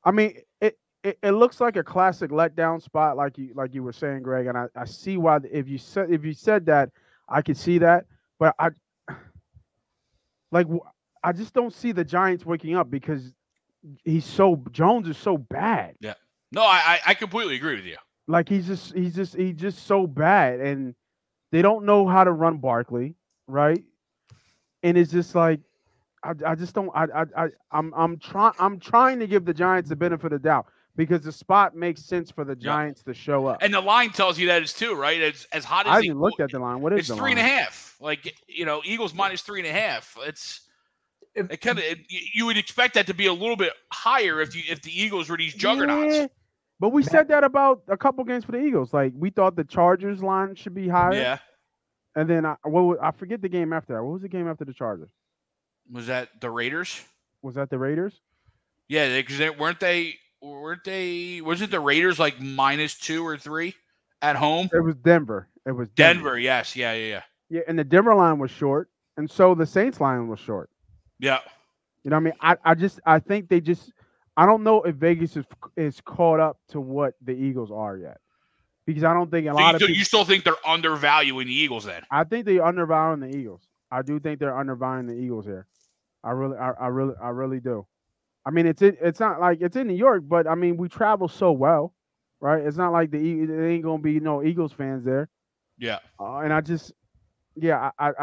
I mean, it looks like a classic letdown spot, like you were saying, Greg, and I see why. If you said that, I could see that, but I just don't see the Giants waking up because Jones is so bad. Yeah. No, I completely agree with you. Like he's just so bad, and they don't know how to run Barkley, right? And it's just like I just don't. I'm trying to give the Giants the benefit of the doubt because the spot makes sense for the Giants to show up. And the line tells you that it's too, right? It's as hot as I haven't looked at the line. What is it's the 3.5. Like, Eagles minus 3.5. It kind of you would expect that to be a little bit higher if the Eagles were these juggernauts. Yeah, but we said that about a couple games for the Eagles. Like we thought the Chargers line should be higher. Yeah. And then I forget the game after that. What was the game after the Chargers? Was that the Raiders? Was that the Raiders? Yeah, because wasn't the Raiders like -2 or 3 at home? It was Denver. It was Denver. Yes. Yeah. Yeah, and the Denver line was short, and so the Saints line was short. Yeah. You know what I mean? I think I don't know if Vegas is caught up to what the Eagles are yet. Because I don't think you still think they're undervaluing the Eagles then? I think they're undervaluing the Eagles. I do think they're undervaluing the Eagles here. I really do. I mean, it's not like it's in New York, but I mean, we travel so well, right? It's not like there ain't gonna be no Eagles fans there. Yeah. And I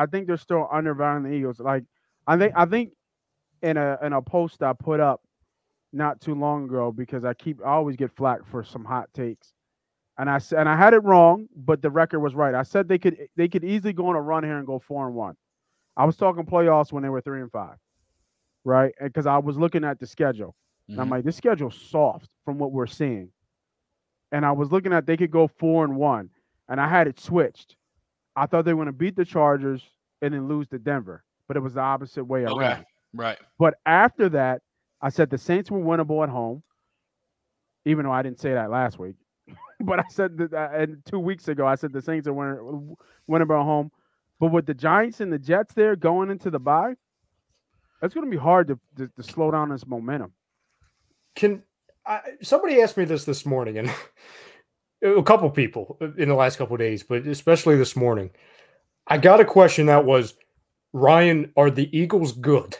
think they're still undervaluing the Eagles. Like, I think in a post I put up not too long ago because I always get flack for some hot takes, and I had it wrong, but the record was right. I said they could easily go on a run here and go 4-1. I was talking playoffs when they were 3-5. Right, because I was looking at the schedule, and I'm like, this schedule's soft from what we're seeing. And I was looking at they could go 4-1, and I had it switched. I thought they were going to beat the Chargers and then lose to Denver, but it was the opposite way around. Okay, right. But after that, I said the Saints were winnable at home, even though I didn't say that last week. But I said that, and 2 weeks ago, I said the Saints are winnable at home. But with the Giants and the Jets there going into the bye, it's going to be hard to slow down this momentum. Somebody asked me this morning, and a couple people in the last couple of days, but especially this morning. I got a question that was, Ryan, are the Eagles good?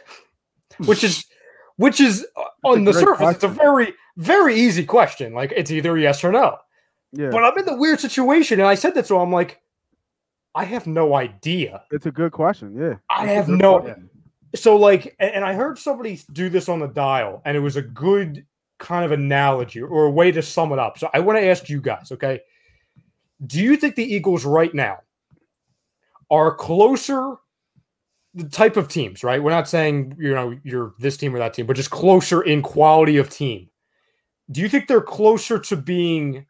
Which is on the surface, question. It's a very, very easy question. Like, it's either yes or no. Yeah. But I'm in the weird situation, and I said that, so I'm like, I have no idea. It's a good question, yeah. I have no idea. So, like, and I heard somebody do this on the dial, and it was a good kind of analogy or a way to sum it up. So I want to ask you guys, okay? Do you think the Eagles right now are closer, the type of teams, right? We're not saying, you're this team or that team, but just closer in quality of team. Do you think they're closer to being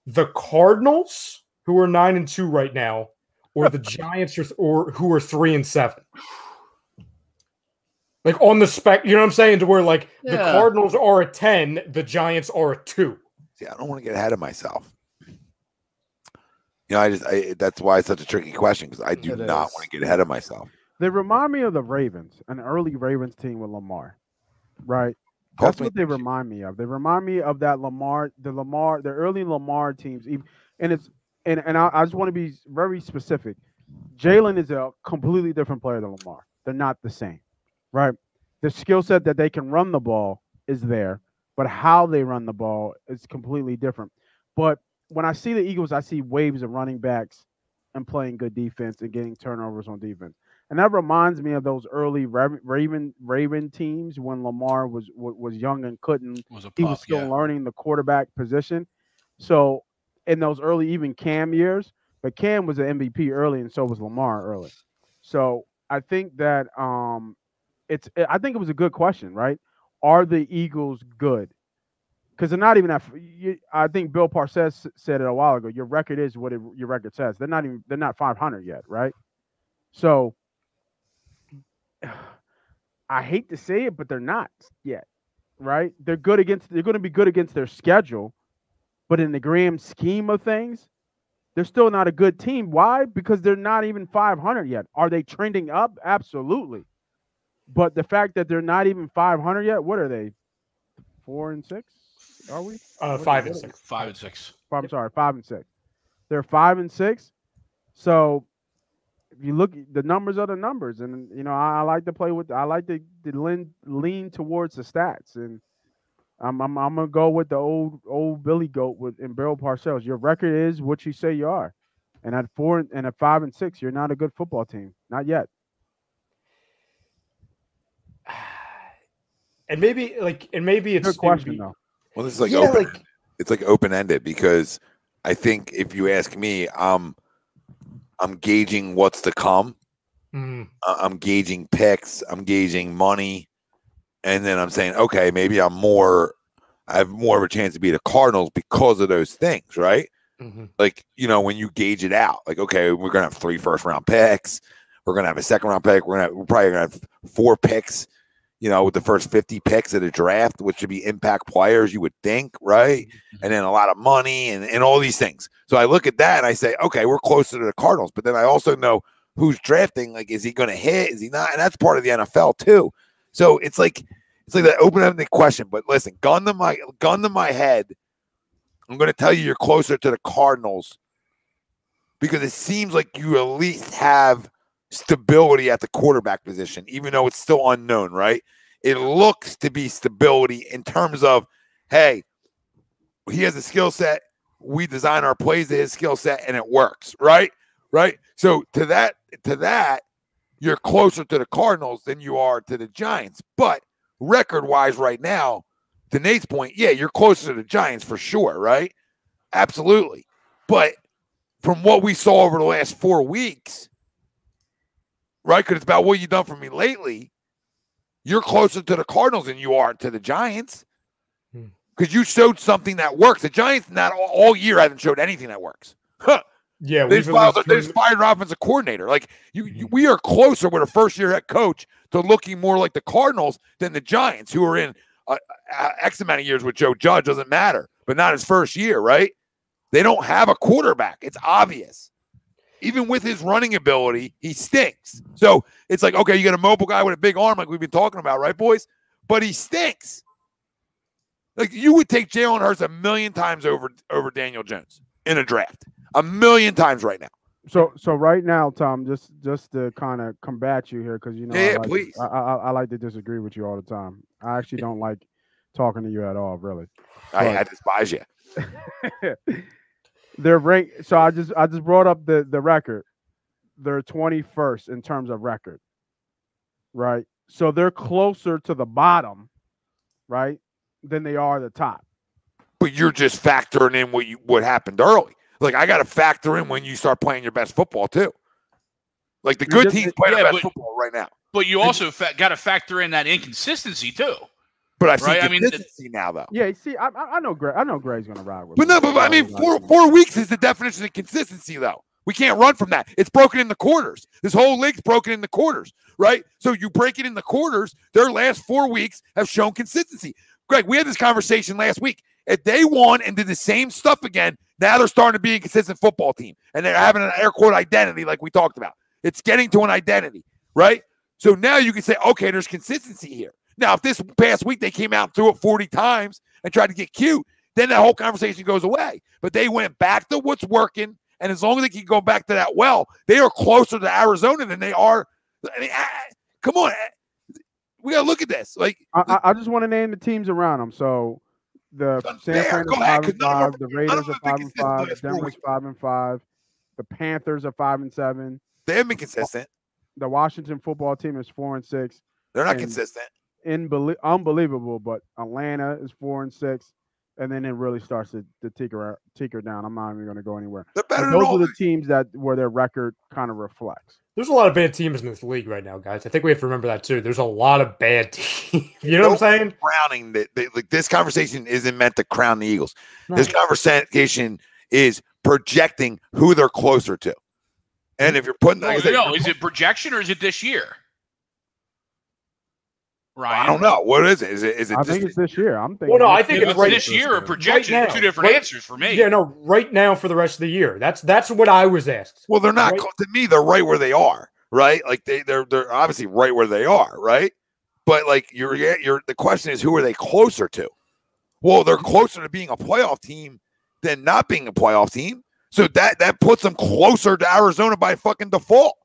the Cardinals, who are 9-2 right now, or the Giants, or who are 3-7? Like on the spec, you know what I'm saying? To where the Cardinals are a 10, the Giants are a 2. See, I don't want to get ahead of myself. That's why it's such a tricky question, because I do not want to get ahead of myself. They remind me of the Ravens, an early Ravens team with Lamar, right? That's what they remind me of. They remind me of that the early Lamar teams. And I just want to be very specific. Jalen is a completely different player than Lamar. They're not the same. Right. The skill set that they can run the ball is there, but how they run the ball is completely different. But when I see the Eagles, I see waves of running backs and playing good defense and getting turnovers on defense. And that reminds me of those early Raven teams when Lamar was young and he was still learning the quarterback position. So in those early, even Cam years, but Cam was an MVP early, and so was Lamar early. So I think that I think it was a good question, right? Are the Eagles good? because they're not even at. I think Bill Parcells said it a while ago. Your record is what your record says. They're not 500 yet, right? So I hate to say it, but they're not yet, right? They're going to be good against their schedule, but in the grand scheme of things, they're still not a good team. Why? Because they're not even 500 yet. Are they trending up? Absolutely. But the fact that they're not even 500 yet, what are they? 4-6? Are we? 5-6. 5-6. I'm sorry, 5-6. They're 5-6. So if you look, the numbers are the numbers, and I like to play with. I like to lean towards the stats, and I'm gonna go with the old Billy Goat and Bill Parcells. Your record is what you say you are, and at 5-6, you're not a good football team, not yet. And maybe it's good question though. Well, this is like open. It's like open ended because I think if you ask me, I'm gauging what's to come. I'm gauging picks. I'm gauging money, and then I'm saying, okay, maybe I have more of a chance to beat the Cardinals because of those things, right? Like when you gauge it out, like okay, we're gonna have 3 first-round picks. We're gonna have a second-round pick. We're probably gonna have 4 picks. With the first 50 picks of the draft, which should be impact players, you would think, right? And then a lot of money and all these things. So I look at that and I say, okay, we're closer to the Cardinals. But then I also know who's drafting. Like, is he going to hit? Is he not? And that's part of the NFL too. So it's like that open-ended question. But listen, gun to my head, I'm going to tell you you're closer to the Cardinals because it seems like you at least have stability at the quarterback position, even though it's still unknown, right? It looks to be stability in terms of, hey, he has a skill set. We design our plays to his skill set, and it works, right? Right. So to that, you're closer to the Cardinals than you are to the Giants. But record-wise, right now, to Nate's point, yeah, you're closer to the Giants for sure, right? Absolutely. But from what we saw over the last 4 weeks, right? Because it's about what you've done for me lately. You're closer to the Cardinals than you are to the Giants because you showed something that works. The Giants not all year haven't showed anything that works. Huh. Yeah, they just fired an offensive coordinator. Like we are closer with a first-year head coach to looking more like the Cardinals than the Giants, who are in X amount of years with Joe Judge. Doesn't matter, but not his first year, right? They don't have a quarterback. It's obvious. Even with his running ability, he stinks. So it's like, okay, you got a mobile guy with a big arm like we've been talking about, right, boys? But he stinks. Like you would take Jalen Hurts 1,000,000 times over Daniel Jones in a draft. 1,000,000 times right now. So right now, Tom, just to kind of combat you here, because please. I like to disagree with you all the time. I actually don't like talking to you at all, really. I despise you. They're ranked. So I just brought up the record. They're 21st in terms of record, right? So they're closer to the bottom, right, than they are the top. But you're just factoring in what happened early. Like I got to factor in when you start playing your best football too. Like the good teams play their best football right now. But you also got to factor in that inconsistency too. But I've seen consistency now, though. Yeah, see, I know Greg's going to ride with. But I mean, 4 weeks is the definition of consistency, though. We can't run from that. It's broken in the quarters. This whole league's broken in the quarters, right? So you break it in the quarters. Their last 4 weeks have shown consistency. Greg, we had this conversation last week. If they won and did the same stuff again, now they're starting to be a consistent football team, and they're having an air quote identity, like we talked about. It's getting to an identity, right? So now you can say, okay, there's consistency here. Now, if this past week they came out and threw it 40 times and tried to get cute, then that whole conversation goes away. But they went back to what's working, and as long as they keep going back to that they are closer to Arizona than they are. I mean, come on. We got to look at this. Like, I just want to name the teams around them. So the San Fran is 5-5, the Raiders are 5-5, Denver's 5-5, the Panthers are 5-7. They haven't been consistent. The Washington football team is 4-6. They're not consistent. Unbelievable, but Atlanta is 4-6. and then it really starts to tinker down. I'm not even going to go anywhere. They're better And than those all are the teams where their record kind of reflects. There's a lot of bad teams in this league right now, guys. I think we have to remember that too. There's a lot of bad teams. You know what I'm saying? Crowning like this conversation isn't meant to crown the Eagles. No. This conversation is projecting who they're closer to. And if you're putting, like is it projection or is it this year? Ryan? I don't know. What is it? Is it? I think it's this year. I'm thinking. Well, no, I think it's right this year or projection. Right now. Two different answers for me. Yeah, no, right now for the rest of the year. That's what I was asked. Well, they're not. Right? To me, they're right where they are. Right? Like they're obviously right where they are. Right? But like the question is, who are they closer to? Well, they're closer to being a playoff team than not being a playoff team. So that puts them closer to Arizona by fucking default.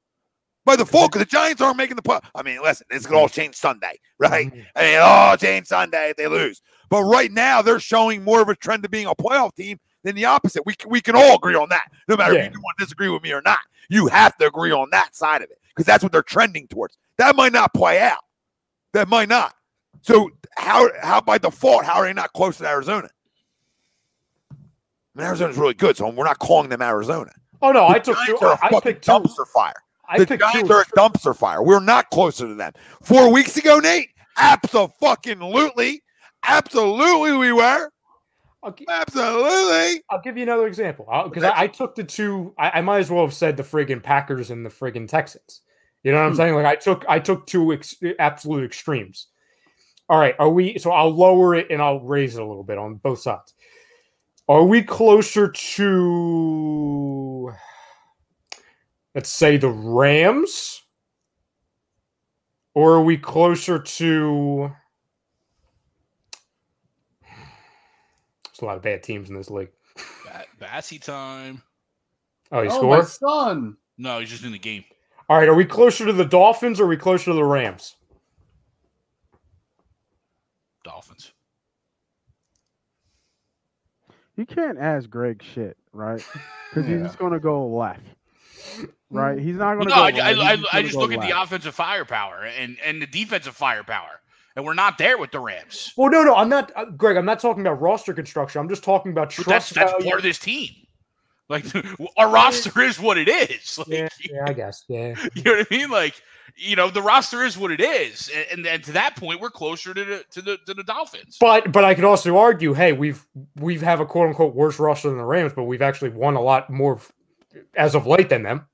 By default, because the Giants aren't making the play. I mean, listen, it's going to all change Sunday, right? I mean, change Sunday if they lose. But right now, they're showing more of a trend to being a playoff team than the opposite. We can all agree on that, no matter if you want to disagree with me or not. You have to agree on that side of it, because that's what they're trending towards. That might not play out. That might not. So how by default, how are they not close to Arizona? I mean, Arizona's really good, so we're not calling them Arizona. Oh, no, I picked dumpster fire. The Giants are a dumpster fire. We're not closer to them. 4 weeks ago, Nate, absolutely we were. Absolutely. I'll give you another example. Because I took the two. I might as well have said the friggin' Packers and the friggin' Texans. You know what I'm saying? Like I took two absolute extremes. All right, so I'll lower it and I'll raise it a little bit on both sides. Are we closer to, let's say, the Rams? Or are we closer to... There's a lot of bad teams in this league. Bassy time. Oh, he scored? My son. No, he's just in the game. All right, are we closer to the Dolphins or are we closer to the Rams? Dolphins. You can't ask Greg shit, right? Because he's just going to go left, right? He's not going to go right. I just look at the offensive firepower and the defensive firepower, and we're not there with the Rams. Well, no, I'm not, Greg. I'm not talking about roster construction. I'm just talking about trust. That's part of this team. Like our roster is what it is. Like, yeah, I guess. Yeah, you know what I mean? Like, the roster is what it is, and to that point, we're closer to the Dolphins. But I could also argue, hey, we've have a quote unquote worse roster than the Rams, but we've actually won a lot more as of late than them.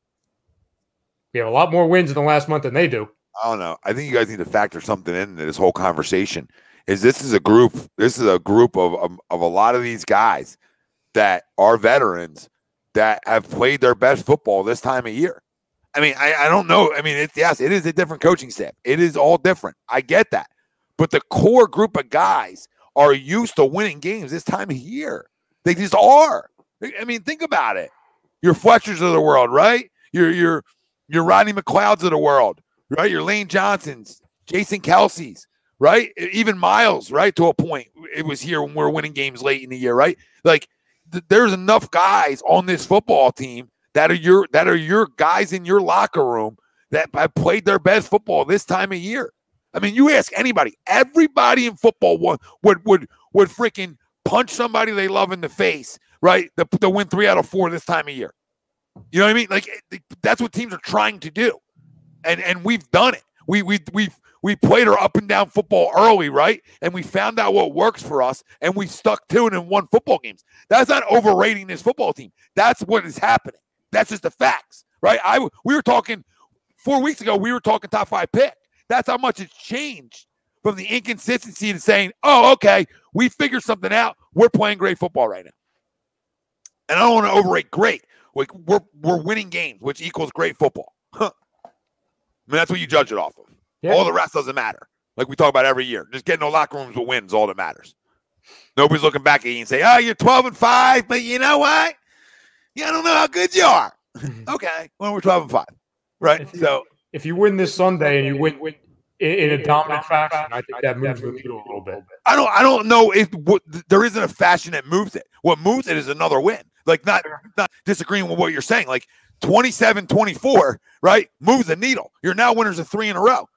We have a lot more wins in the last month than they do. I don't know. I think you guys need to factor something into this whole conversation. This is a group of a lot of these guys that are veterans that have played their best football this time of year. I mean, I don't know. I mean, it is a different coaching staff. It is all different. I get that. But the core group of guys are used to winning games this time of year. They just are. I mean, think about it. Your Fletchers of the world, right? Your Rodney McLeods of the world, right? Your Lane Johnsons, Jason Kelsey's, right? Even Miles, right? To a point. It was here when we were winning games late in the year, right? Like, there's enough guys on this football team that are your guys in your locker room that have played their best football this time of year. I mean, you ask anybody, everybody in football would freaking punch somebody they love in the face, right? To win 3 out of 4 this time of year. You know what I mean? Like, that's what teams are trying to do, and we've done it. We played our up and down football early, right? And we found out what works for us, and we stuck to it and won football games. That's not overrating this football team. That's what is happening. That's just the facts, right? We were talking 4 weeks ago. We were talking top 5 pick. That's how much it's changed from the inconsistency to saying, "Oh, okay, we figured something out. We're playing great football right now." And I don't want to overrate great. Like, we're winning games, which equals great football. Huh. I mean, that's what you judge it off of. Yeah. All the rest doesn't matter. Like we talk about every year. Just getting no locker rooms with wins, all that matters. Nobody's looking back at you and say, "Oh, you're 12-5, but you know what? Yeah, I don't know how good you are." Okay, well, we're 12-5, right? If you win this Sunday and you win in a dominant fashion, I think that moves the needle a little bit. I don't know if there isn't a fashion that moves it. What moves it is another win. Like, not disagreeing with what you're saying. Like 27-24, right? Moves the needle. You're now winners of 3 in a row.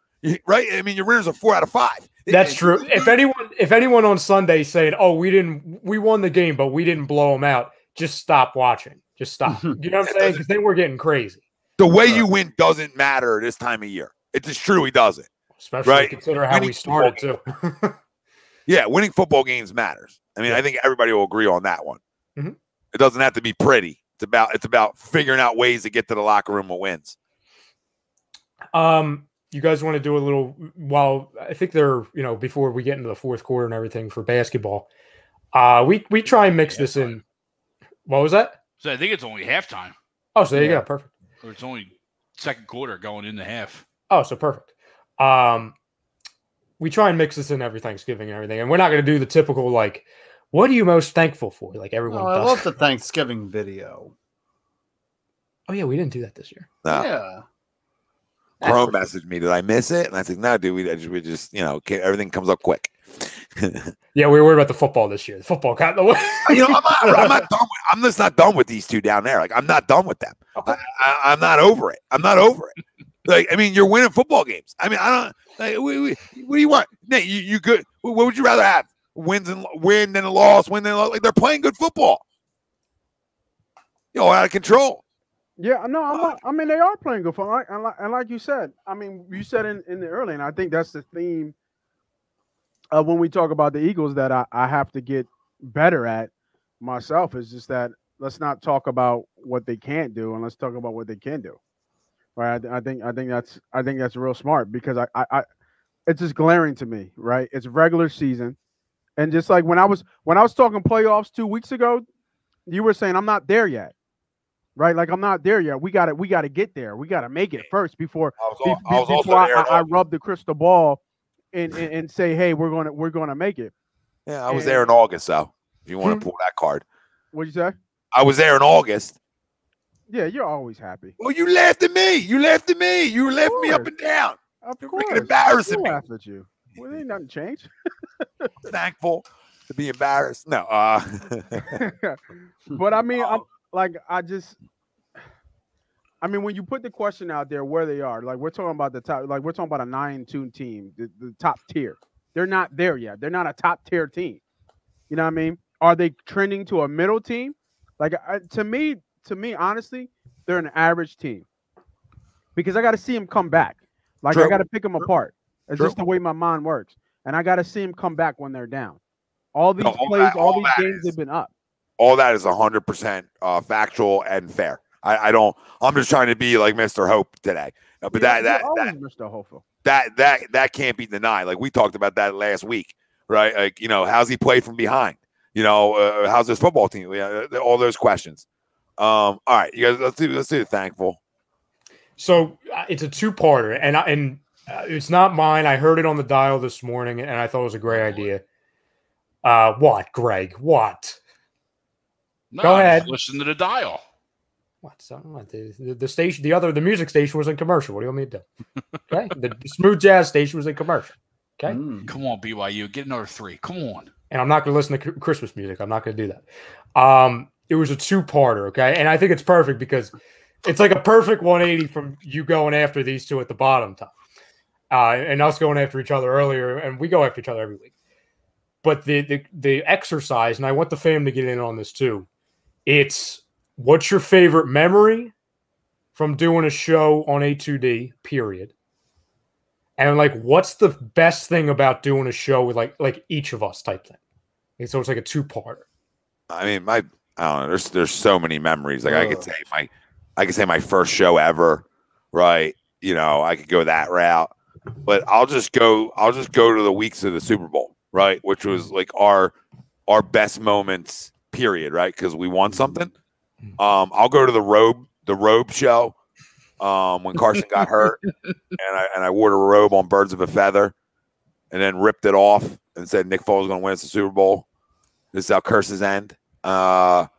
right? I mean, your winners are 4 out of 5. That's true. If anyone on Sunday saying, "Oh, we won the game, but we didn't blow them out," just stop watching. Just stop. You know what I'm saying? Because then we're getting crazy. The way you win doesn't matter this time of year. It just truly doesn't. Especially consider how we started too. Yeah, winning football games matters. I mean, I think everybody will agree on that one. Mm-hmm. It doesn't have to be pretty. It's about figuring out ways to get to the locker room with wins. You guys want to do a little while I think they're, before we get into the fourth quarter and everything for basketball. We try and mix this in. What was that? So I think it's only halftime. Oh, so there you go. Perfect. Or it's only second quarter going into half. Oh, so perfect. We try and mix this in every Thanksgiving and everything. And we're not going to do the typical, like, what are you most thankful for? Like everyone does. I love the Thanksgiving video. Oh, yeah, we didn't do that this year. No. Yeah. Chrome messaged me, did I miss it? And I said, no, dude, we just everything comes up quick. Yeah, we were worried about the football this year. The football got in the way. I'm not done. I'm just not done with these two down there. Like, I'm not done with them. I'm not over it. I'm not over it. Like, I mean, you're winning football games. I mean, I don't. Like, what do you want? Nate, you good? What would you rather have? Win than a loss. Win than a loss. Like, they're playing good football. Out of control. Yeah, no, I mean, they are playing good football. And like you said, I mean, you said in the early, and I think that's the theme of when we talk about the Eagles that I have to get better at myself, is just that let's not talk about what they can't do, and let's talk about what they can do. Right? I think that's real smart, because I it's just glaring to me, right? It's regular season, and just like when I was talking playoffs 2 weeks ago, you were saying I'm not there yet. Right, like I'm not there yet. We got to get there. We got to make it first before I rub the crystal ball and say, hey, we're gonna make it. Yeah, I was there in August, though. If you want to pull that card, what'd you say? I was there in August. Yeah, you're always happy. Well, you laughed at me. You laughed me up and down. Of You're course, freaking embarrassing me. Laugh at you. Well, ain't nothing changed. Thankful to be embarrassed. No, but I mean, when you put the question out there where they are, like we're talking about the top, like we're talking about a 9-2 team, the top tier. They're not there yet. They're not a top tier team. You know what I mean? Are they trending to a middle team? Like to me, honestly, they're an average team, because I got to see them come back. Like I got to pick them apart. It's just the way my mind works, and I got to see them come back when they're down. All these these games they've been up. All that is 100% factual and fair. I'm just trying to be like Mr. Hope today. But Mr. Hopeful. That can't be denied. Like we talked about that last week, right? Like, how's he play from behind? How's his football team? All those questions. All right, you guys, let's do the thankful. So it's a two-parter, and it's not mine. I heard it on the dial this morning, and I thought it was a great idea. What, Greg? What? No, go ahead. Listen to the dial. What? The station, the music station was in commercial. What do you want me to do? Okay, the smooth jazz station was in commercial. Okay, come on, BYU, get another 3. Come on. And I'm not going to listen to Christmas music. I'm not going to do that. It was a two-parter. Okay, and I think it's perfect because it's like a perfect 180 from you going after these two at the bottom top, and us going after each other earlier, and we go after each other every week. But the exercise, and I want the fam to get in on this too. It's what's your favorite memory from doing a show on A2D, period. And like, what's the best thing about doing a show with like each of us type thing? And so it's like a two-parter. I mean, I don't know. There's so many memories. Like I could say my first show ever, right? I could go that route. But I'll just go to the weeks of the Super Bowl, right? Which was like our best moments, period, right? Because we won something. I'll go to the robe show when Carson got hurt, and I wore the robe on Birds of a Feather, and then ripped it off and said Nick Foles is going to win us the Super Bowl. This is how curses end. And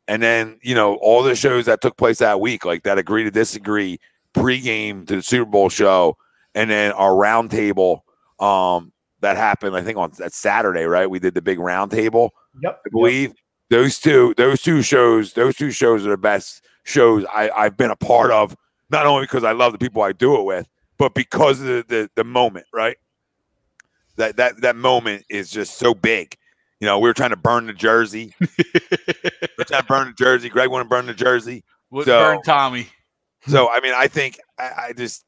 then all the shows that took place that week, like that Agree to Disagree pregame to the Super Bowl show, and then our round table that happened, I think on that Saturday, right? We did the big round table. Yep. I believe. Yep. Those two shows are the best shows I've been a part of, not only because I love the people I do it with, but because of the moment, right? That moment is just so big. We were trying to burn the jersey. We're trying to burn the jersey. Greg wanted to burn the jersey. Would burn Tommy. So I mean, I think I just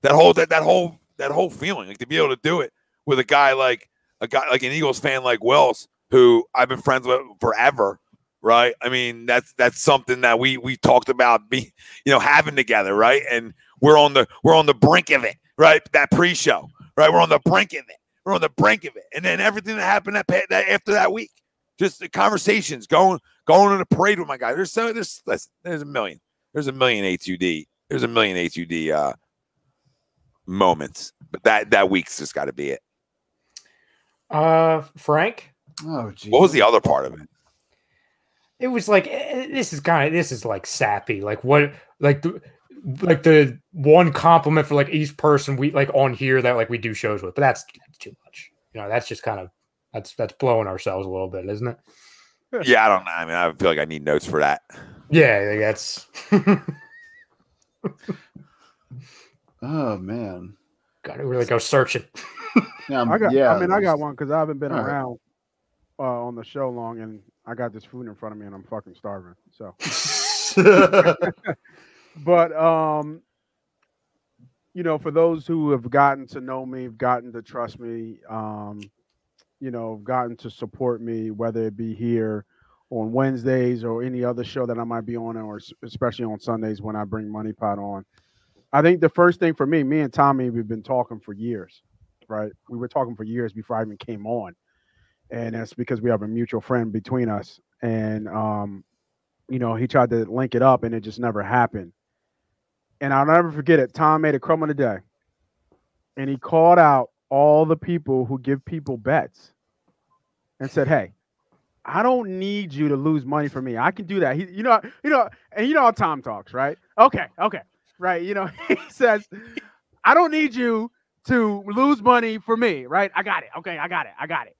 that whole feeling, like to be able to do it with a guy like an Eagles fan like Wells, who I've been friends with forever, right? I mean, that's something that we talked about having together, right? And we're on the brink of it, right? That pre-show, right? We're on the brink of it. We're on the brink of it, and then everything that happened after that week, just the conversations going on a parade with my guy. There's a million. There's a million A2D. There's a million A2D moments, but that week's just got to be it. Frank. Oh, geez. What was the other part of it? It was like this is like sappy. Like what? Like the one compliment for like each person we like on here that like we do shows with, but that's too much. That's just kind of that's blowing ourselves a little bit, isn't it? Yeah, I don't know. I mean, I feel like I need notes for that. Yeah, that's. Oh man, gotta really go searching. I got one because I haven't been around on the show long, and I got this food in front of me, and I'm fucking starving. So, but for those who have gotten to know me, have gotten to trust me, gotten to support me, whether it be here on Wednesdays or any other show that I might be on, or especially on Sundays when I bring Money Pot on. I think the first thing for me and Tommy, we've been talking for years, right? We were talking for years before I even came on. And that's because we have a mutual friend between us. And, he tried to link it up and it just never happened. And I'll never forget it. Tom made a crumb of the day. And he called out all the people who give people bets and said, hey, I don't need you to lose money for me. I can do that. And how Tom talks, right? Okay. Right. He says, I don't need you to lose money for me. Right. I got it. Okay. I got it.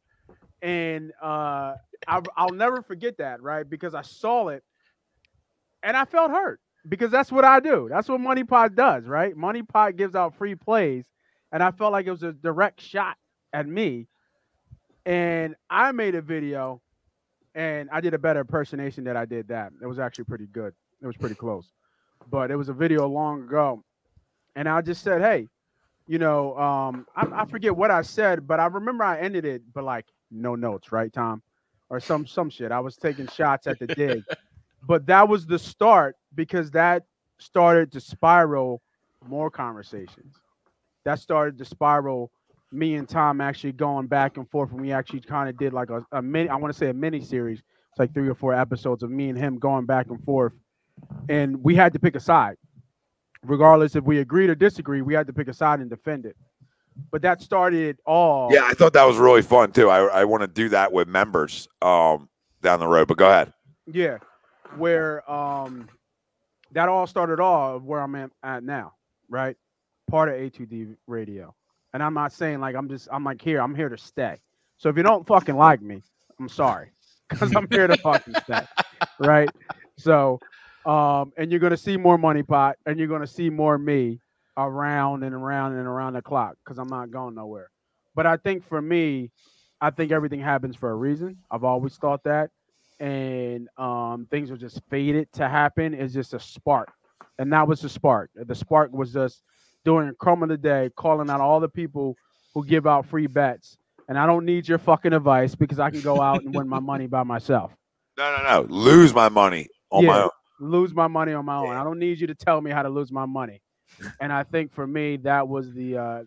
And I'll never forget that. Right. Because I saw it and I felt hurt because that's what I do. That's what Money Pot does. Right. Money Pot gives out free plays. And I felt like it was a direct shot at me. And I made a video and I did a better impersonation that I did that. It was actually pretty good. It was pretty close. But it was a video long ago. And I just said, hey, I forget what I said, but I remember I ended it, but like no notes, right, Tom? Or some shit. I was taking shots at the dig. But that was the start because that started to spiral more conversations. That started to spiral me and Tom actually going back and forth. And we actually kind of did like a mini series. It's like 3 or 4 episodes of me and him going back and forth. And we had to pick a side. Regardless if we agreed or disagreed, we had to pick a side and defend it. But that started all. Yeah, I thought that was really fun too. I want to do that with members down the road. But go ahead. Yeah, where that all started off where I'm at now, right? Part of A2D Radio. And I'm not saying like I'm here to stay. So if you don't fucking like me, I'm sorry. Because I'm here to fucking stay. Right? So and you're gonna see more Money Pot and you're gonna see more me around and around and around the clock because I'm not going nowhere. But I think for me, I think everything happens for a reason. I've always thought that. And things were just fated to happen. It's just a spark. And that was the spark. The spark was just doing a crumb of the day, calling out all the people who give out free bets. And I don't need your fucking advice because I can go out and win my money by myself. No. Lose my money on my own. Lose my money on my own. I don't need you to tell me how to lose my money. And I think for me, that was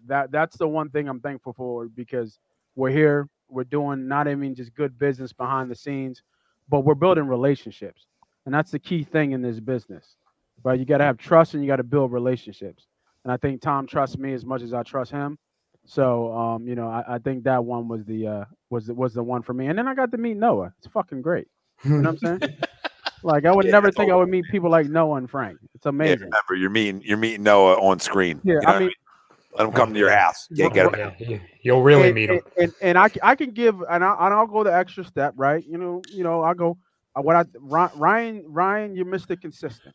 that's the one thing I'm thankful for because we're here. We're doing not even just good business behind the scenes, but we're building relationships. And that's the key thing in this business, right? You got to have trust and you got to build relationships. And I think Tom trusts me as much as I trust him. So, I think that one was the one for me. And then I got to meet Noah. It's fucking great. You know what I'm saying? Like I would never think I would meet people like Noah and Frank. It's amazing. Yeah, remember, you're meeting Noah on screen. Yeah, I mean, let him come to your house. Get him. You'll really meet him. And I can give, and I'll go the extra step, right? I'll go. Ryan, you missed the consistent,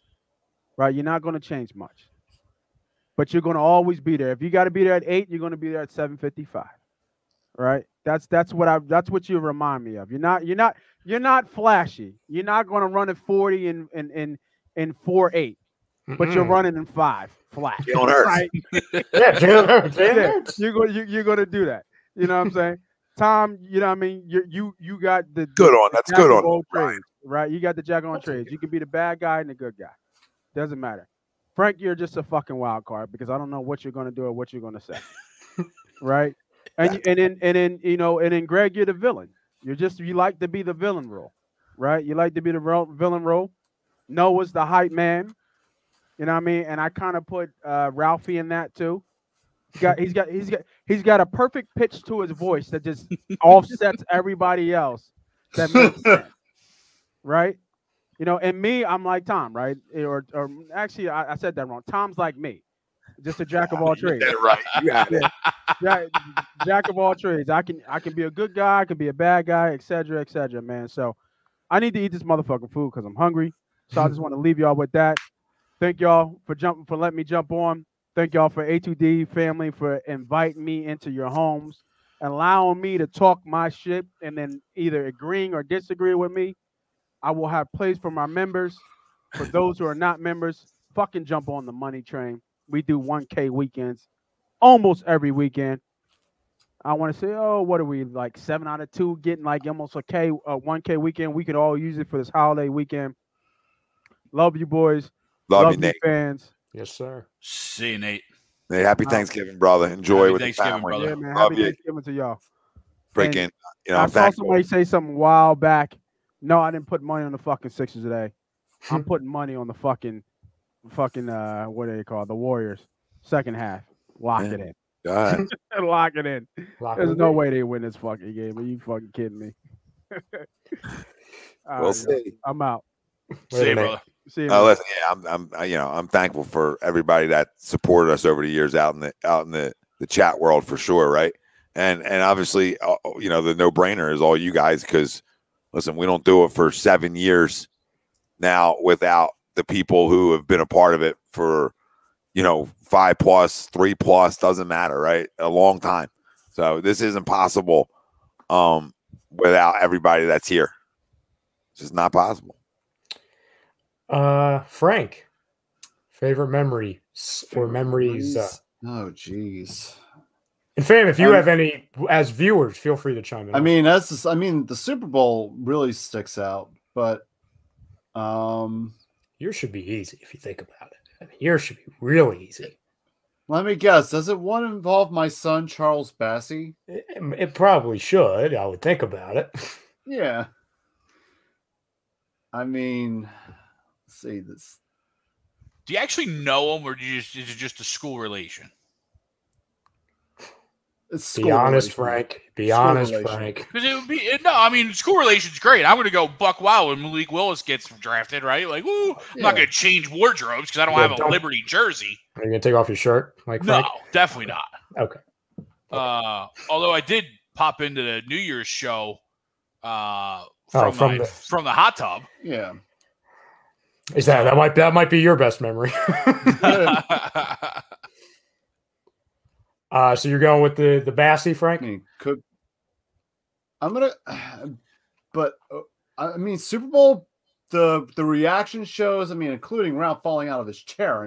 right? You're not going to change much. but you're going to always be there. If you got to be there at 8, you're going to be there at 7:55. Right? That's what you remind me of. You're not flashy. You're not going to run at 40 in 4.8, but you're running in 5 flat. Jalen Hurts. Right? Yeah, Jalen Hurts. You're going to do that. You know what I'm saying? Tom, you know what I mean? You got the Good on. That's good on. all trades, right? You got the jack on trades. You can be the bad guy and the good guy. Doesn't matter. Frank, you're just a fucking wild card because I don't know what you're going to do or what you're going to say. Right? And then Greg, you're the villain. You like to be the villain role, right? You like to be the villain role. Noah's the hype man, you know what I mean? And I kind of put Ralphie in that too. He's got a perfect pitch to his voice that just offsets everybody else. That makes sense, right? You know, and me, I'm like Tom, right? Or actually, I said that wrong. Tom's like me. Just a jack of all trades. You right. You got it. Jack of all trades. I can be a good guy. I can be a bad guy, etc., man. So I need to eat this motherfucking food because I'm hungry. So I just want to leave y'all with that. Thank y'all for letting me jump on. Thank y'all for A2D family for inviting me into your homes, allowing me to talk my shit, and then either agreeing or disagreeing with me. I will have plays for my members. For those who are not members, fucking jump on the money train. We do 1K weekends almost every weekend. I want to say, what are we, like 7 out of 2 getting like almost a 1K weekend? We could all use it for this holiday weekend. Love you, boys. Love you, Nate. Fans. Yes, sir. See you, Nate. Hey, happy Thanksgiving, brother. Enjoy Happy with Thanksgiving, the family. brother. Yeah, man. Love Happy you. Thanksgiving to y'all. Freaking, I I'm saw thankful. somebody say something a while back. No, I didn't put money on the fucking Sixers today. I'm putting money on the fucking what do they call it? The Warriors. Second half. Lock it in. God. Lock it in. There's no way they win this fucking game. Are you fucking kidding me? We'll see. I'm out. See you, brother. See you. Listen, yeah, I'm thankful for everybody that supported us over the years out in the chat world for sure, right? And obviously, the no-brainer is all you guys because, listen, we don't do it for 7 years now without the people who have been a part of it for, 5+, 3+, doesn't matter, right? A long time. So this isn't possible without everybody that's here. It's just not possible. Frank, favorite memory or memories? Oh, geez. And fam, if you have any as viewers, feel free to chime in. I mean, the Super Bowl really sticks out, but yours should be easy if you think about it. I mean, yours should be really easy. Let me guess. Does it involve my son Charles Bassey? It probably should. I would think about it. Yeah. I mean, let's see this. Do you actually know him, or is it just a school relation? Be honest, Frank. Be honest, Frank. Because it would be school relation's great. I'm going to go buck wild when Malik Willis gets drafted, right? Like, I'm not going to change wardrobes because I don't have a Liberty jersey. Are you going to take off your shirt, like Frank? No, definitely not. Okay. Although I did pop into the New Year's show from the hot tub. Yeah. Is that might be your best memory? So you're going with the Bassey, Frank? I mean, Super Bowl, the reaction shows, including Ralph falling out of his chair.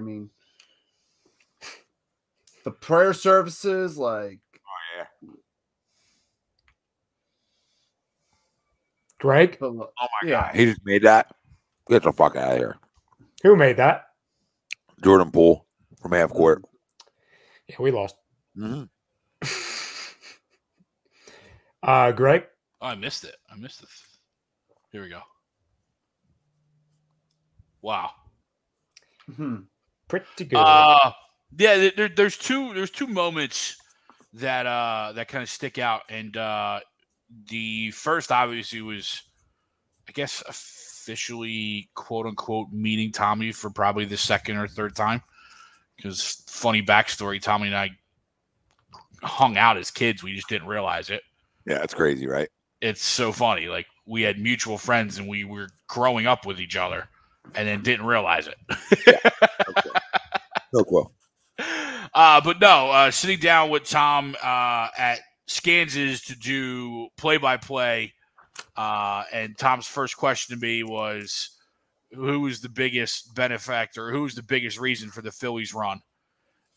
The prayer services, like. Oh, yeah. Greg? Oh, my God. He just made that. Get the fuck out of here. Who made that? Jordan Poole from half court. Yeah, we lost. Mm-hmm. Greg? Oh, I missed it. Here we go. Wow. Pretty good. Yeah, there's two moments that kind of stick out, and the first obviously was, I guess, officially quote unquote meeting Tommy for probably the second or third time. Because funny backstory, Tommy and I hung out as kids. We just didn't realize it. Yeah, it's crazy, right? It's so funny. Like, we had mutual friends and we were growing up with each other and then didn't realize it. No quote. But no, sitting down with Tom at Skans's to do play-by-play, and Tom's first question to me was, who was the biggest benefactor? Who was the biggest reason for the Phillies run?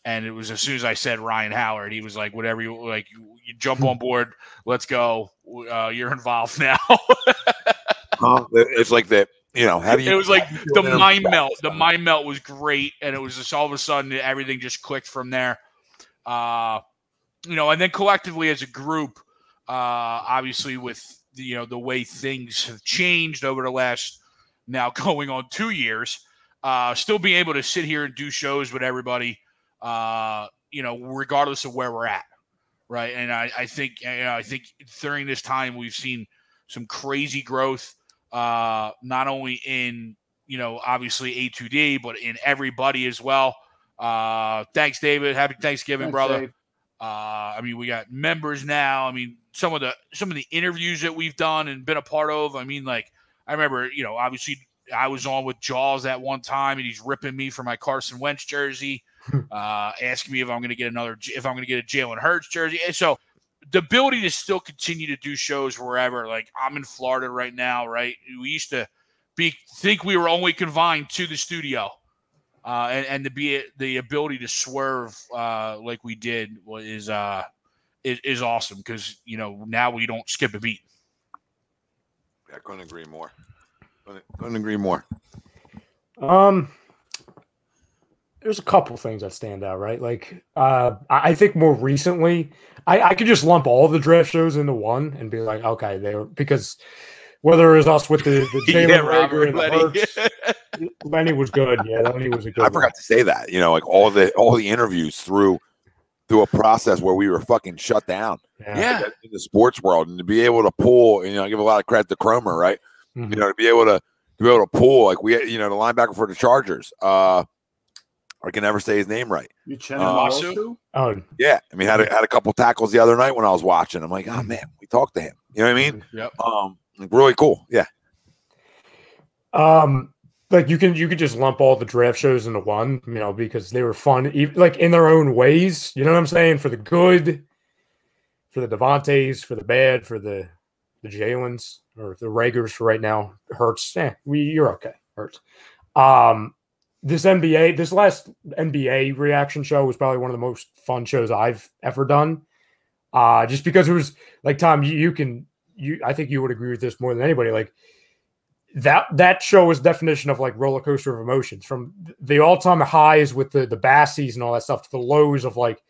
And it was as soon as I said Ryan Howard, he was like, whatever you like, you jump on board. Let's go. You're involved now. It's like that, how do you? It was like the mind melt. The mind melt was great. And it was just all of a sudden, everything just clicked from there. And then collectively as a group, obviously with the way things have changed over the last now going on 2 years, still being able to sit here and do shows with everybody, regardless of where we're at, right? And I think during this time we've seen some crazy growth, not only in obviously A2D, but in everybody as well. Thanks, David. Happy Thanksgiving, brother. Dave. We got members now. Some of the interviews that we've done and been a part of. I remember, obviously I was on with Jaws at one time, and he's ripping me for my Carson Wentz jersey, asking me if I'm going to get a Jalen Hurts jersey. And so the ability to still continue to do shows wherever, like I'm in Florida right now, right? We used to think we were only confined to the studio, and to be the ability to swerve like we did is awesome, because now we don't skip a beat. I couldn't agree more. Couldn't agree more. There's a couple things that stand out, right? Like, I think more recently, I could just lump all the draft shows into one and be like, okay, because whether it was us with the Jalen Rager and the Hurts, Lenny was good. Yeah, Lenny was a good. I forgot to say that. Like all the interviews through a process where we were fucking shut down. Yeah. In the sports world, and to be able to pull, I give a lot of credit to Cromer, right? Mm-hmm. To be able to pull, like we, the linebacker for the Chargers. I can never say his name right. Oh yeah, had a couple tackles the other night when I was watching. I'm like, oh man, we talked to him. You know what I mean? Yep. Really cool. Yeah. Like you could just lump all the draft shows into one, because they were fun, like in their own ways. You know what I'm saying? For the good, for the Devontaes, for the bad, for the Jalen's or the Ragers for right now. Hurts. You're okay. Hurts. This last NBA reaction show was probably one of the most fun shows I've ever done. Just because it was like, Tom, I think you would agree with this more than anybody. Like that show was definition of like roller coaster of emotions, from the all-time highs with the Bassies and all that stuff to the lows of like,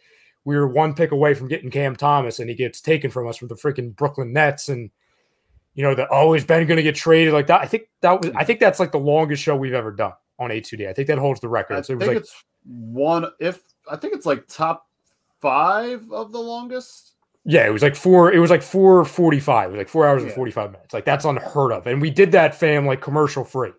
we were one pick away from getting Cam Thomas and he gets taken from us from the freaking Brooklyn Nets. And, is Ben going to get traded like that? I think that's like the longest show we've ever done on A2D. I think that holds the record. I think it's like top 5 of the longest. Yeah, it was like 445. It was like 4 hours and 45 minutes. Like that's unheard of. And we did that, fam, like commercial free.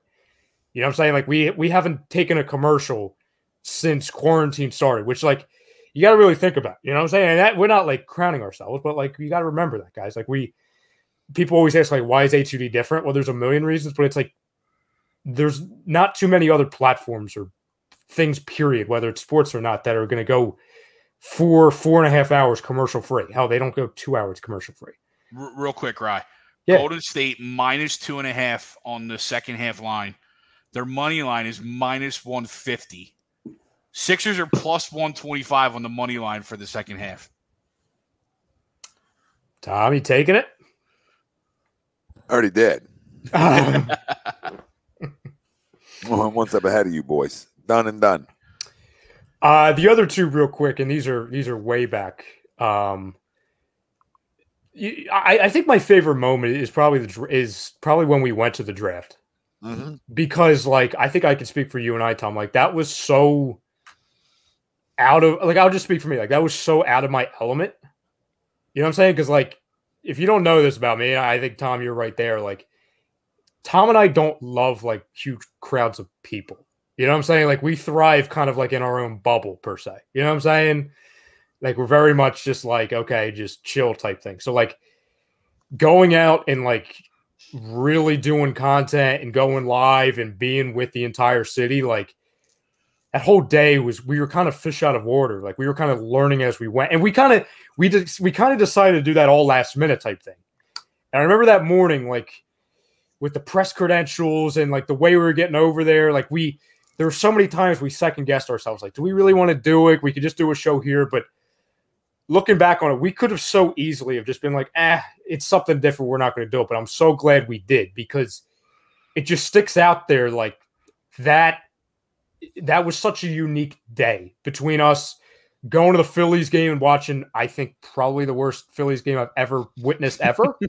You know what I'm saying? Like we haven't taken a commercial since quarantine started, which like you got to really think about. You know what I'm saying? And that we're not like crowning ourselves, but like you got to remember that, guys. Like people always ask like, why is A2D different? Well, there's a million reasons, but it's like there's not too many other platforms or things, period, whether it's sports or not, that are going to go 4.5 hours commercial free. Hell, they don't go 2 hours commercial free. Real quick, Rye. Yeah. Golden State -2.5 on the second half line. Their money line is -150. Sixers are +125 on the money line for the second half. Tom, you taking it? Already did. One step ahead of you boys. Done and done. The other two, real quick, and these are way back. I think my favorite moment is probably when we went to the draft, because like I think I can speak for you and I, Tom. Like that was so out of I'll just speak for me. Like that was so out of my element. You know what I'm saying? Because like if you don't know this about me, I think Tom, you're right there. Like Tom and I don't love like huge crowds of people. You know what I'm saying? Like we thrive kind of like in our own bubble per se. You know what I'm saying? Like we're very much just like, okay, just chill type thing. So like going out and like really doing content and going live and being with the entire city, like that whole day we were kind of fish out of water. Like we were kind of learning as we went. And we kind of decided to do that all last minute type thing. And I remember that morning, like with the press credentials and like the way we were getting over there, like there were so many times we second guessed ourselves. Like, do we really want to do it? We could just do a show here. But looking back on it, we could have so easily have just been like, it's something different. We're not going to do it. But I'm so glad we did, because it just sticks out there. Like that was such a unique day between us going to the Phillies game and watching, I think, probably the worst Phillies game I've ever witnessed ever.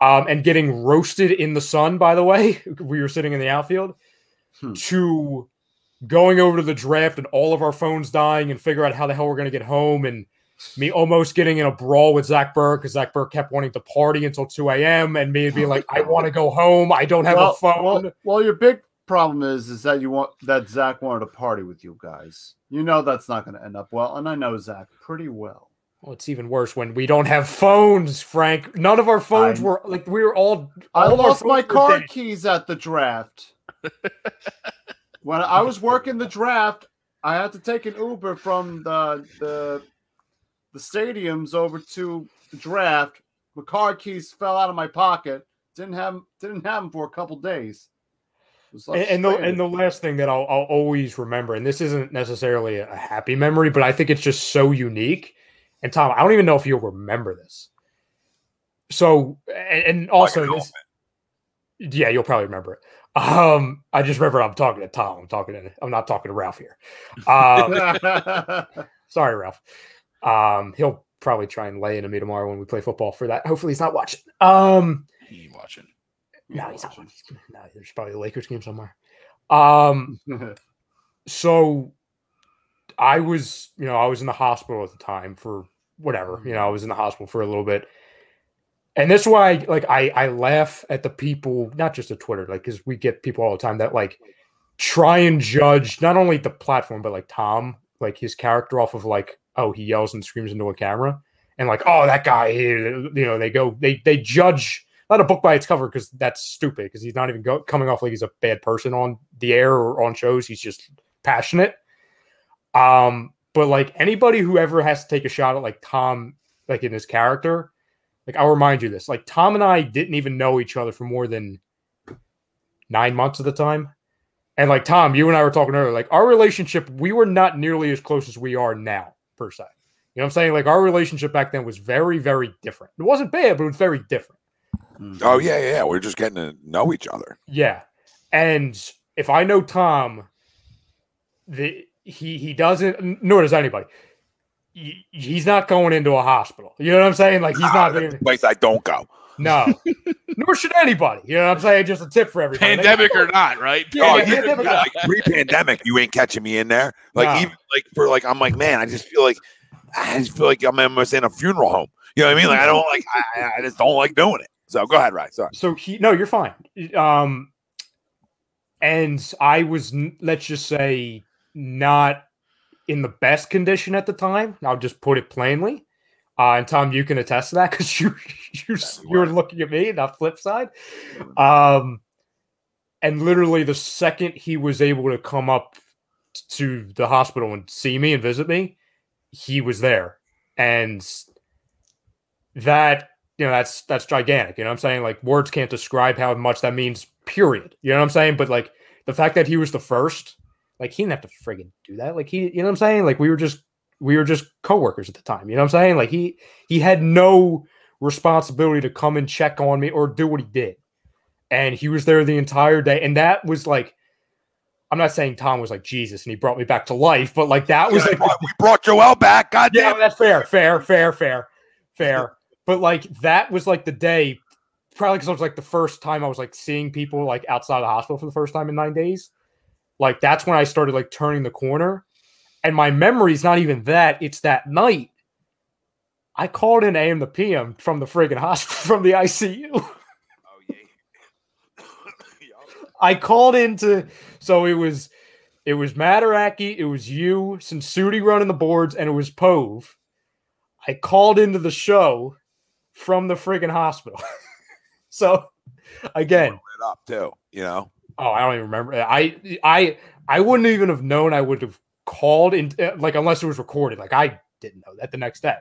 And getting roasted in the sun, by the way. We were sitting in the outfield. To going over to the draft and all of our phones dying and figure out how the hell we're going to get home, and me almost getting in a brawl with Zach Burke because Zach Burke kept wanting to party until 2 a.m. and me being like, I want to go home. I don't have a phone. Well, your big problem is that Zach wanted to party with you guys. You know that's not going to end up well, and I know Zach pretty well. Well, it's even worse when we don't have phones, Frank. None of our phones were like we were all. I lost my car keys at the draft. When I was working the draft, I had to take an Uber from the stadiums over to the draft. My car keys fell out of my pocket. Didn't have them for a couple days. And the last thing that I'll always remember, and this isn't necessarily a happy memory, but I think it's just so unique. And Tom, I don't even know if you'll remember this. So, and also this, yeah, you'll probably remember it. I just remember I'm talking to Tom. I'm not talking to Ralph here. Sorry, Ralph. He'll probably try and lay into me tomorrow when we play football for that. Hopefully he's not watching. He ain't watching. No, he's not watching. No, there's probably a Lakers game somewhere. So I was in the hospital at the time for whatever. I was in the hospital for a little bit. And that's why, I laugh at the people, not just at Twitter, because we get people all the time that try and judge not only the platform but Tom, his character off of he yells and screams into a camera, and that guy, they judge not a book by its cover, because that's stupid, because he's not even coming off like he's a bad person on the air or on shows. He's just passionate. But anybody who ever has to take a shot at Tom, in his character. I'll remind you this. Tom and I didn't even know each other for more than 9 months at the time. And Tom, you and I were talking earlier, our relationship, we were not nearly as close as we are now, per se. You know what I'm saying? Our relationship back then was very, very different. It wasn't bad, but it was very different. Oh, yeah. We're just getting to know each other. Yeah. And if I know Tom, he doesn't, nor does anybody. He's not going into a hospital. You know what I'm saying? He's not the place I don't go. No, nor should anybody. You know what I'm saying? Just a tip for everybody. Pandemic or not, right? Yeah, pre-pandemic, you ain't catching me in there. Even I'm man, I just feel like I'm almost in a funeral home. You know what I mean? I don't I just don't like doing it. So go ahead, Ryan. Sorry. So you're fine. And I was, let's just say, not in the best condition at the time. I'll just put it plainly. And Tom, you can attest to that because you're looking at me, not flip side. And literally the second he was able to come up to the hospital and see me and visit me, he was there. And that, that's gigantic. You know what I'm saying? Words can't describe how much that means, period. You know what I'm saying? But the fact that he was the first, he didn't have to friggin' do that. You know what I'm saying? We were just coworkers at the time. You know what I'm saying? He had no responsibility to come and check on me or do what he did. And he was there the entire day. And that was I'm not saying Tom was Jesus and he brought me back to life, but that was we brought Joel back. God damn. Yeah, that's fair. But that was the day, probably because it was the first time I was seeing people outside of the hospital for the first time in 9 days. That's when I started turning the corner. And my memory's not even that. It's that night. I called in AM to PM from the friggin' hospital, from the ICU. Oh, yeah. I called so it was Mataraki, it was you, Sensudi running the boards, and it was Pove. I called into the show from the friggin' hospital. So, again. It up too, Oh, I don't even remember. I wouldn't even have known. I would have called in, like, unless it was recorded. Like, I didn't know that the next day.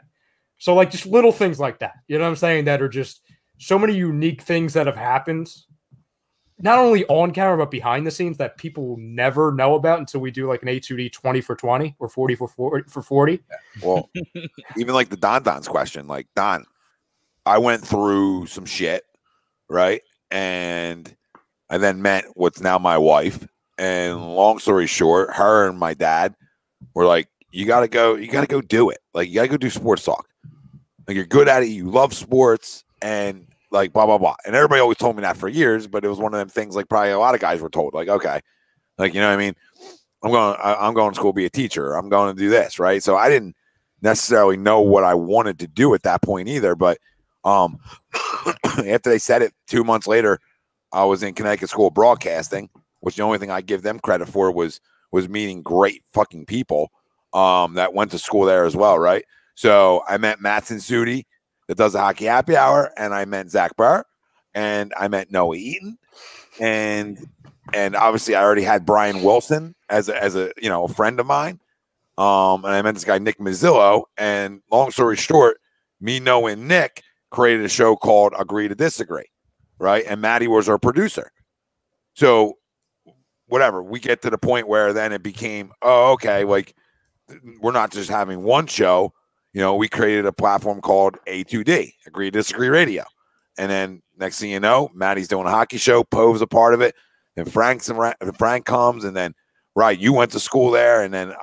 So, like, just little things like that. You know what I'm saying? That are just so many unique things that have happened, not only on camera, but behind the scenes that people will never know about until we do like an A2D 20 for 20 or 40 for 40. Well, even like the Don's question, like, Don, I went through some shit, right? And I then met what's now my wife. And long story short, her and my dad were like, you gotta go do it. Like, you gotta go do sports talk. Like, you're good at it, you love sports, and like blah blah blah. And everybody always told me that for years, but it was one of them things like probably a lot of guys were told, like, okay, like, you know what I mean? I'm going to school to be a teacher. I'm going to do this, right? So I didn't necessarily know what I wanted to do at that point either. But after they said it 2 months later, I was in Connecticut School of Broadcasting, which the only thing I give them credit for was meeting great fucking people that went to school there as well, right? So I met Matt Sudi that does the Hockey Happy Hour, and I met Zach Burr, and I met Noah Eaton, and obviously I already had Brian Wilson as a you know, a friend of mine, and I met this guy Nick Mazzillo, and long story short, me, Noah, and Nick created a show called Agree to Disagree, right? And Maddie was our producer. So whatever, we get to the point where then it became, oh, okay, like, we're not just having one show. You know, we created a platform called A2D, Agree to Disagree Radio. And then next thing you know, Maddie's doing a hockey show, Pove's a part of it, and Frank comes, and then, right, you went to school there, and then,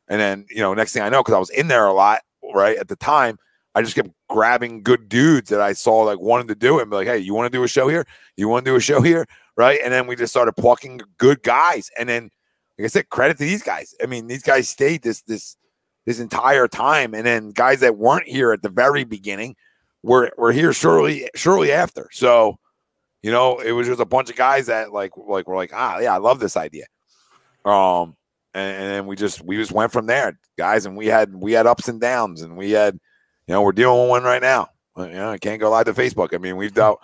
next thing I know, because I was in there a lot, right, at the time, I just kept grabbing good dudes that I saw, like, wanted to do it, and be like, hey, you want to do a show here? You want to do a show here? Right? And then we just started plucking good guys. And then, like I said, credit to these guys. I mean, these guys stayed this entire time. And then guys that weren't here at the very beginning were here shortly after. So, you know, it was just a bunch of guys that were like, yeah, I love this idea. And then we just went from there, guys. And we had ups and downs, and we had, you know, we're dealing with one right now. You know, I can't go live to Facebook. I mean, we've dealt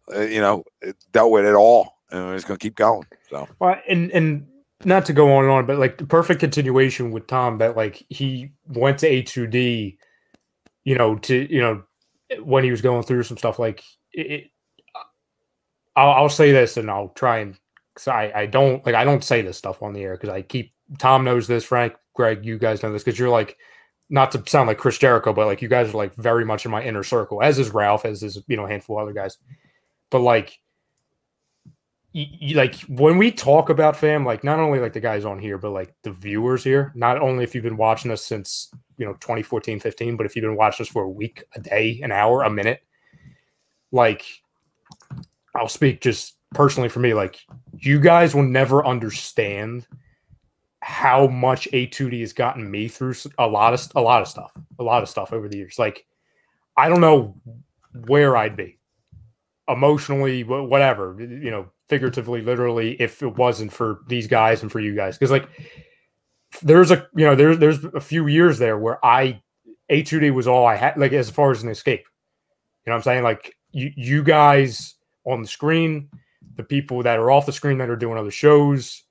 with it all, and we're just gonna keep going. So, well, and not to go on and on, but like the perfect continuation with Tom, that like he went to A2D, you know, when he was going through some stuff. Like I'll say this, and I'll try and, because I don't say this stuff on the air, because Tom knows this, Frank, Greg, you guys know this, because you're like, not to sound like Chris Jericho, but like you guys are like very much in my inner circle, as is Ralph, as is, you know, a handful of other guys. But like, like when we talk about fam, like not only like the guys on here, but like the viewers here, not only if you've been watching us since, you know, 2014, 15, but if you've been watching us for a week, a day, an hour, a minute, like, I'll speak just personally for me, like, you guys will never understand how much A2D has gotten me through a lot of stuff over the years. Like, I don't know where I'd be emotionally, whatever, you know, figuratively, literally, if it wasn't for these guys and for you guys. Because like, there's a few years there where A2D was all I had, like, as far as an escape. You know what I'm saying? Like, you guys on the screen, the people that are off the screen that are doing other shows,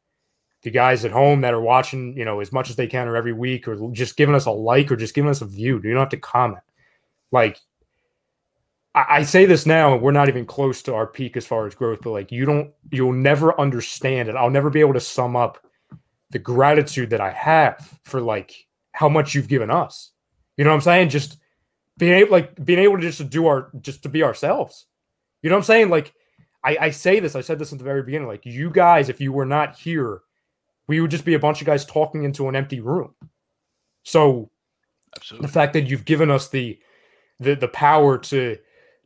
the guys at home that are watching, you know, as much as they can, or every week, or just giving us a like, or just giving us a view. You don't have to comment. Like, I say this now, and we're not even close to our peak as far as growth, but like, you'll never understand it. I'll never be able to sum up the gratitude that I have for like how much you've given us. You know what I'm saying? Just being able to just to be ourselves. You know what I'm saying? Like, I say this, I said this at the very beginning, like, you guys, if you were not here, we would just be a bunch of guys talking into an empty room. So absolutely, the fact that you've given us the power to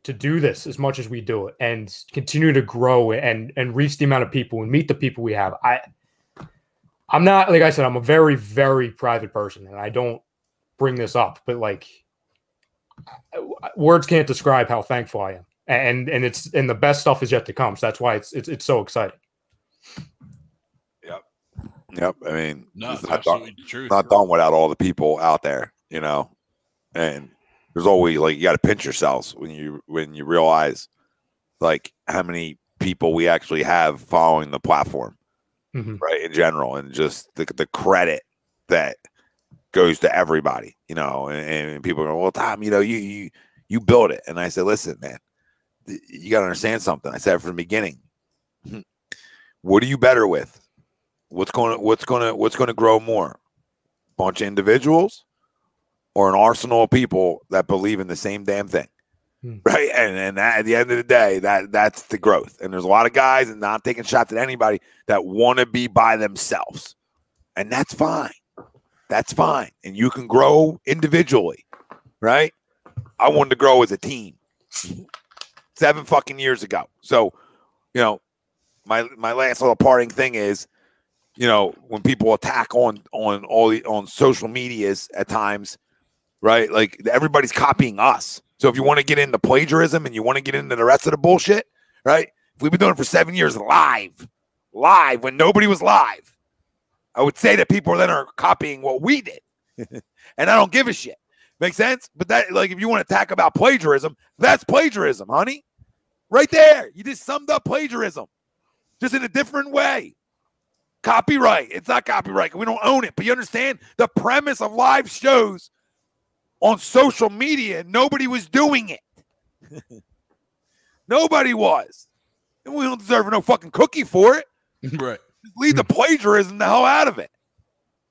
do this as much as we do it, and continue to grow and reach the amount of people and meet the people we have. I'm not, like I said, I'm a very, very private person, and I don't bring this up, but like, words can't describe how thankful I am. And the best stuff is yet to come. So that's why it's so exciting. Yep. I mean, no, it's not done without all the people out there, you know, and there's always, like, you got to pinch yourselves when you realize like how many people we actually have following the platform, right, in general, and just the credit that goes to everybody, and people go, well, Tom, you built it. And I said, listen, man, you got to understand something. I said from the beginning, what are you better with? What's going to grow more? Bunch of individuals or an arsenal of people that believe in the same damn thing? Right. And that, at the end of the day, that's the growth. And there's a lot of guys, and not taking shots at anybody, that want to be by themselves. And that's fine. That's fine. And you can grow individually. Right. I wanted to grow as a team 7 fucking years ago. So, my last little parting thing is, when people attack on social medias at times, right? Like, everybody's copying us. So if you want to get into plagiarism and you want to get into the rest of the bullshit, right? If we've been doing it for 7 years live when nobody was live, I would say that people then are copying what we did. And I don't give a shit. Make sense? But that, like, if you want to attack about plagiarism, that's plagiarism, honey. Right there. You just summed up plagiarism. Just in a different way. Copyright. It's not copyright. We don't own it. But you understand the premise of live shows on social media, nobody was doing it. Nobody was. And we don't deserve no fucking cookie for it. Right. Just leave the plagiarism the hell out of it.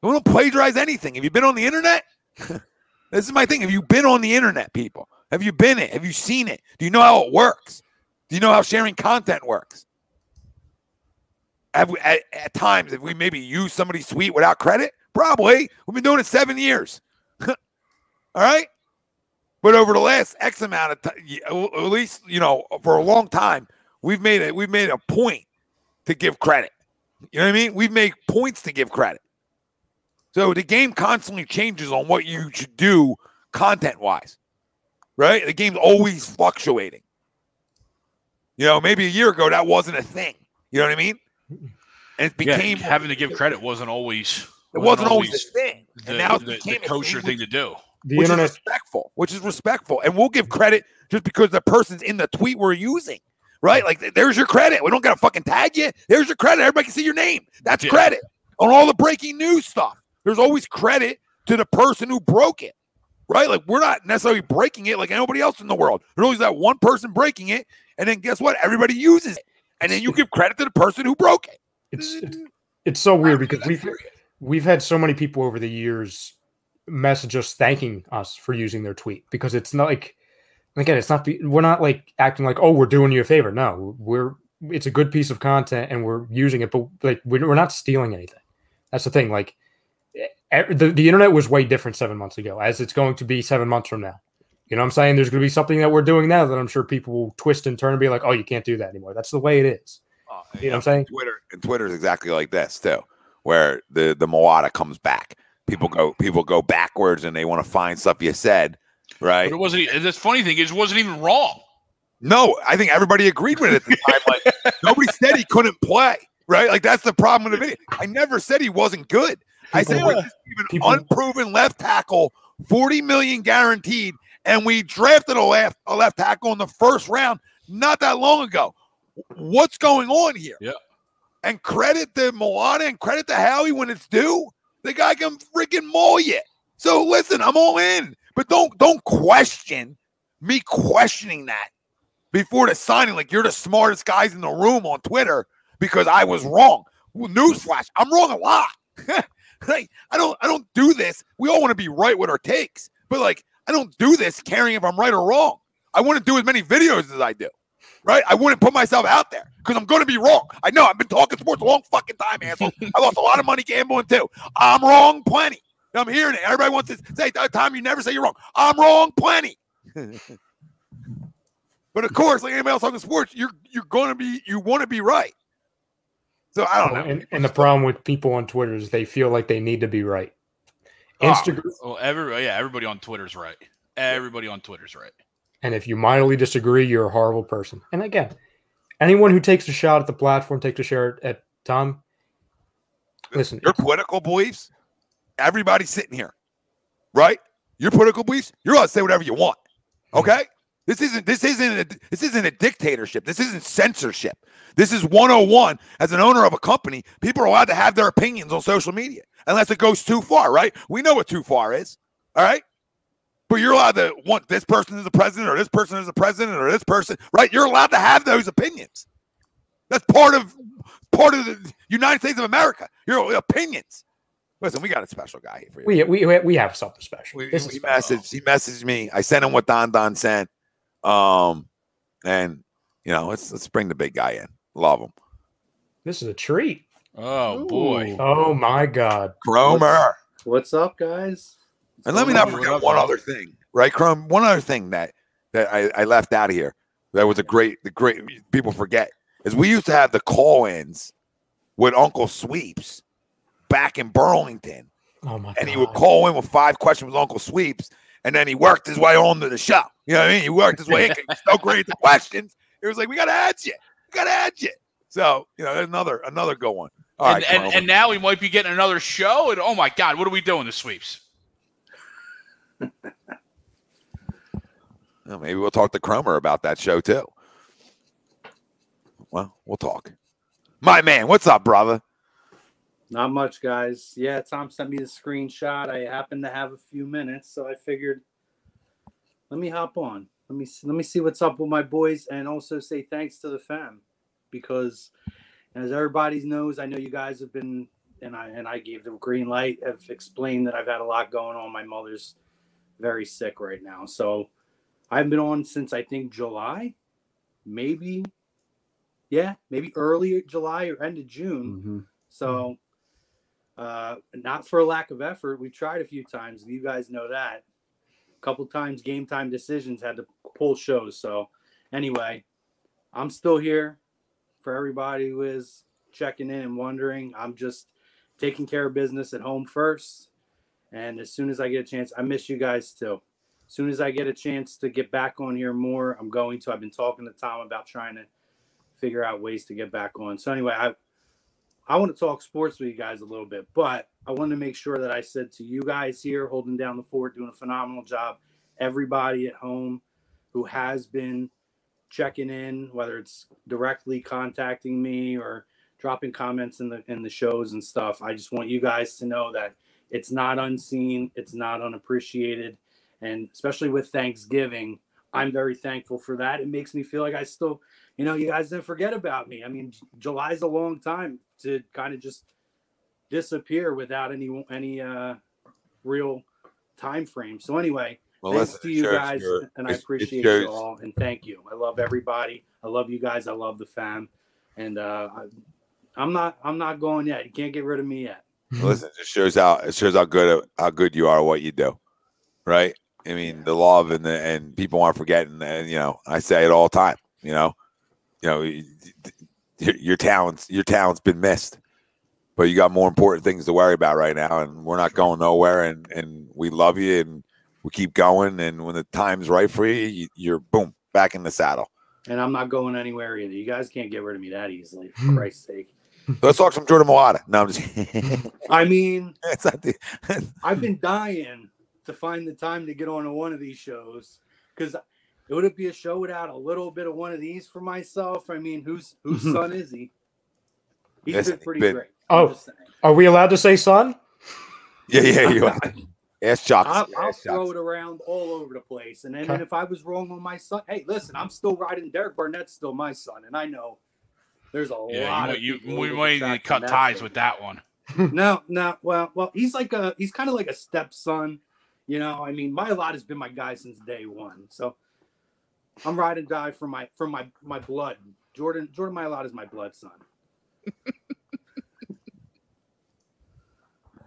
We don't plagiarize anything. Have you been on the internet? This is my thing. Have you been on the internet, people? Have you been it? Have you seen it? Do you know how it works? Do you know how sharing content works? Have we, at times, have we maybe used somebody's tweet without credit? Probably. We've been doing it 7 years. All right? But over the last X amount of time, at least, for a long time, we've made a point to give credit. You know what I mean? We've made points to give credit. So the game constantly changes on what you should do content-wise, right? The game's always fluctuating. Maybe a year ago, that wasn't a thing. You know what I mean? And it became... having to give credit wasn't always... It wasn't always a thing. And now it became the kosher thing to do. Which is respectful. And we'll give credit just because the person's in the tweet we're using, right? Like, there's your credit. We don't got to fucking tag you. There's your credit. Everybody can see your name. That's credit. On all the breaking news stuff, there's always credit to the person who broke it, right? Like, we're not necessarily breaking it like anybody else in the world. There's always that one person breaking it, and then guess what? Everybody uses it. And then you give credit to the person who broke it. It's so weird because we've had so many people over the years message us thanking us for using their tweet, because it's not like, again, we're not like acting like, oh, we're doing you a favor. No, it's a good piece of content and we're using it, but like we're not stealing anything. That's the thing. Like, the internet was way different 7 months ago, as it's going to be 7 months from now. You know what I'm saying? There's going to be something that we're doing now that I'm sure people will twist and turn and be like, oh, you can't do that anymore. That's the way it is. You know what I'm saying? Twitter is exactly like this too, where the Moata comes back. People go backwards and they want to find stuff you said, right? But it wasn't. The funny thing is, it wasn't even wrong. No, I think everybody agreed with it at the time. Like, nobody said he couldn't play, right? Like, that's the problem with the video. I never said he wasn't good. I said we're just even unproven left tackle, $40 million guaranteed, and we drafted a left tackle in the first round not that long ago. What's going on here? Yeah. And credit to Moana and credit to Howie when it's due. The guy can freaking maul you. So listen, I'm all in. But don't question me questioning that before the signing. Like, you're the smartest guys in the room on Twitter because I was wrong. Well, newsflash, I'm wrong a lot. Like, I don't do this. We all want to be right with our takes. But, like, I don't do this caring if I'm right or wrong. I want to do as many videos as I do. Right? I wouldn't put myself out there because I'm going to be wrong. I know. I've been talking sports a long fucking time, asshole. I lost a lot of money gambling too. I'm wrong plenty. I'm hearing it. Everybody wants to say, Tom, you never say you're wrong. I'm wrong plenty. But of course, like anybody else talking sports, you want to be right. So I don't know. And the problem with people on Twitter is they feel like they need to be right. Instagram. Everybody on Twitter's right. Everybody on Twitter's right. And if you mildly disagree, you're a horrible person. And again, anyone who takes a shot at the platform, takes a shot at Tom. Listen, your political beliefs, everybody's sitting here, right? Your political beliefs, you're allowed to say whatever you want, okay? This isn't a dictatorship. This isn't censorship. This is 101. As an owner of a company, people are allowed to have their opinions on social media unless it goes too far, right? We know what too far is, all right? But you're allowed to want this person as the president or this person as the president or this person, right? You're allowed to have those opinions. That's part of the United States of America. Your opinions. Listen, we got a special guy here for you. We have something special. He messaged me. I sent him what Don sent. And let's bring the big guy in. Love him. This is a treat. Oh boy. Oh my God. Cromer. What's up, guys? And let me not forget one other thing, right, Crum? One other thing that I left out of here that was the great people forget is we used to have the call-ins with Uncle Sweeps back in Burlington. Oh my God. And he would call in with 5 questions with Uncle Sweeps, and then he worked his way on to the show. You know what I mean? He worked his way in. He was so great at the questions. It was like, we got to add you. So, there's another good one. All right, and now we might be getting another show. And oh my God, what are we doing? The Sweeps. Well, maybe we'll talk to Cromer about that show too. Well, we'll talk. My man, what's up, brother? Not much, guys. Yeah, Tom sent me the screenshot. I happen to have a few minutes, so I figured, let me hop on. Let me see what's up with my boys, and also say thanks to the fam, because as everybody knows, I know you guys have been, and I gave the green light. Have explained that I've had a lot going on. My mother's very sick right now, so I've been on since I think July, maybe early July or end of June. Mm-hmm. So. Not for a lack of effort. We've tried a few times. You guys know that. A couple times game time decisions had to pull shows. So anyway, I'm still here for everybody who is checking in and wondering. I'm just taking care of business at home first. And as soon as I get a chance, I miss you guys too. As soon as I get a chance to get back on here more, I'm going to. I've been talking to Tom about trying to figure out ways to get back on. So anyway, I want to talk sports with you guys a little bit, but I want to make sure that I said to you guys here, holding down the fort, doing a phenomenal job, everybody at home who has been checking in, whether it's directly contacting me or dropping comments in the shows and stuff. I just want you guys to know that it's not unseen, it's not unappreciated, and especially with Thanksgiving, I'm very thankful for that. It makes me feel like I still, you guys didn't forget about me. I mean, July's a long time to kind of just disappear without any real time frame. So anyway, thanks to you guys, and I appreciate you all, and thank you. I love everybody. I love you guys. I love the fam, and I'm not going yet. You can't get rid of me yet. Listen, it shows how good you are at what you do, right? I mean, the love and people aren't forgetting, and I say it all the time. Your talent's been missed, but you got more important things to worry about right now, and we're not going nowhere. And we love you, and we keep going. And when the time's right for you, you're boom back in the saddle. And I'm not going anywhere either. You guys can't get rid of me that easily, for Christ's sake. Let's talk some Jordan Mailata. No, I'm just. I mean, it's not I've been dying to find the time to get on one of these shows, because would it be a show without a little bit of one of these for myself? I mean, whose son is he? He's been pretty great. Oh, are we allowed to say son? Yeah, you are. Ask Chuck. I'll throw it around all over the place. And then if I was wrong on my son, hey, listen, I'm still riding. Derek Barnett's still my son, and I know there's a lot of people. We might need to cut ties with that one. No. Well, he's kind of like a stepson. I mean, Mailata has been my guy since day one. So I'm ride and die from my blood. Jordan Mailata is my blood son.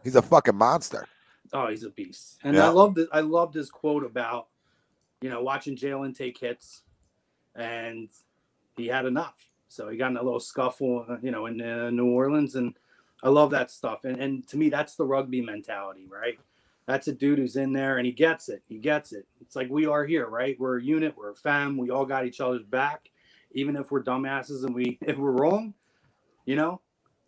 He's a fucking monster. Oh, he's a beast. And I loved his quote about, watching Jalen take hits, and he had enough. So he got in a little scuffle, in New Orleans, and I love that stuff. And to me, that's the rugby mentality, right? That's a dude who's in there and he gets it. It's like we are here, right? We're a unit. We're a fam. We all got each other's back, even if we're dumbasses and if we're wrong,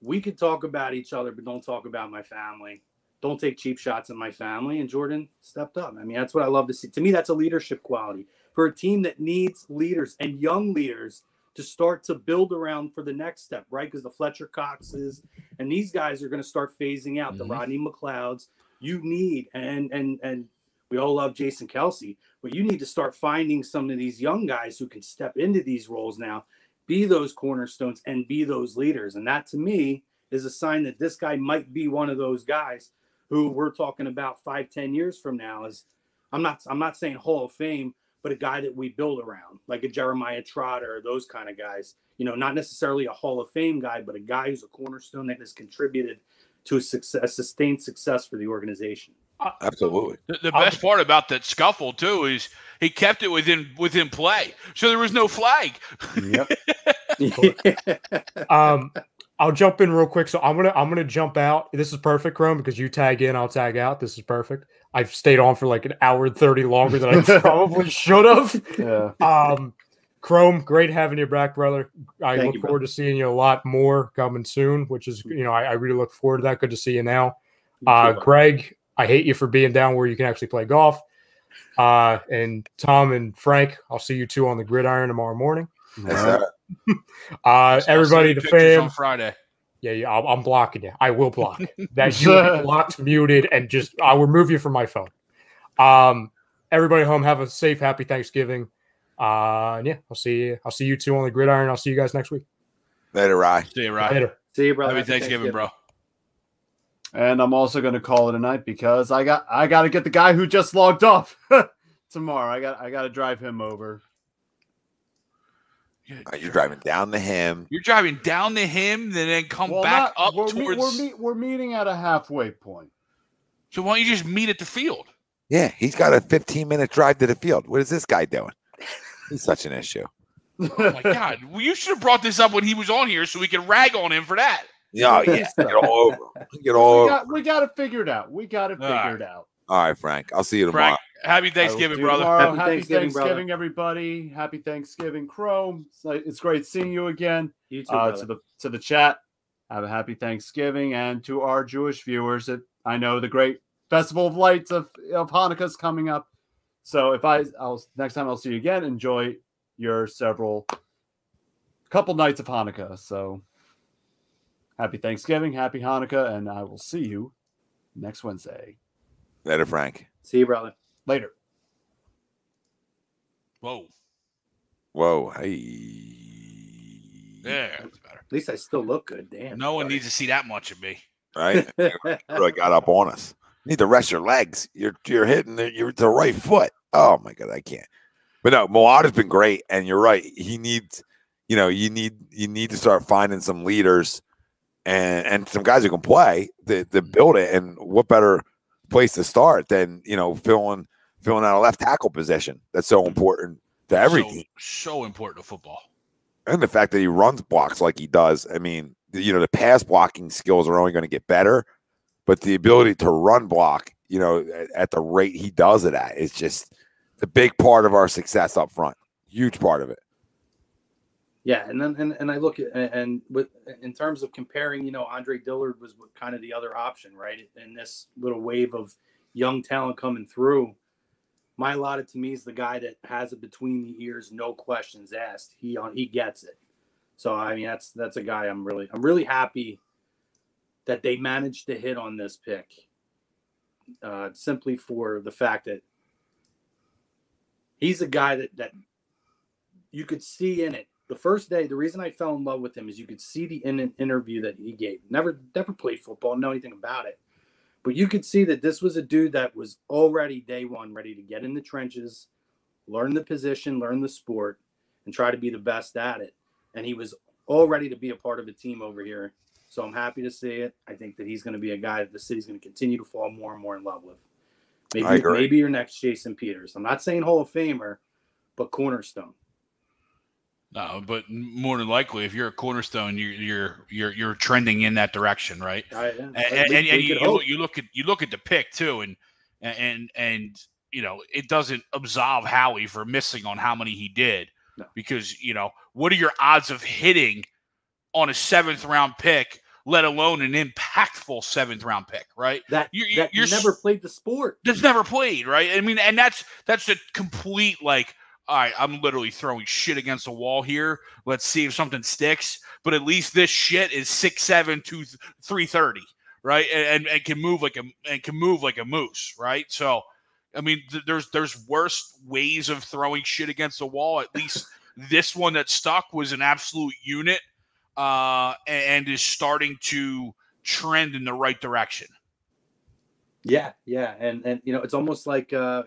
we could talk about each other, but don't talk about my family. don't take cheap shots at my family. And Jordan stepped up. I mean, that's what I love to see. To me, that's a leadership quality for a team that needs leaders and young leaders to start to build around for the next step, right? Because the Fletcher Coxes and these guys are going to start phasing out. The Rodney McLeods. You need, and we all love Jason Kelsey, but you need to start finding some of these young guys who can step into these roles now, be those cornerstones and be those leaders. And that, to me, is a sign that this guy might be one of those guys who we're talking about 5-10 years from now. Is I'm not saying Hall of Fame, but a guy that we build around, like a Jeremiah Trotter, those kind of guys. You know, not necessarily a Hall of Fame guy, but a guy who's a cornerstone that has contributed to a sustained success for the organization. Absolutely. The best part about that scuffle too is he kept it within play, so there was no flag. Yep. I'll jump in real quick. So I'm gonna jump out. This is perfect, Chrome, because you tag in, I'll tag out. This is perfect. I've stayed on for like an hour and 30 longer than I probably should have. Yeah. Chrome, great having you back, brother. I Thank look you, forward to seeing you a lot more coming soon, which is, I really look forward to that. Good to see you now. Greg, I hate you for being down where you can actually play golf. And Tom and Frank, I'll see you two on the gridiron tomorrow morning. Everybody, the fam on Friday. Yeah, I'm blocking you. I will block that. You will be blocked, muted, and just I will remove you from my phone. Everybody home, have a safe, happy Thanksgiving. Yeah, I'll see you two on the gridiron. I'll see you guys next week. Later, Rye. See you, Rye. Later. See you, brother. Happy Thanksgiving, bro. And I'm also going to call it a night because I got to get the guy who just logged off tomorrow. I got to drive him over. You're driving down the him. You're driving down the him, and then come back up towards. We're meeting at a halfway point. So why don't you just meet at the field? Yeah, he's got a 15-minute drive to the field. What is this guy doing? He's such an issue. Oh my God! Well, you should have brought this up when he was on here, so we could rag on him for that. Yeah, get all over. We got to figure it out. We got to figure it out. All right, Frank. I'll see you tomorrow. Frank, happy Thanksgiving, brother. Happy Thanksgiving, everybody. Happy Thanksgiving, Chrome. It's great seeing you again. You too, to the chat, have a happy Thanksgiving, and to our Jewish viewers, I know the great Festival of Lights of Hanukkah is coming up. So next time I'll see you again, enjoy your couple nights of Hanukkah. So happy Thanksgiving, happy Hanukkah, and I will see you next Wednesday. Later, Frank. See you, brother. Later. Whoa. Hey. Yeah, that's better. At least I still look good. Damn. No one needs to see that much of me. Right? You really got up on us. You need to rest your legs. You're hitting the right foot. Oh my God, I can't. But no, Moad has been great, and you're right. He needs, you need to start finding some leaders and some guys who can play to build it. And what better place to start than filling out a left tackle position? That's so important to every team. So important to football. And the fact that he runs blocks like he does. I mean, the pass blocking skills are only going to get better, but the ability to run block, at the rate he does it at, is just the big part of our success up front. Huge part of it. Yeah, and I look at in terms of comparing, Andre Dillard was kind of the other option, right? In this little wave of young talent coming through, Mailata to me is the guy that has it between the ears, no questions asked. He gets it. So I mean, that's a guy I'm really happy that they managed to hit on this pick, simply for the fact that he's a guy that you could see in it. The first day, the reason I fell in love with him is you could see the interview that he gave. Never played football, know anything about it. But you could see that this was a dude that was already day one ready to get in the trenches, learn the position, learn the sport, and try to be the best at it. And he was all ready to be a part of a team over here. So I'm happy to see it. I think that he's going to be a guy that the city's going to continue to fall more and more in love with. Maybe your next Jason Peters. I'm not saying Hall of Famer, but cornerstone. No, but more than likely, if you're a cornerstone, you're trending in that direction, right? You look at the pick too, and it doesn't absolve Howie for missing on how many he did, because what are your odds of hitting on a 7th round pick let alone an impactful 7th-round pick, right? You're never played the sport. That's never played, right? I mean, and that's a complete, like, all right, I'm literally throwing shit against the wall here. Let's see if something sticks. But at least this shit is 6'7", 330, right? And can move like a moose, right? So, I mean, there's worse ways of throwing shit against the wall. At least this one that stuck was an absolute unit, and is starting to trend in the right direction. Yeah, and it's almost like if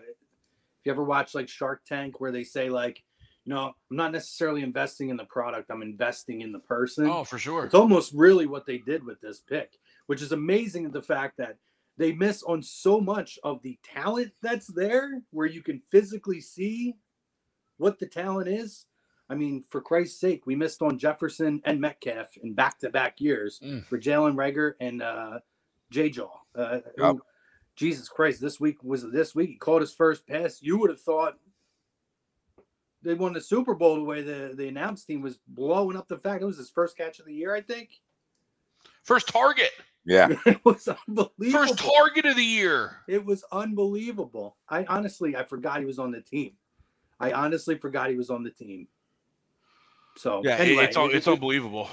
you ever watch like Shark Tank, where they say like, I'm not necessarily investing in the product, I'm investing in the person. Oh, for sure. It's almost really what they did with this pick, which is amazing. The fact that they miss on so much of the talent that's there, where you can physically see what the talent is. I mean, for Christ's sake, we missed on Jefferson and Metcalf in back-to-back years for Jalen Reagor and J-Jaw. Jesus Christ, this week. He caught his first pass. You would have thought they won the Super Bowl the way the announce team was blowing up the fact. It was his first catch of the year, I think. First target. Yeah. It was unbelievable. First target of the year. It was unbelievable. I forgot he was on the team. So yeah, anyway, it's unbelievable.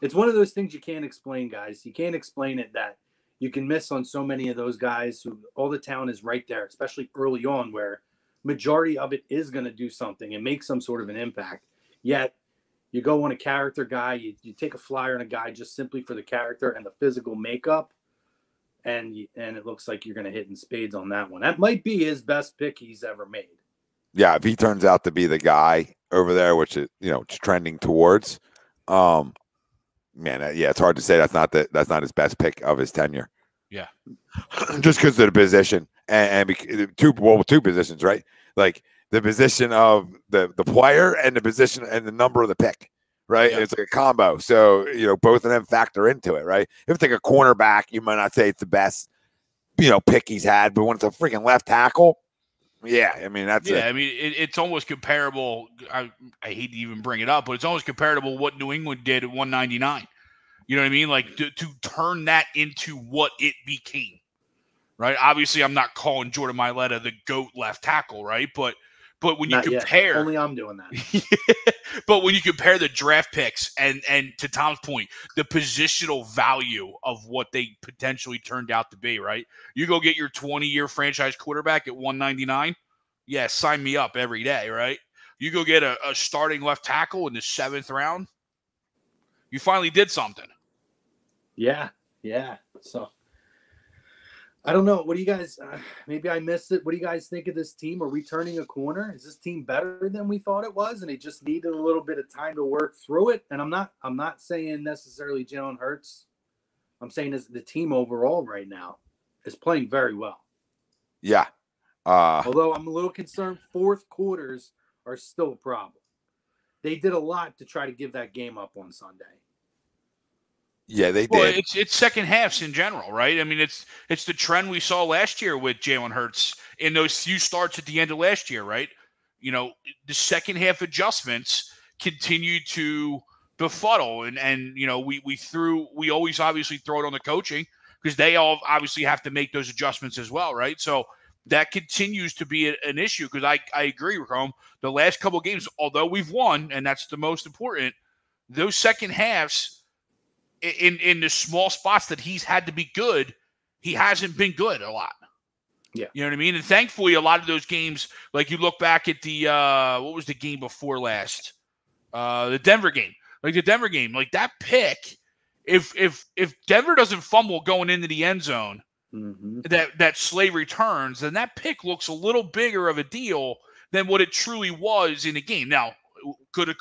It's one of those things you can't explain, guys. You can't explain it, that you can miss on so many of those guys who all the talent is right there, especially early on, where majority of it is going to do something and make some sort of an impact. Yet you go on a character guy, you take a flyer on a guy just simply for the character and the physical makeup, and it looks like you're going to hit in spades on that one. That might be his best pick he's ever made. Yeah, if he turns out to be the guy over there, which is it's trending towards, it's hard to say that's not his best pick of his tenure. Yeah, just because of the position and two positions, right? Like the position of the player and the position and the number of the pick, right? Yeah. It's like a combo. So both of them factor into it, right? If it's like a cornerback, you might not say it's the best pick he's had, but when it's a freaking left tackle. Yeah, I mean it's almost comparable. I hate to even bring it up, but it's almost comparable to what New England did at 199. You know what I mean? Like to turn that into what it became, right? Obviously, I'm not calling Jordan Mailata the GOAT left tackle, right? But when you compare, only I'm doing that. But when you compare the draft picks and to Tom's point, the positional value of what they potentially turned out to be, right? You go get your 20-year franchise quarterback at 199. Yeah, sign me up every day, right? You go get a starting left tackle in the 7th round. You finally did something. Yeah. So I don't know. What do you guys? Maybe I missed it. What do you guys think of this team? Are we turning a corner? Is this team better than we thought it was, and it just needed a little bit of time to work through it? And I'm not saying necessarily Jalen Hurts. I'm saying as the team overall right now is playing very well. Yeah. Although I'm a little concerned, fourth quarters are still a problem. They did a lot to try to give that game up on Sunday. Yeah, they did. Well, it's second halves in general, right? I mean, it's the trend we saw last year with Jalen Hurts in those few starts at the end of last year, right? The second half adjustments continue to befuddle, and we always obviously throw it on the coaching because they all obviously have to make those adjustments as well, right? So that continues to be an issue because I agree with Rome. The last couple of games, although we've won, and that's the most important, those second halves. In the small spots that he's had to be good, he hasn't been good a lot. Yeah. You know what I mean? And thankfully, a lot of those games, like you look back at the what was the game before last? The Denver game. Like the Denver game, like that pick, if Denver doesn't fumble going into the end zone, that Slay returns, then that pick looks a little bigger of a deal than what it truly was in the game. Now, coulda,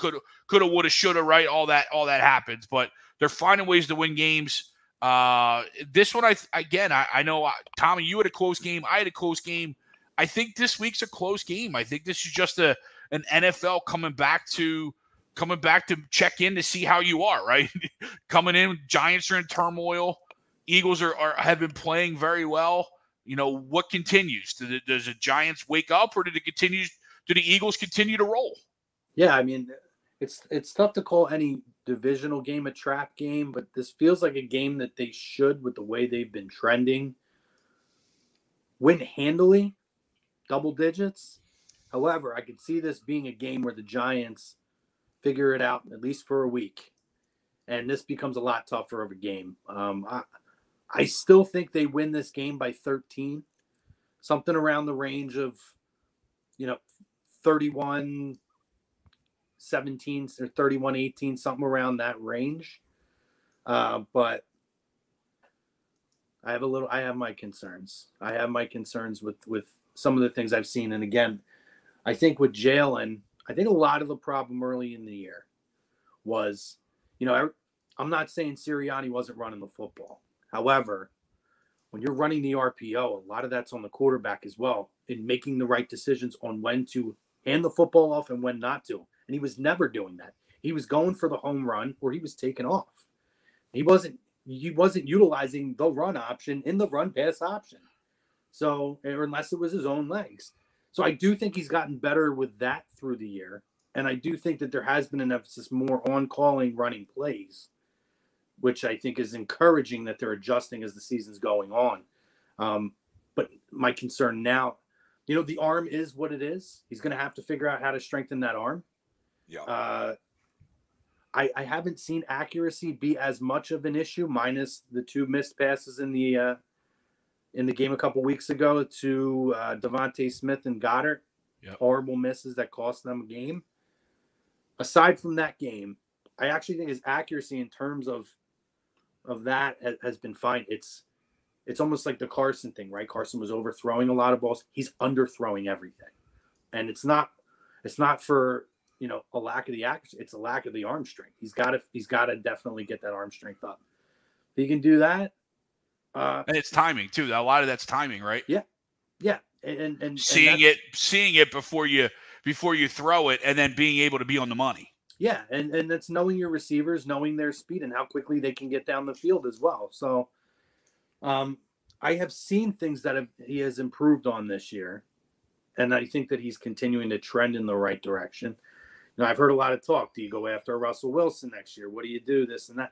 woulda, shoulda, right? All that happens, but they're finding ways to win games. This one, I know, Tommy, you had a close game. I had a close game. I think this week's a close game. I think this is just an NFL coming back to check in to see how you are, right? Coming in, Giants are in turmoil. Eagles have been playing very well. What continues? Does the Giants wake up, or do the Eagles continue to roll? Yeah, I mean, it's tough to call any divisional game, a trap game, but this feels like a game that they should, with the way they've been trending, win handily, double digits. However, I could see this being a game where the Giants figure it out, at least for a week, and this becomes a lot tougher of a game. I still think they win this game by 13, something around the range of, 31-17 or 31-18, something around that range. But I have my concerns. I have my concerns with some of the things I've seen. And again, I think with Jalen, I think a lot of the problem early in the year was, I'm not saying Sirianni wasn't running the football. However, when you're running the RPO, a lot of that's on the quarterback as well, in making the right decisions on when to hand the football off and when not to. And he was never doing that. He was going for the home run or he was taking off. He wasn't utilizing the run option in the run pass option. So, or unless it was his own legs. So I do think he's gotten better with that through the year. And I do think that there has been an emphasis more on calling running plays, which I think is encouraging that they're adjusting as the season's going on. But my concern now, the arm is what it is. He's going to have to figure out how to strengthen that arm. Yeah. I haven't seen accuracy be as much of an issue, minus the 2 missed passes in the game a couple weeks ago to Devontae Smith and Goddard. Yep. Horrible misses that cost them a game. Aside from that game, I actually think his accuracy in terms of that has been fine. It's almost like the Carson thing, right? Carson was overthrowing a lot of balls. He's underthrowing everything. And it's not for, a lack of the accuracy. It's a lack of the arm strength. He's got to definitely get that arm strength up. If he can do that. And it's timing too. A lot of that's timing, right? Yeah. Yeah. And seeing it before you throw it, and then being able to be on the money. Yeah, and that's knowing your receivers, knowing their speed and how quickly they can get down the field as well. So I have seen things that he has improved on this year, and I think that he's continuing to trend in the right direction. I've heard a lot of talk. Do you go after Russell Wilson next year? What do you do? This and that.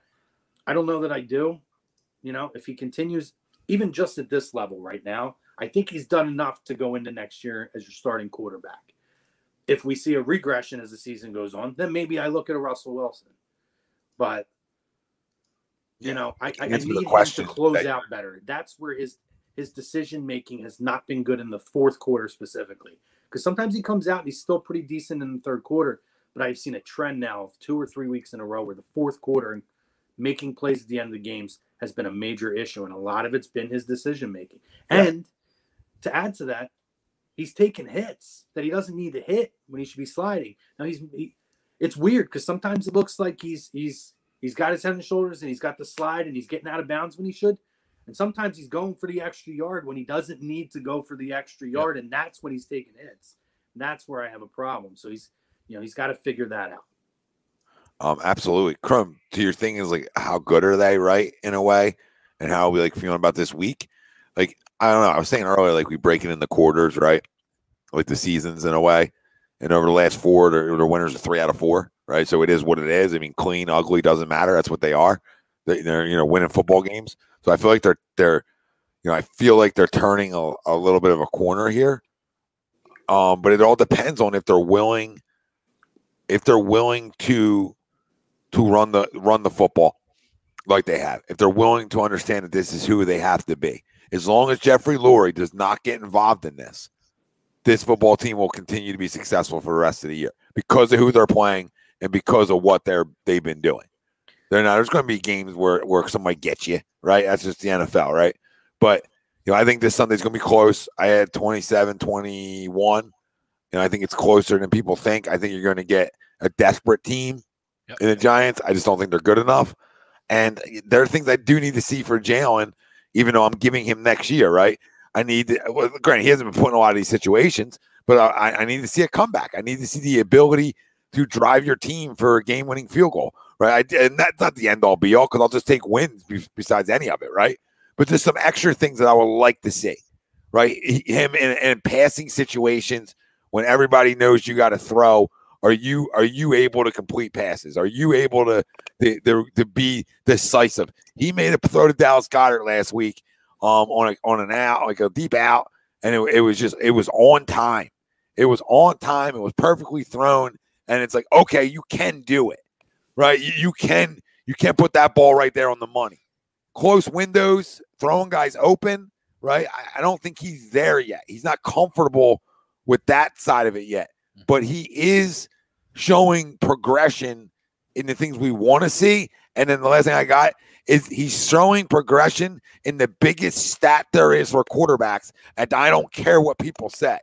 I don't know that I do. If he continues, even just at this level right now, I think he's done enough to go into next year as your starting quarterback. If we see a regression as the season goes on, then maybe I look at a Russell Wilson. But, I need him to close out better. That's where his decision-making has not been good in the fourth quarter specifically. Because sometimes he comes out and he's still pretty decent in the third quarter. But I've seen a trend now of 2 or 3 weeks in a row where the fourth quarter and making plays at the end of the games has been a major issue. And a lot of it's been his decision-making. Yeah. And to add to that, he's taking hits that he doesn't need to hit when he should be sliding. Now it's weird because sometimes it looks like he's got his head and shoulders and he's got the slide and he's getting out of bounds when he should. And sometimes he's going for the extra yard when he doesn't need to go for the extra yard. Yep. And that's when he's taking hits. And that's where I have a problem. So he's got to figure that out. Absolutely. Crum, to your thing is like, how good are they, right? In a way, and how are we feeling about this week? Like, I don't know. I was saying earlier, we break it in the quarters, right? Like the seasons in a way. And over the last 4, the winners are 3 out of 4, right? So it is what it is. I mean, clean, ugly, doesn't matter. That's what they are. They're winning football games. So I feel like they're turning a little bit of a corner here. But it all depends on if they're willing to run the football like they have. If they're willing to understand that this is who they have to be. As long as Jeffrey Lurie does not get involved in this football team will continue to be successful for the rest of the year because of who they're playing and because of what they've been doing. There's going to be games where somebody gets you, right? That's just the NFL, right? But I think this Sunday's going to be close. I had 27-21, and I think it's closer than people think. I think you're going to get a desperate team in the Giants. I just don't think they're good enough. And there are things I do need to see for Jalen, even though I'm giving him next year, right? Granted, he hasn't been put in a lot of these situations, but I need to see a comeback. I need to see the ability to drive your team for a game-winning field goal, right? And that's not the end-all, be-all, because I'll just take wins besides any of it, right? But there's some extra things that I would like to see, right? Him in passing situations when everybody knows you got to throw Are you able to complete passes? Are you able to be decisive? He made a throw to Dallas Goedert last week on an out, like a deep out, and it was on time. It was on time. It was perfectly thrown, and it's like, okay, you can do it, right? You can put that ball right there on the money. Close windows, throwing guys open, right? I don't think he's there yet. He's not comfortable with that side of it yet, but he is showing progression in the things we want to see. And then the last thing I got is he's showing progression in the biggest stat there is for quarterbacks. And I don't care what people say.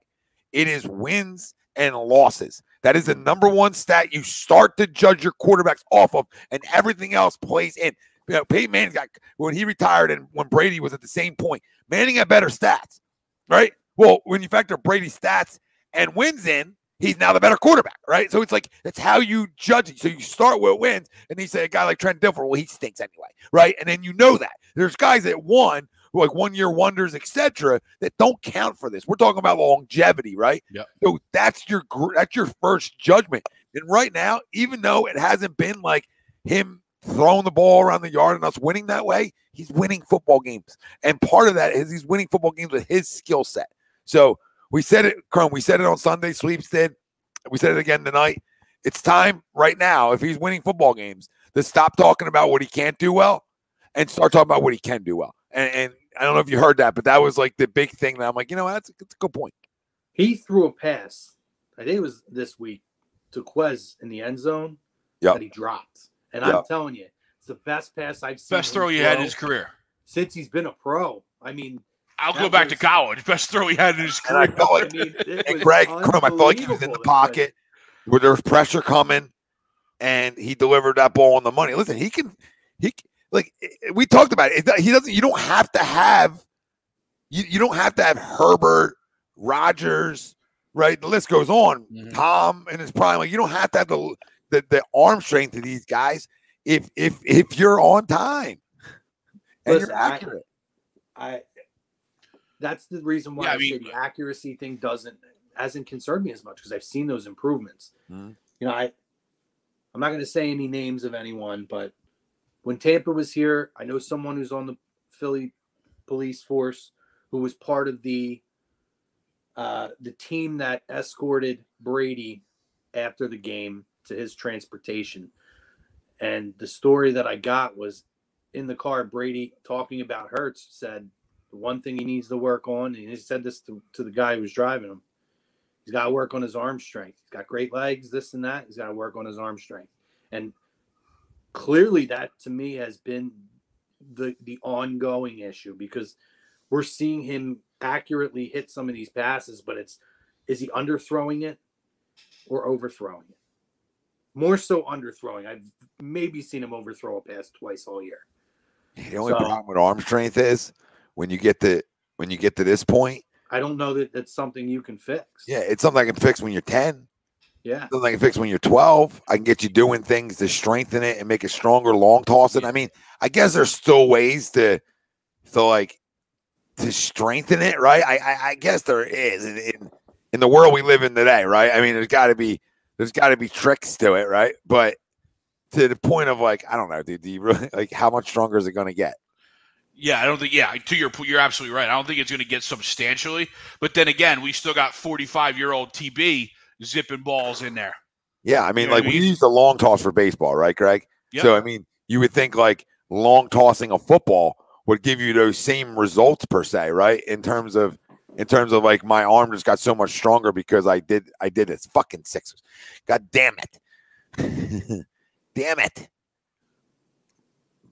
It is wins and losses. That is the number one stat you start to judge your quarterbacks off of, and everything else plays in. You know, Peyton Manning when he retired and when Brady was at the same point, Manning had better stats, right? Well, when you factor Brady's stats and wins in, he's now the better quarterback, right? So it's like, that's how you judge it. So you start with wins, and then you say a guy like Trent Dilfer, well, he stinks anyway, right? And then you know that. There's guys that won, like one-year wonders, etc., that don't count for this. We're talking about longevity, right? Yeah. So that's your first judgment. And right now, even though it hasn't been like him throwing the ball around the yard and us winning that way, he's winning football games. And part of that is he's winning football games with his skill set. So we said it, Chrome, we said it on Sunday, Sleeps did. We said it again tonight. It's time right now, if he's winning football games, to stop talking about what he can't do well and start talking about what he can do well. And I don't know if you heard that, but that was like the big thing that I'm like, that's a good point. He threw a pass, I think it was this week, to Quez in the end zone that he dropped. And I'm telling you, it's the best pass I've seen. Best throw he had in his career. Since he's been a pro. I mean, I'll go back to college. Best throw he had in his career. And I felt like, and Greg, I felt like he was in the pocket where there was pressure coming, and he delivered that ball on the money. Listen, he like we talked about it. You don't have to have Herbert, Rodgers, right? The list goes on. Mm-hmm. Tom in his prime. Like, you don't have to have the arm strength of these guys if you're on time and you're accurate. That's the reason why I say the accuracy thing hasn't concerned me as much, because I've seen those improvements. Mm-hmm. I'm not going to say any names of anyone, but when Tampa was here, I know someone who's on the Philly police force who was part of the team that escorted Brady after the game to his transportation. And the story that I got was, in the car, Brady, talking about Hurts, said the one thing he needs to work on, and he said this to the guy who was driving him, he's got to work on his arm strength. He's got great legs, this and that. He's got to work on his arm strength. And clearly that, to me, has been the ongoing issue, because we're seeing him accurately hit some of these passes, but is he underthrowing it or overthrowing it? More so underthrowing. I've maybe seen him overthrow a pass twice all year. The only problem with arm strength is when you get to this point, I don't know that that's something you can fix. Yeah, it's something I can fix when you're 10. Yeah. Something I can fix when you're 12. I can get you doing things to strengthen it and make it stronger, long tossing. I mean, I guess there's still ways to strengthen it, right? I guess there is in the world we live in today, right? I mean, there's got to be tricks to it, right? But to the point of, like, I don't know, dude, do you really, like, how much stronger is it going to get? Yeah, I don't think. Yeah, to your point, you're absolutely right. I don't think it's going to get substantially. But then again, we still got 45-year-old TB zipping balls in there. Yeah, I mean, we use the long toss for baseball, right, Greg? Yep. So I mean, you would think like long tossing a football would give you those same results per se, right? In terms of like, my arm just got so much stronger because I did it. Fucking Sixers. God damn it. Damn it.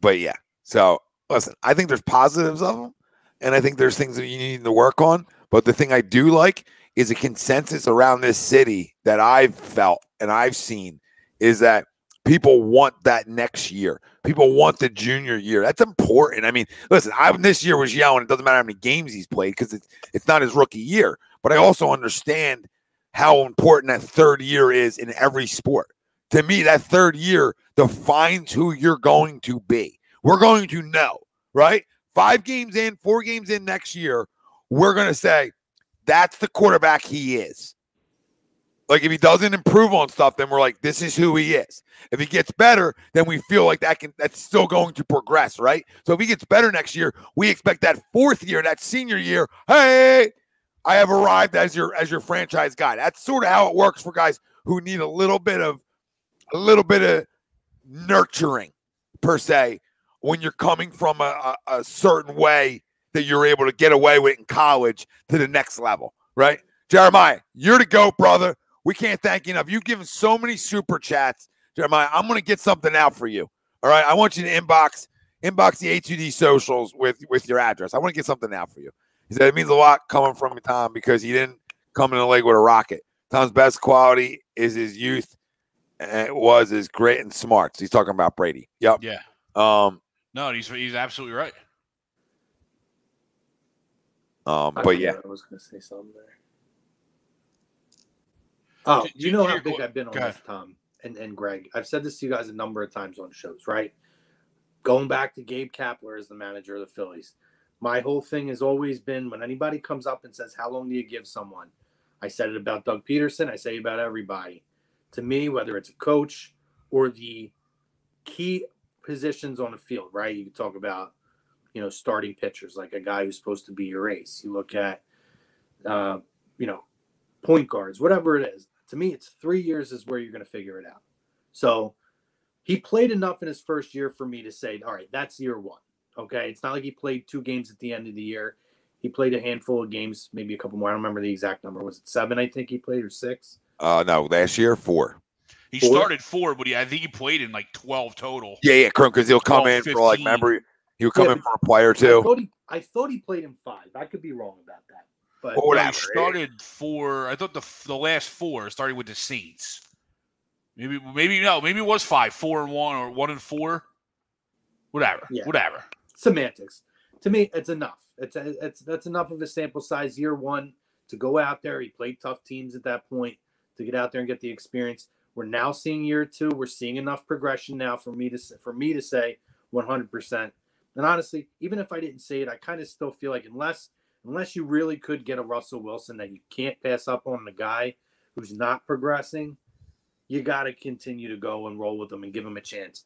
But yeah, so listen, I think there's positives of them, and I think there's things that you need to work on. But the thing I do like is a consensus around this city that I've felt and I've seen is that people want that next year. People want the junior year. That's important. I mean, listen, this year was yelling. It doesn't matter how many games he's played because it's not his rookie year. But I also understand how important that third year is in every sport. To me, that third year defines who you're going to be. We're going to know, right? 5 games in, 4 games in next year, we're going to say, that's the quarterback he is. Like if he doesn't improve on stuff, then we're like, this is who he is. If he gets better, then we feel like that's still going to progress, right? So if he gets better next year, we expect that fourth year, that senior year, hey, I have arrived as your franchise guy. That's sort of how it works for guys who need a little bit of nurturing, per se, when you're coming from a certain way that you're able to get away with in college to the next level, right? Jeremiah, you're the GOAT, brother. We can't thank you enough. You've given so many super chats. Jeremiah, I'm going to get something out for you. All right. I want you to inbox the A2D socials with your address. I want to get something out for you. He said it means a lot coming from Tom because he didn't come in the leg with a rocket. Tom's best quality is his youth, and it was his grit and smarts. He's talking about Brady. Yep. Yeah. No, he's absolutely right. But yeah, I was going to say something there. Oh, you know how big I've been on this, Tom and Greg. I've said this to you guys a number of times on shows, right? Going back to Gabe Kapler as the manager of the Phillies. My whole thing has always been when anybody comes up and says, how long do you give someone? I said it about Doug Peterson. I say it about everybody. To me, whether it's a coach or the key positions on the field, right? You can talk about, starting pitchers, like a guy who's supposed to be your ace. You look at, point guards, whatever it is. To me, it's 3 years is where you're going to figure it out. So he played enough in his first year for me to say, all right, that's year one. Okay. It's not like he played 2 games at the end of the year. He played a handful of games, maybe a couple more. I don't remember the exact number. Was it 7, I think he played, or 6? No, last year, 4. He started 4, but I think he played in like 12 total. Yeah, because he'll come in 15. For like, remember, he'll come in for a player too. I thought he played in 5. I could be wrong about that. But he started 4. I thought the last 4 started with the Saints. Maybe it was 5, 4-1, or 1-4. Whatever. Yeah. Whatever. Semantics. To me, it's enough. That's enough of a sample size year one to go out there. He played tough teams at that point to get out there and get the experience. We're now seeing year 2. We're seeing enough progression now for me to say 100%. And honestly, even if I didn't say it, I kind of still feel like unless you really could get a Russell Wilson that you can't pass up on the guy who's not progressing, you got to continue to go and roll with him and give him a chance.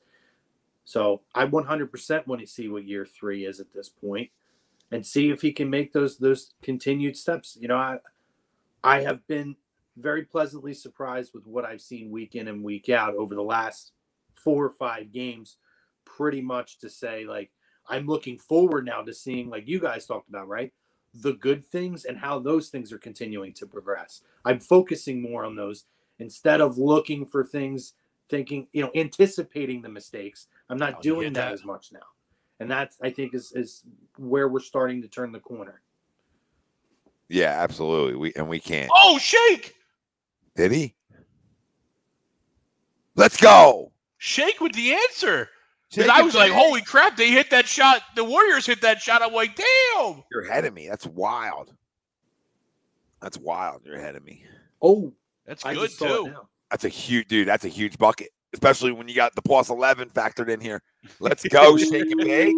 So I 100% want to see what year 3 is at this point and see if he can make those continued steps. I have been very pleasantly surprised with what I've seen week in and week out over the last 4 or 5 games, pretty much to say, like, I'm looking forward now to seeing, like you guys talked about, right, the good things and how those things are continuing to progress. I'm focusing more on those instead of looking for things, thinking, anticipating the mistakes. I'm not doing that as much now. And that, I think, is where we're starting to turn the corner. Yeah, absolutely. We can't. Oh, Shake! Did he? Let's go. Shake with the answer. Because I was like, holy crap, they hit that shot. The Warriors hit that shot. I'm like, damn. You're ahead of me. That's wild. You're ahead of me. Oh, that's good, too. That's a huge bucket, especially when you got the plus 11 factored in here. Let's go, Shake and Bake.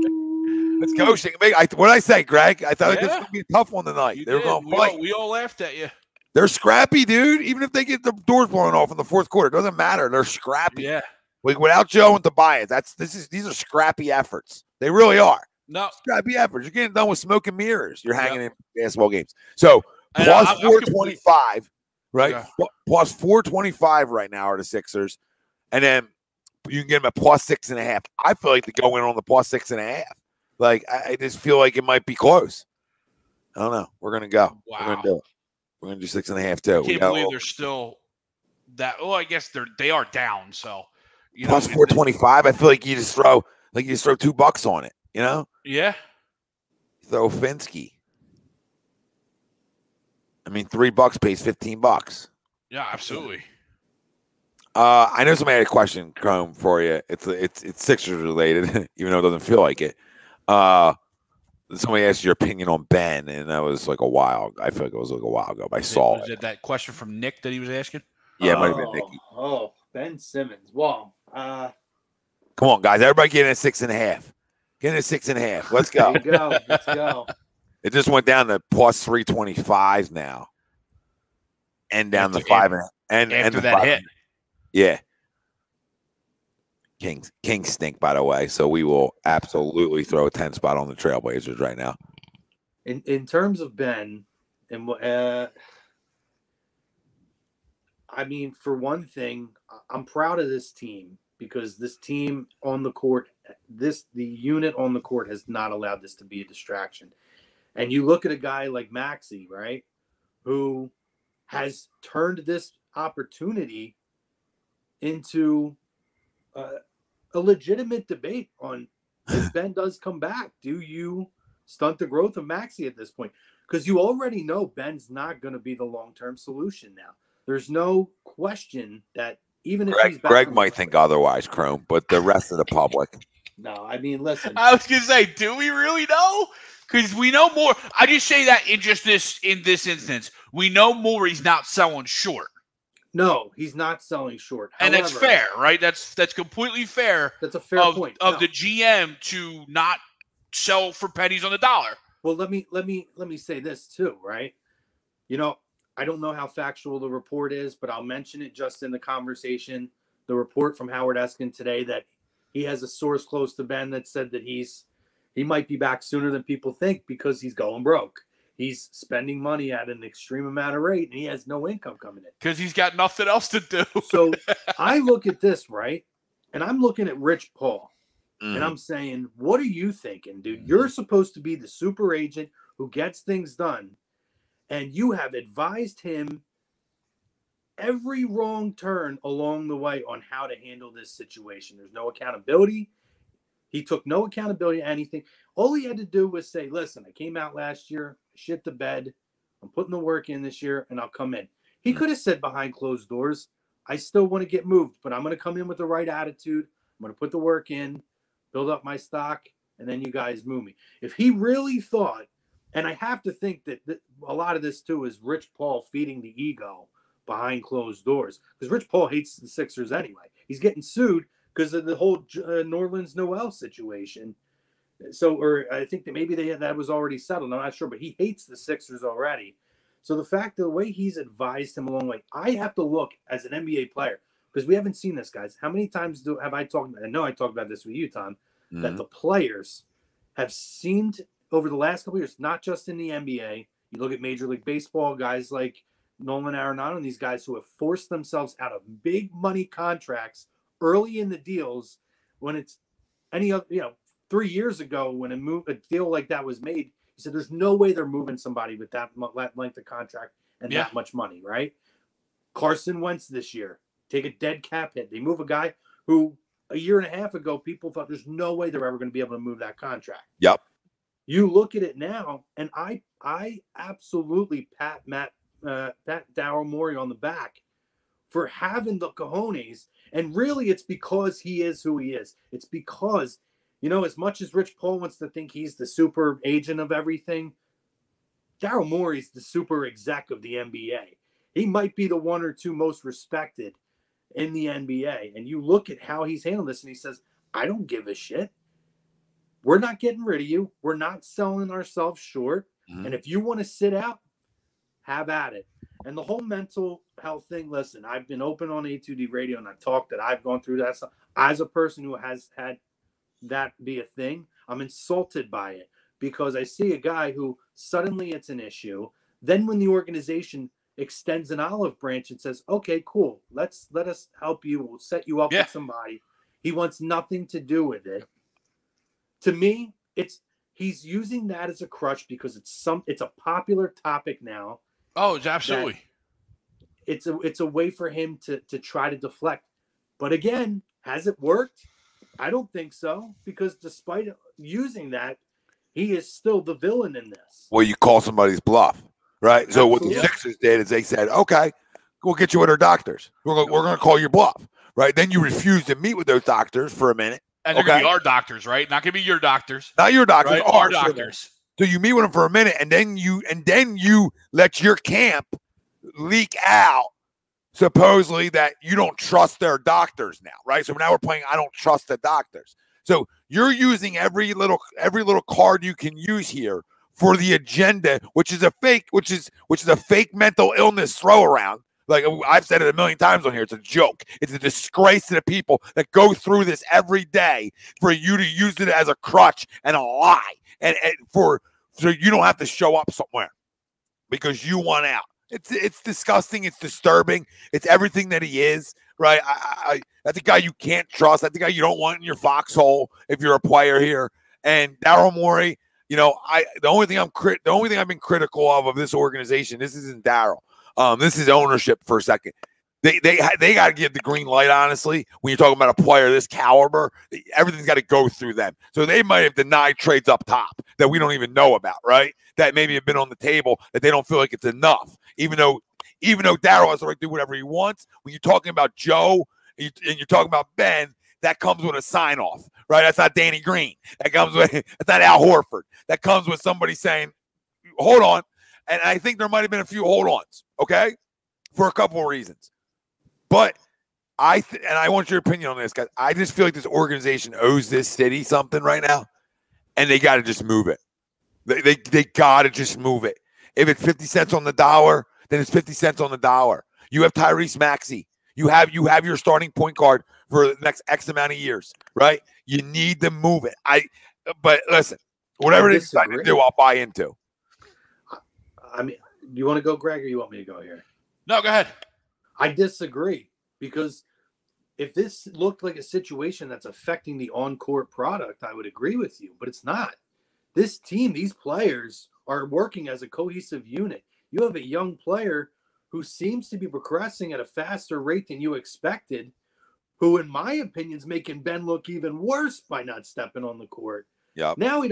Let's go, Shake and Bake. What did I say, Greg? I thought this was going to be a tough one tonight. They were going to fight. We all laughed at you. They're scrappy, dude. Even if they get the doors blown off in the fourth quarter, it doesn't matter. They're scrappy. Yeah. Like without Joe and Tobias, these are scrappy efforts. They really are. No. Scrappy efforts. You're getting done with smoke and mirrors. You're hanging in basketball games. So plus 425, right? Yeah. Plus 425 right now are the Sixers. And then you can get them at plus 6.5. I feel like they go in on the plus 6.5. Like I just feel like it might be close. I don't know. We're gonna go. Wow. We're gonna do it. We're gonna do 6.5 too. I can't believe they're still that. Well, I guess they are down. So plus 425. I feel like you just throw $2 on it. Yeah. Throw Finsky. I mean, $3 pays $15. Yeah, absolutely. I know somebody had a question, Chrome, for you. It's Sixers related, even though it doesn't feel like it. Somebody asked your opinion on Ben, and that was like a while. I feel like it was like a while ago. But I saw it. Was it that question from Nick that he was asking? Yeah, it might have been Nicky. Oh, Ben Simmons. Wow. Come on, guys! Everybody get in at 6.5. Get in at 6.5. Let's go. Let's go. It just went down to plus 325 now, and down to 5.5. and after the that hit. Yeah. Kings stink, by the way. So we will absolutely throw a 10 spot on the Trailblazers right now. In terms of Ben, and I mean, for one thing, I'm proud of this team because this team on the court, the unit on the court has not allowed this to be a distraction. And you look at a guy like Maxey, right, who has turned this opportunity into a legitimate debate on if Ben does come back. Do you stunt the growth of Maxey at this point? Because you already know Ben's not going to be the long-term solution now. There's no question that even if he's back, Greg might think otherwise, Chrome, but the rest of the public. No, I mean, listen. I was going to say, do we really know? Because we know more. I just say that in this instance, we know more. He's not selling short. No, he's not selling short. And that's fair, right? That's completely fair. That's a fair point of the GM to not sell for pennies on the dollar. Well, let me say this too, right? You know, I don't know how factual the report is, but I'll mention it just in the conversation. The report from Howard Eskin today that he has a source close to Ben that said that he might be back sooner than people think because he's going broke. He's spending money at an extreme amount of rate, and he has no income coming in. Because he's got nothing else to do. So I look at this, right? And I'm looking at Rich Paul. And I'm saying, what are you thinking, dude? You're supposed to be the super agent who gets things done. And you have advised him every wrong turn along the way on how to handle this situation. There's no accountability. He took no accountability to anything. All he had to do was say, listen, I came out last year, shit the bed. I'm putting the work in this year, and I'll come in. He could have said behind closed doors, I still want to get moved, but I'm going to come in with the right attitude. I'm going to put the work in, build up my stock, and then you guys move me. If he really thought, and I have to think that a lot of this, too, is Rich Paul feeding the ego behind closed doors. Because Rich Paul hates the Sixers anyway. He's getting sued because of the whole Nerlens Noel situation. So, or I think that maybe that was already settled. I'm not sure, but he hates the Sixers already. So the fact that the way he's advised him along, like I have to look as an NBA player because we haven't seen this, guys. How many times have I talked? I know I talked about this with you, Tom, that the players have seemed over the last couple of years, not just in the NBA. You look at Major League Baseball, guys like Nolan Arenado and these guys who have forced themselves out of big money contracts early in the deals when it's any other, 3 years ago when a deal like that was made, he said there's no way they're moving somebody with that length of contract and that much money, right? Carson Wentz this year, take a dead cap hit. They move a guy who a year and a half ago people thought there's no way they're ever going to be able to move that contract. Yep. You look at it now, and I absolutely pat Daryl Morey on the back for having the cojones. And really, it's because he is who he is. It's because, as much as Rich Paul wants to think he's the super agent of everything, Daryl Morey's the super exec of the NBA. He might be the one or two most respected in the NBA. And you look at how he's handled this, and he says, I don't give a shit. We're not getting rid of you. We're not selling ourselves short. And if you want to sit out, have at it. And the whole mental health thing, listen, I've been open on A2D radio and I've talked that I've gone through that stuff. As a person who has had that be a thing, I'm insulted by it because I see a guy who suddenly it's an issue. Then when the organization extends an olive branch and says, okay, cool, let us help you. We'll set you up with somebody. He wants nothing to do with it. To me, he's using that as a crutch because it's a popular topic now. Oh, it's absolutely. It's a way for him to try to deflect. But again, has it worked? I don't think so, because despite using that, he is still the villain in this. Well, you call somebody's bluff, right? So what the Sixers did is they said, okay, we'll get you with our doctors. We're going to call your bluff, right? Then you refuse to meet with those doctors for a minute. And they're going to be our doctors, right? Not going to be your doctors. Not your doctors, right? Our doctors. So you meet with them for a minute, and then you let your camp leak out, supposedly that you don't trust their doctors now, right? So now we're playing I don't trust the doctors. So you're using every little card you can use here for the agenda, which is a fake mental illness throw around Like I've said it a million times on here, it's a joke. It's a disgrace to the people that go through this every day for you to use it as a crutch and a lie, and so you don't have to show up somewhere because you want out. It's disgusting. It's disturbing. It's everything that he is, right? That's a guy you can't trust. That's a guy you don't want in your foxhole if you're a player here. And Daryl Morey, you know, the only thing I've been critical of this organization. This isn't Daryl. This is ownership for a second. They got to give the green light, honestly. When you're talking about a player this caliber, everything's got to go through them. So they might have denied trades up top that we don't even know about, right? That maybe have been on the table that they don't feel like it's enough. Even though Daryl has the right to do whatever he wants, when you're talking about Joe and you're talking about Ben, that comes with a sign-off, right? That's not Danny Green. That's not Al Horford. That comes with somebody saying, hold on. And I think there might have been a few hold-ons, okay, for a couple of reasons. But and I want your opinion on this, guys. I just feel like this organization owes this city something right now, and they got to just move it. They got to just move it. If it's 50 cents on the dollar, then it's 50 cents on the dollar. You have Tyrese Maxey. You have your starting point guard for the next X amount of years, right? You need to move it. But listen, whatever they decide to do, I'll buy into. I mean, you want to go, Greg, or you want me to go here? No, go ahead. I disagree, because if this looked like a situation that's affecting the on-court product, I would agree with you, but it's not. This team, these players are working as a cohesive unit. You have a young player who seems to be progressing at a faster rate than you expected, who, in my opinion, is making Ben look even worse by not stepping on the court. Yeah. Now he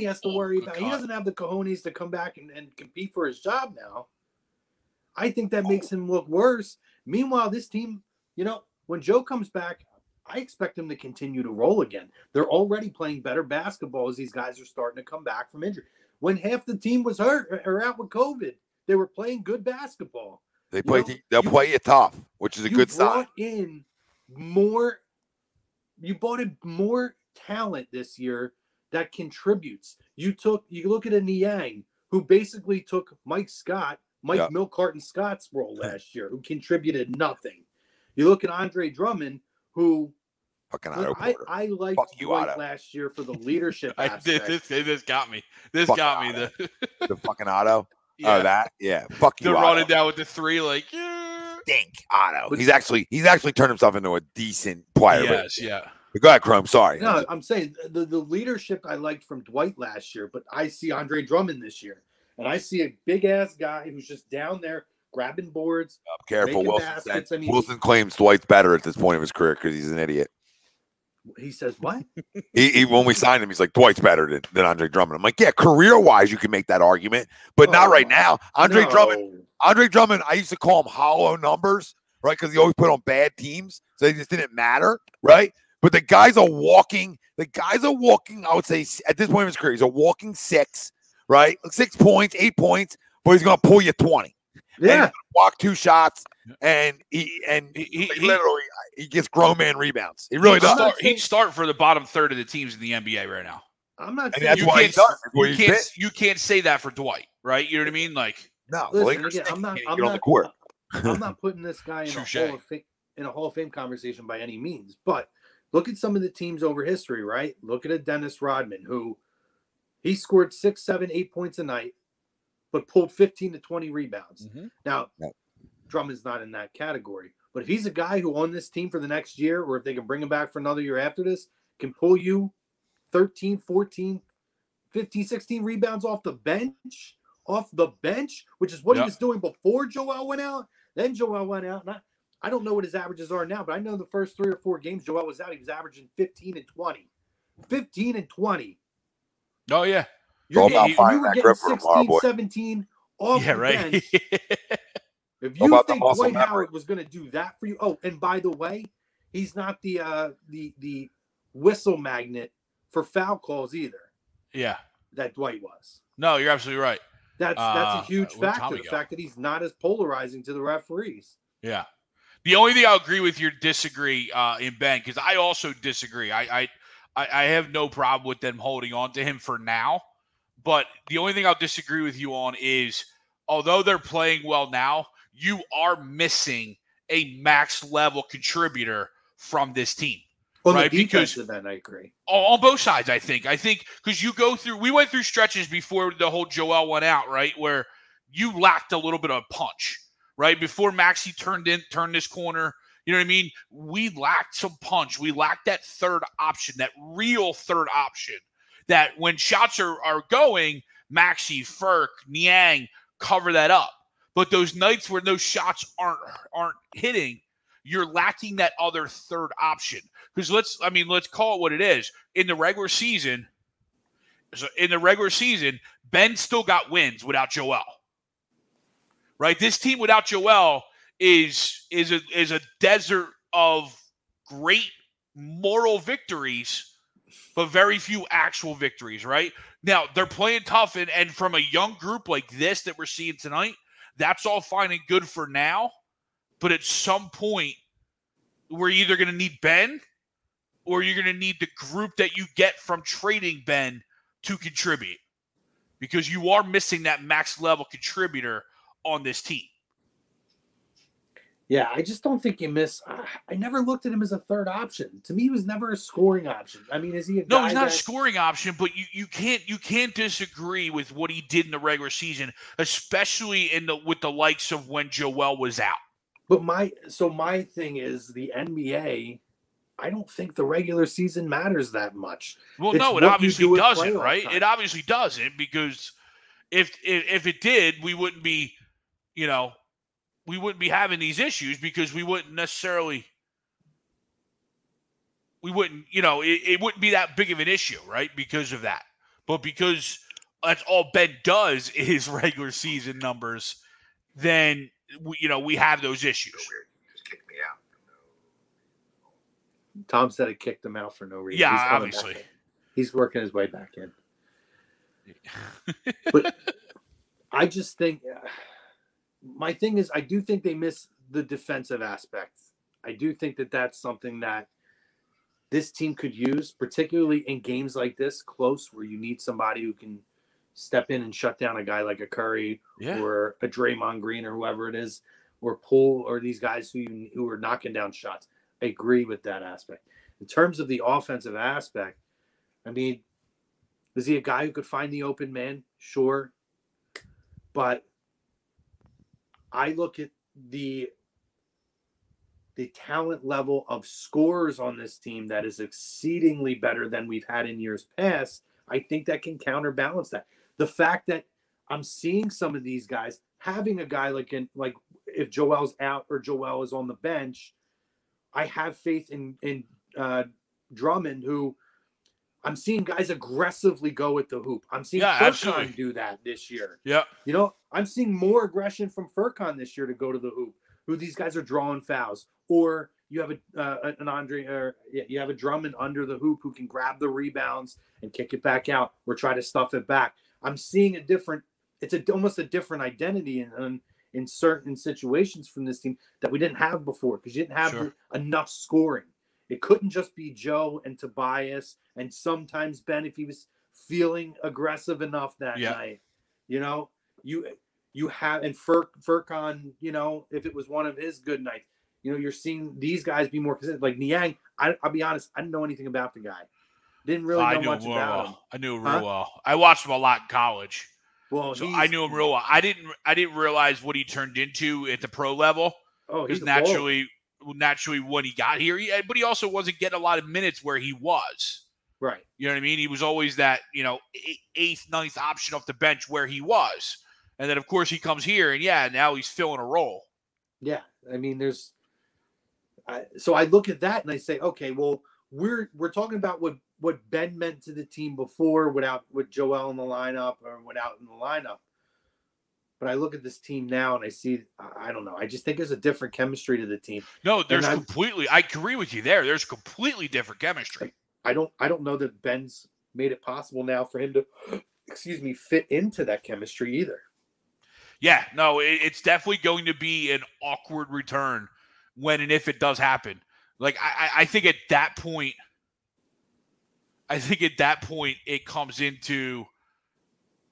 has to worry about. He doesn't have the cojones to come back and compete for his job now. I think that makes him look worse. Meanwhile, this team, you know, when Joe comes back, I expect him to continue to roll again. They're already playing better basketball as these guys are starting to come back from injury. When half the team was hurt or out with COVID, they were playing good basketball. They'll play you tough, which is a good sign. You brought in more talent this year that contributes. You look at a Niang, who basically took Mike Milcarton Scott's role last year, who contributed nothing. You look at Andre Drummond, who I liked Dwight last year for the leadership aspect. This got me. This got me. The fucking Otto. Yeah. Oh, that? Yeah. Fuck you, They're Otto. running down with the three, like, Dink, Otto. He's actually turned himself into a decent player. Yes, yeah. But go ahead, Chrome. Sorry. No, I'm saying the leadership I liked from Dwight last year, but I see Andre Drummond this year. And I see a big-ass guy who's just down there grabbing boards. Careful, Wilson claims Dwight's better at this point of his career because he's an idiot. He says what? he when we signed him, he's like, Dwight's better than Andre Drummond. I'm like, yeah, career-wise, you can make that argument, but not right now. Andre Drummond, I used to call him hollow numbers, right? Because he always put on bad teams, so they just didn't matter, right? But the guy's a walking, I would say, at this point in his career, he's a walking six, right? 6 points, 8 points, but he's going to pull you 20. Yeah. Walk 2 shots, and he literally gets grown man rebounds. He really does. He'd start for the bottom third of the teams in the NBA right now. I'm not saying that's why he does. You can't say that for Dwight, right? You know what I mean? Like, no, listen, I'm not on the court. I'm not putting this guy in a Hall of Fame conversation by any means, but look at some of the teams over history, right? Look at a Dennis Rodman, who he scored 6, 7, 8 points a night, but pulled 15 to 20 rebounds. Mm-hmm. Now, Drummond's not in that category, but if he's a guy who on this team for the next year, or if they can bring him back for another year after this, can pull you 13, 14, 15, 16 rebounds off the bench, which is what he was doing before Joel went out. Then Joel went out. And I don't know what his averages are now, but I know the first 3 or 4 games Joel was out, he was averaging 15 and 20. 15 and 20. Oh, yeah. You were getting 16, 17 off the bench. If you think Dwight Howard was going to do that for you, and by the way, he's not the whistle magnet for foul calls either. Yeah, that Dwight was. No, you're absolutely right. That's a huge factor. The fact that he's not as polarizing to the referees. Yeah. The only thing I'll agree with you disagree in Ben, because I also disagree. I have no problem with them holding on to him for now. But the only thing I'll disagree with you on is, although they're playing well now, you are missing a max level contributor from this team. On right? the defensive end, I agree. On both sides, I think because we went through stretches before the whole Joel went out, right, where you lacked a little bit of punch, right? Before Maxey turned this corner, you know what I mean? We lacked some punch. We lacked that third option, that real third option, that when shots are going, Maxey, Furk, Niang cover that up. But those nights where those shots aren't hitting, you're lacking that other third option. Because let's call it what it is. In the regular season, Ben still got wins without Joel. Right? This team without Joel is a desert of great moral victories, but very few actual victories, right? Now, they're playing tough, and from a young group like this that we're seeing tonight, that's all fine and good for now. But at some point, we're either going to need Ben or you're going to need the group that you get from trading Ben to contribute, because you are missing that max level contributor on this team. Yeah, I just don't think you miss. I never looked at him as a third option. To me, he was never a scoring option. I mean, is he a guy? No, he's not a scoring option, but you can't disagree with what he did in the regular season, especially with the likes of when Joel was out. But my thing is the NBA. I don't think the regular season matters that much. Well, no, it obviously doesn't, right? Time. It obviously doesn't, because if it did, we wouldn't be, we wouldn't be having these issues, because we wouldn't necessarily, it wouldn't be that big of an issue, right? Because of that. But because that's all Ben does is regular season numbers, then, we have those issues. Just kicked me out. Tom said it kicked him out for no reason. Yeah, obviously. He's working his way back in. But I just think my thing is, I do think they miss the defensive aspect. I do think that that's something that this team could use, particularly in games like this, close, where you need somebody who can step in and shut down a guy like a Curry or a Draymond Green or whoever it is, or Poole, or these guys who are knocking down shots. I agree with that aspect. In terms of the offensive aspect, I mean, is he a guy who could find the open man? Sure. But I look at the talent level of scorers on this team that is exceedingly better than we've had in years past. I think that can counterbalance that. The fact that I'm seeing some of these guys having a guy like if Joel's out or Joel is on the bench, I have faith in Drummond, who I'm seeing guys aggressively go at the hoop. I'm seeing Furkan do that this year. Yeah. I'm seeing more aggression from Furkan this year to go to the hoop, who these guys are drawing fouls. Or you have you have a Drummond under the hoop who can grab the rebounds and kick it back out or try to stuff it back. I'm seeing almost a different identity in certain situations from this team that we didn't have before, because you didn't have enough scoring. It couldn't just be Joe and Tobias and sometimes Ben if he was feeling aggressive enough that night. You have, and Furkan, if it was one of his good nights, you're seeing these guys be more consistent. Like Niang, I'll be honest, I didn't know anything about the guy. Didn't really know much about him. I knew him real well. I watched him a lot in college. Well, so I knew him real well. I didn't realize what he turned into at the pro level. Oh, he's naturally when he got here, but he also wasn't getting a lot of minutes where he was. Right. You know what I mean? He was always that, 8th, 9th option off the bench where he was. And then, of course, he comes here, and now he's filling a role. Yeah. I mean, so I look at that and I say, okay, well, we're talking about what Ben meant to the team before with Joel in the lineup or without in the lineup. But I look at this team now and I see, I don't know. I just think there's a different chemistry to the team. No, I agree with you there. There's completely different chemistry. I don't know that Ben's made it possible now for him to, fit into that chemistry either. Yeah, no, it's definitely going to be an awkward return when and if it does happen. Like, I think at that point, it comes into,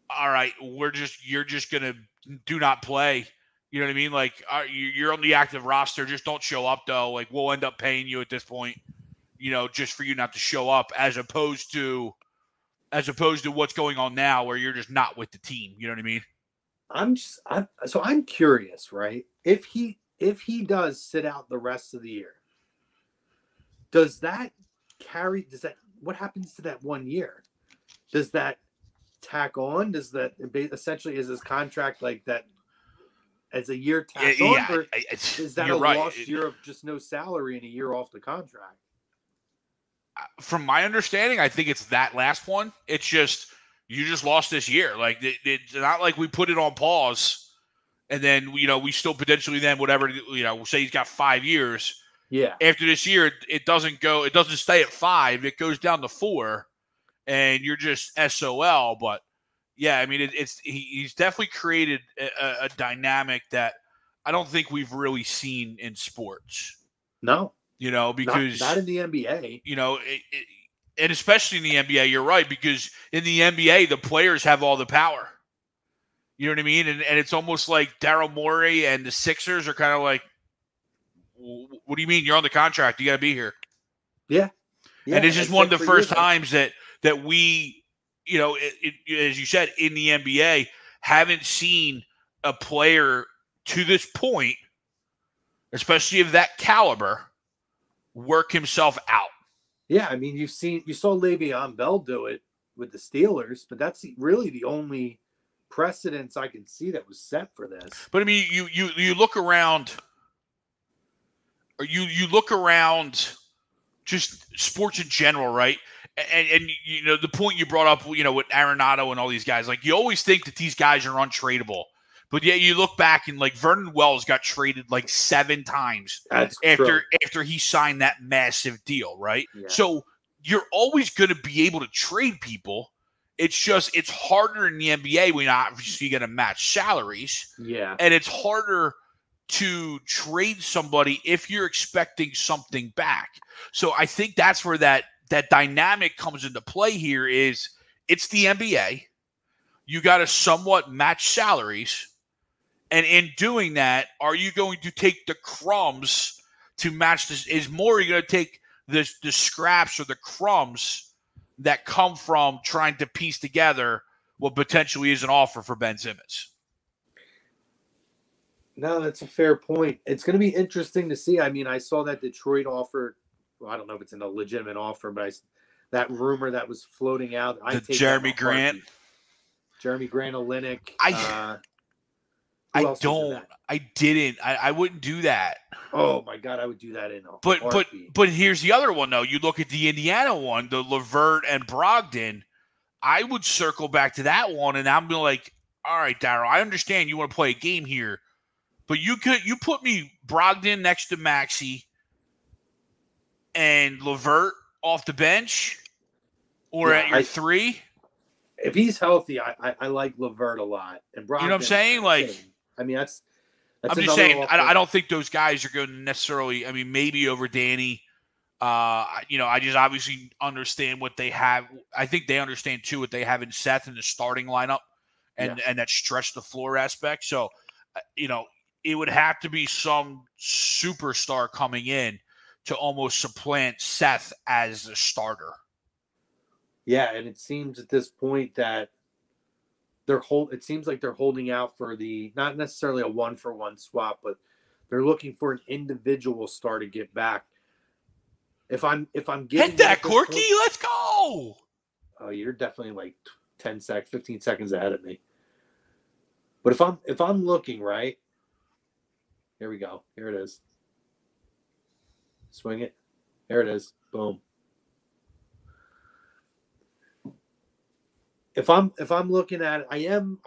all right, you're just going to do not play, You know what I mean? Like you're on the active roster. Just don't show up, though. Like we'll end up paying you at this point, just for you not to show up, as opposed to what's going on now, where you're just not with the team. You know what I mean? I'm curious, right? If he does sit out the rest of the year, what happens to that 1 year? Does that tack on? Does that essentially, is his contract like that as a year tacked on? Or is that a lost year of just no salary and a year off the contract? From my understanding, I think it's that last one. It's just, you just lost this year. Like it's not like we put it on pause and then, we still potentially then whatever, say he's got 5 years. Yeah. After this year, it doesn't stay at 5. It goes down to 4 and you're just SOL. But yeah, I mean, he's definitely created a dynamic that I don't think we've really seen in sports. No. Because not in the NBA. And especially in the NBA, you're right, because in the NBA, the players have all the power. You know what I mean? And it's almost like Daryl Morey and the Sixers are kind of like, what do you mean? You're on the contract. You got to be here. Yeah. And it's just one of the first times that we, as you said, in the NBA, haven't seen a player to this point, especially of that caliber, work himself out. Yeah, I mean, you saw Le'Veon Bell do it with the Steelers, but that's really the only precedence I can see that was set for this. But I mean, you look around, or you look around, just sports in general, right? And the point you brought up, with Arenado and all these guys, like you always think that these guys are untradeable. But yet you look back and like Vernon Wells got traded like 7 times after he signed that massive deal, right? Yeah. So you're always going to be able to trade people. It's just it's harder in the NBA when obviously you're going to match salaries. Yeah. And it's harder to trade somebody if you're expecting something back. So I think that's where that dynamic comes into play here is it's the NBA. You got to somewhat match salaries. And in doing that, are you going to take the crumbs to match this? Is more you're going to take the scraps or the crumbs that come from trying to piece together what potentially is an offer for Ben Simmons? No, that's a fair point. It's going to be interesting to see. I mean, I saw that Detroit offer. Well, I don't know if it's a legitimate offer, but that rumor that was floating out. Jeremy Grant. Jeremy Grant, Olynyk. I didn't. I wouldn't do that. Oh my God, I would do that in a heartbeat. But here's the other one though. You look at the Indiana one, the LeVert and Brogdon. I would circle back to that one, and I'm like, all right, Daryl, I understand you want to play a game here, but you put me Brogdon next to Maxey and LeVert off the bench, or at your 3. If he's healthy, I like LeVert a lot, and Brogdon. You know what I'm saying? Like, I mean, that's I'm just saying. I don't think those guys are going to necessarily. I mean, maybe over Danny. I just obviously understand what they have. I think they understand too what they have in Seth in the starting lineup, and that stretch the floor aspect. So, it would have to be some superstar coming in to almost supplant Seth as a starter. Yeah, and it seems at this point that it seems like they're holding out for not necessarily a 1-for-1 swap, but they're looking for an individual star to get back. If I'm getting hit that Corky, let's go. Oh, you're definitely like 15 seconds ahead of me. But if I'm looking right, here we go. Here it is. Swing it. There it is. Boom. If I'm looking at it, I am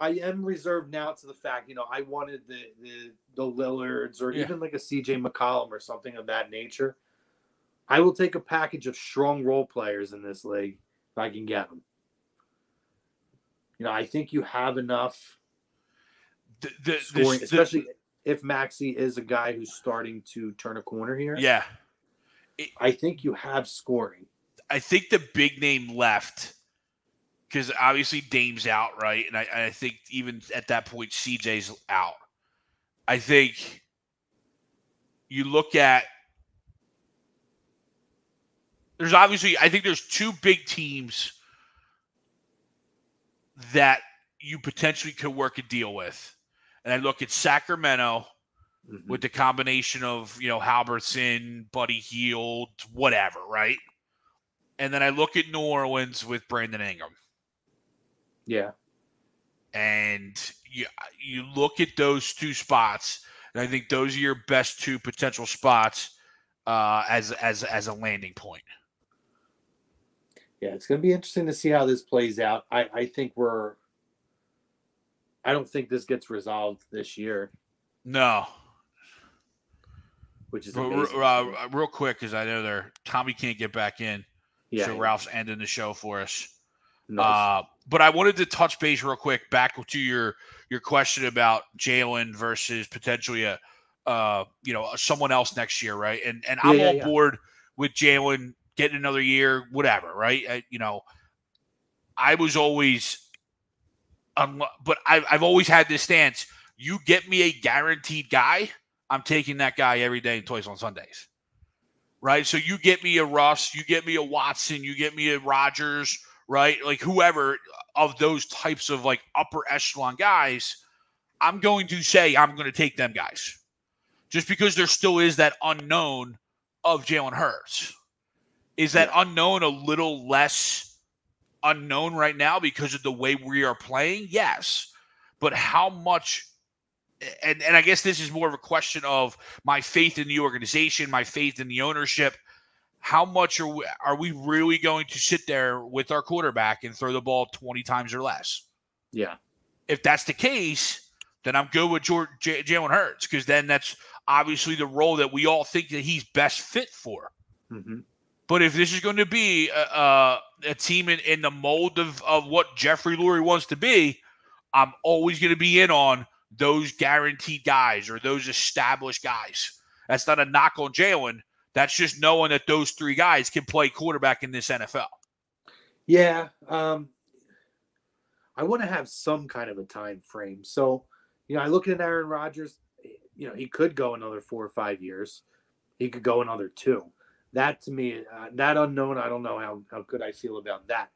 reserved now to the fact, I wanted the Lillards or even like a CJ McCollum or something of that nature. I will take a package of strong role players in this league if I can get them. I think you have enough scoring, especially if Maxey is a guy who's starting to turn a corner here. Yeah. I think you have scoring. I think the big name left, because obviously Dame's out, right? And I think even at that point, CJ's out. I think you look at I think there's two big teams that you potentially could work a deal with. And I look at Sacramento with the combination of, Halverson, Buddy Hield, whatever, right? And then I look at New Orleans with Brandon Ingram. Yeah. And you look at those two spots, and I think those are your best two potential spots as a landing point. Yeah, it's going to be interesting to see how this plays out. I don't think this gets resolved this year. No. Which is real quick, because I know Tommy can't get back in. Yeah, so Ralph's ending the show for us. Nice. But I wanted to touch base real quick back to your question about Jalen versus potentially someone else next year, right? And I'm on board with Jalen getting another year, whatever, right? I was always, but I've always had this stance. You get me a guaranteed guy, I'm taking that guy every day and twice on Sundays. Right? So you get me a Russ, you get me a Watson, you get me a Rodgers, right? Like whoever of those types of like upper echelon guys, I'm going to say I'm going to take them guys. Just because there still is that unknown of Jalen Hurts. Is that unknown a little less unknown right now because of the way we are playing? Yes. But how much and I guess this is more of a question of my faith in the organization, my faith in the ownership. How much are we really going to sit there with our quarterback and throw the ball 20 times or less? Yeah. If that's the case, then I'm good with Jalen Hurts, because then that's obviously the role that we all think that he's best fit for. Mm-hmm. But if this is going to be a team in the mold of what Jeffrey Lurie wants to be, I'm always going to be in on those guaranteed guys or those established guys. That's not a knock on Jalen. That's just knowing that those three guys can play quarterback in this NFL. Yeah. I want to have some kind of a time frame. So, I look at Aaron Rodgers, he could go another 4 or 5 years. He could go another 2. That to me, that unknown, I don't know how good I feel about that.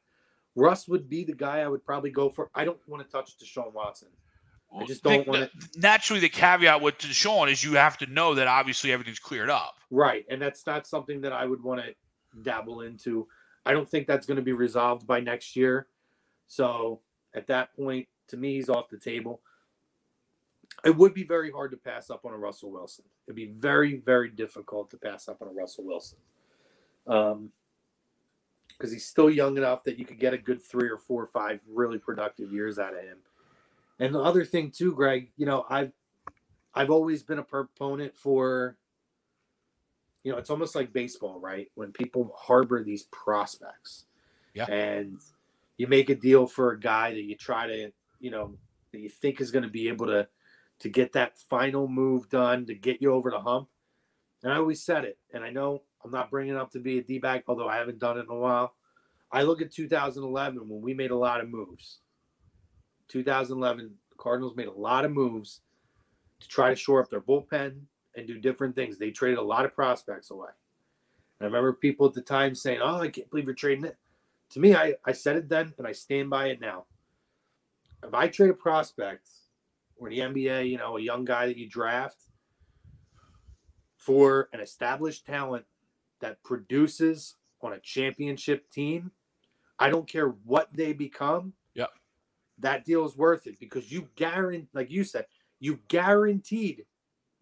Russ would be the guy I would probably go for. I don't want to touch Deshaun Watson. I just don't want to. Naturally, the caveat with Deshaun is you have to know that obviously everything's cleared up. Right. And that's not something that I would want to dabble into. I don't think that's going to be resolved by next year. So at that point, to me, he's off the table. It would be very hard to pass up on a Russell Wilson. It'd be very, very difficult to pass up on a Russell Wilson. Because he's still young enough that you could get a good 3 or 4 or 5 really productive years out of him. And the other thing too, Greg, I've always been a proponent for, it's almost like baseball, right? When people harbor these prospects, and you make a deal for a guy that you try to, that you think is going to be able to get that final move done to get you over the hump. And I always said it, and I know I'm not bringing it up to be a D-bag, although I haven't done it in a while. I look at 2011 when we made a lot of moves. 2011, the Cardinals made a lot of moves to try to shore up their bullpen and do different things. They traded a lot of prospects away. And I remember people at the time saying, "Oh, I can't believe you're trading it." To me, I said it then, and I stand by it now. If I trade a prospect or the NBA, a young guy that you draft for an established talent that produces on a championship team, I don't care what they become. Yep. That deal is worth it because you guarantee, like you said, you guaranteed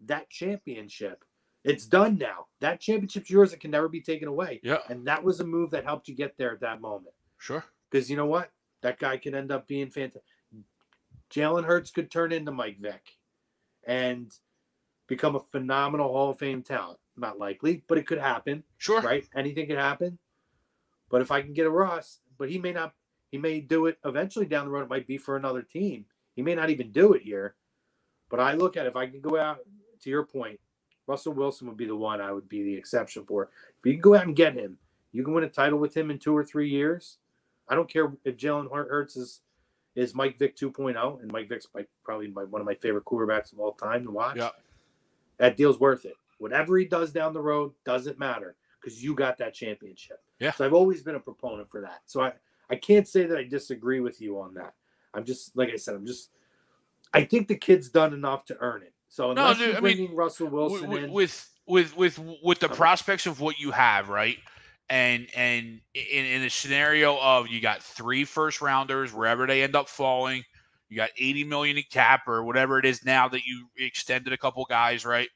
that championship. It's done now. That championship's yours. It can never be taken away. Yeah. And that was a move that helped you get there at that moment. Sure. Because you know what? That guy could end up being fantastic. Jalen Hurts could turn into Mike Vick and become a phenomenal Hall of Fame talent. Not likely, but it could happen. Sure. Right? Anything could happen. But if I can get a Russ, but he may not, he may do it eventually down the road. It might be for another team. He may not even do it here. But I look at it, if I could go out, to your point, Russell Wilson would be the one I would be the exception for. If you can go out and get him, you can win a title with him in 2 or 3 years. I don't care if Jalen Hurts is, is Mike Vick 2.0, and Mike Vick's probably one of my favorite quarterbacks of all time to watch. Yeah. That deal's worth it. Whatever he does down the road doesn't matter because you got that championship. Yeah. So I've always been a proponent for that. So I can't say that I disagree with you on that. I'm just, like I said, I think the kid's done enough to earn it. So unless you're bringing Russell Wilson with the prospects of what you have, right? And in a scenario of you got 3 first-rounders, wherever they end up falling, you got $80 million in cap or whatever it is now that you extended a couple guys, right?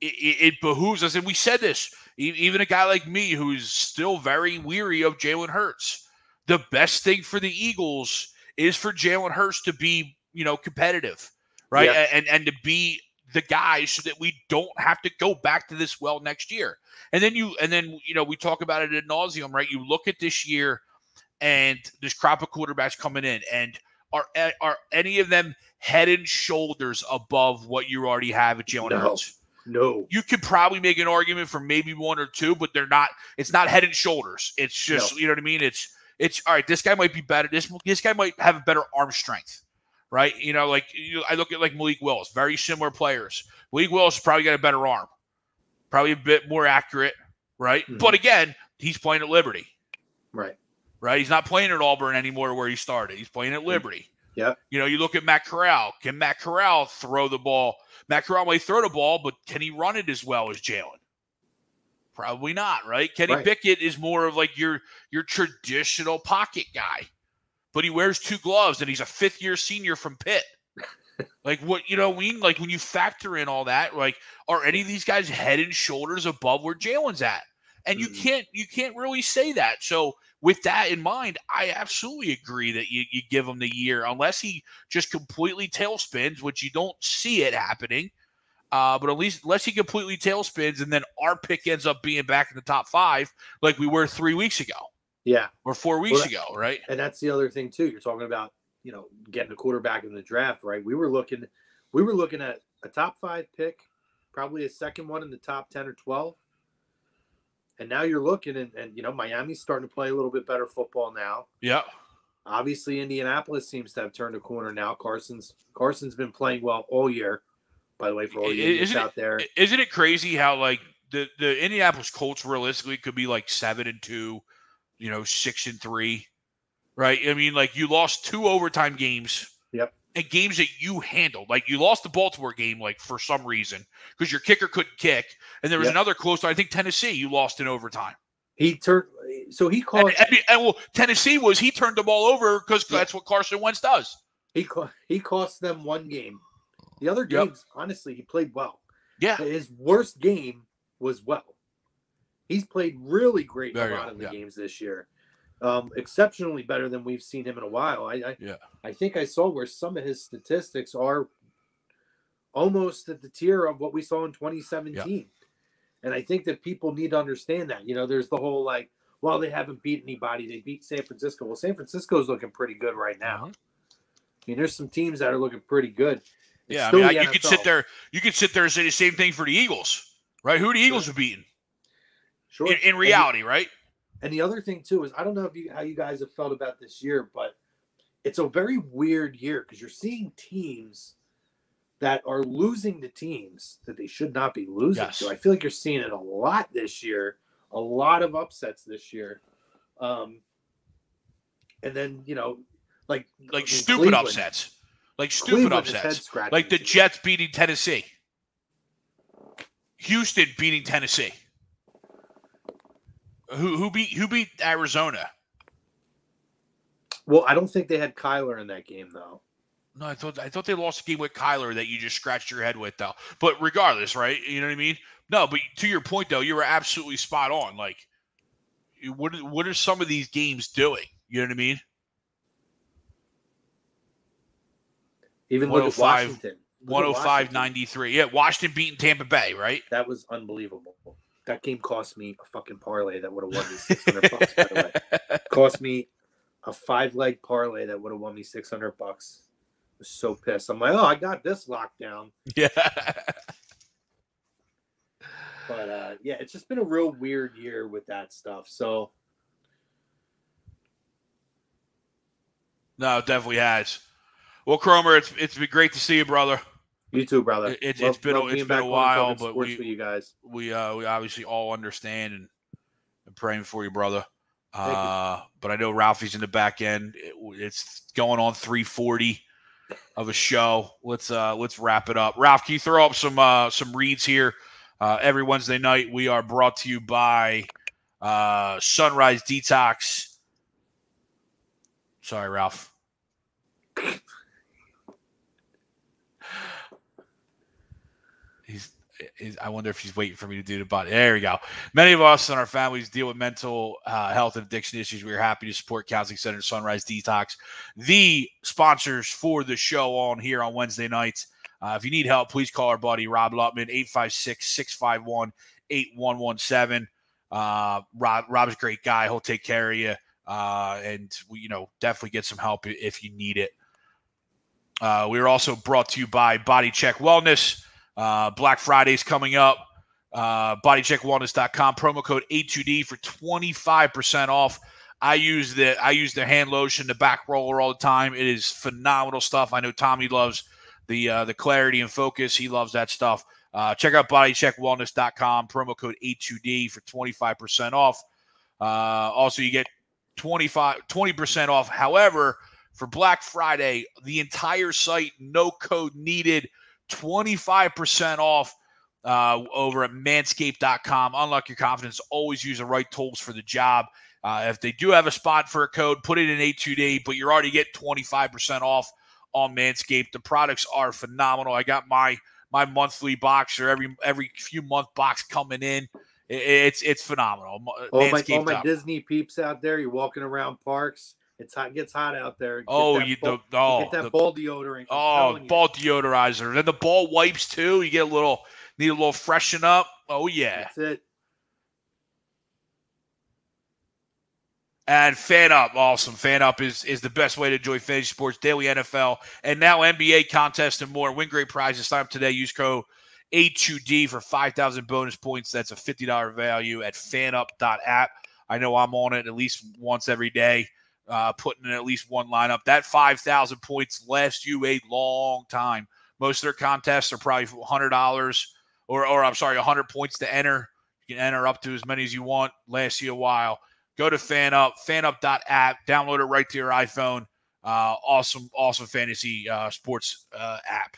It behooves us, and we said this, even a guy like me who's still very weary of Jalen Hurts. The best thing for the Eagles is for Jalen Hurts to be, competitive, right? Yeah. And to be the guy so that we don't have to go back to this well next year. And then we talk about it ad nauseum, right? You look at this year and this crop of quarterbacks coming in, and are any of them head and shoulders above what you already have at Jalen Hurts? No. You could probably make an argument for maybe 1 or 2, but they're not. It's not head and shoulders. It's just, you know what I mean? It's all right. This guy might be better. This guy might have a better arm strength, right? I look at like Malik Willis, very similar players. Malik Willis has probably got a better arm, probably a bit more accurate, right? Mm-hmm. But again, he's playing at Liberty, right? He's not playing at Auburn anymore where he started. He's playing at Liberty. Yeah. You look at Matt Corral. Can Matt Corral throw the ball? Matt Corral might throw the ball, but can he run it as well as Jalen? Probably not, right? Kenny Pickett is more of like your traditional pocket guy, but he wears 2 gloves and he's a 5th-year senior from Pitt. Like what, you know what I mean? Like when you factor in all that, like are any of these guys head and shoulders above where Jalen's at? And you can't really say that. So with that in mind, I absolutely agree that you give him the year unless he just completely tailspins, which you don't see it happening. But at least unless he completely tailspins and then our pick ends up being back in the top 5 like we were 3 weeks ago. Yeah. Or 4 weeks ago, right? And that's the other thing too. You're talking about, getting a quarterback in the draft, right? We were looking at a top 5 pick, probably a second one in the top 10 or 12. And now you're looking and Miami's starting to play a little bit better football now. Yeah. Obviously Indianapolis seems to have turned a corner now. Carson's been playing well all year. By the way, for all you idiots out there. Isn't it crazy how like the Indianapolis Colts realistically could be like 7-2, 6-3, right? I mean, like you lost 2 overtime games. Yep. And games that you handled. Like you lost the Baltimore game, like for some reason, because your kicker couldn't kick. And there was another close one, I think Tennessee, you lost in overtime. He turned Tennessee he turned the ball over because that's what Carson Wentz does. He cost them 1 game. The other games, honestly, he played well. Yeah. His worst game was well. He's played really great in a lot of the games this year. Exceptionally better than we've seen him in a while. I think I saw where some of his statistics are almost at the tier of what we saw in 2017. Yeah. And I think that people need to understand that. There's the whole they haven't beat anybody. They beat San Francisco. Well, San Francisco's looking pretty good right now. Mm-hmm. I mean, there's some teams that are looking pretty good. Yeah, I mean, you could sit there. You could sit there and say the same thing for the Eagles, right? Who the Eagles have beaten? Sure. In reality, right? And the other thing too is I don't know how you guys have felt about this year, but it's a very weird year because you're seeing teams that are losing to teams that they should not be losing to. I feel like you're seeing it a lot this year. A lot of upsets this year, and then like stupid Cleveland. Upsets. Like stupid upsets, like the Jets beating Tennessee, Houston beating Tennessee. Who beat Arizona? Well, I don't think they had Kyler in that game though. No, I thought they lost a game with Kyler that you just scratched your head with though. But regardless, right? You know what I mean? No, but to your point though, you were absolutely spot on. Like, what are some of these games doing? You know what I mean? Even look at Washington. 105-93. Yeah, Washington beating Tampa Bay, right? That was unbelievable. That game cost me a fucking parlay that would have won me $600, by the way. Cost me a 5-leg parlay that would have won me $600. I was so pissed. I'm like, I got this locked down. Yeah. But, it's just been a real weird year with that stuff. So, No, it definitely has. Well, Cromer, it's been great to see you, brother. You too, brother. It's been a while, but with you guys. we obviously all understand and praying for you, brother. But I know Ralphie's in the back end. It's going on 3:40 of a show. Let's wrap it up. Ralph, can you throw up some reads here? Every Wednesday night we are brought to you by Sunrise Detox. Sorry, Ralph. I wonder if he's waiting for me to do the button. There we go. Many of us and our families deal with mental health and addiction issues. We are happy to support Counseling Center Sunrise Detox, the sponsors for the show on here on Wednesday nights. If you need help, please call our buddy Rob Lutman, 856-651-8117. Rob's a great guy. He'll take care of you, and we, definitely get some help if you need it. We are also brought to you by Body Check Wellness. Black Friday's coming up. Bodycheckwellness.com, promo code A2D for 25% off. I use the hand lotion, the back roller all the time. It is phenomenal stuff. I know Tommy loves the clarity and focus. He loves that stuff. Check out bodycheckwellness.com, promo code A2D for 25% off. Also, you get 20% off. However, for Black Friday, the entire site, no code needed, 25% off over at manscaped.com. Unlock your confidence. Always use the right tools for the job. If they do have a spot for a code, put it in A2D, but you're already getting 25% off on Manscaped. The products are phenomenal. I got my monthly box or every few month box coming in. It's phenomenal. All my Disney peeps out there, you're walking around parks. It gets hot out there. Get that ball deodorant. Ball deodorizer. Then the ball wipes too. You need a little freshen up. Oh yeah. That's it. And FanUp, awesome. FanUp is the best way to enjoy fantasy sports, daily NFL, and now NBA contests and more. Win great prizes. Sign up today. Use code A2D for 5,000 bonus points. That's a $50 value at FanUp.app. I know I'm on it at least once every day. Putting in at least one lineup. That 5,000 points lasts you a long time. Most of their contests are probably $100 or 100 points to enter. You can enter up to as many as you want. Lasts you a while. Go to FanUp, FanUp.app. Download it right to your iPhone. Awesome fantasy sports app.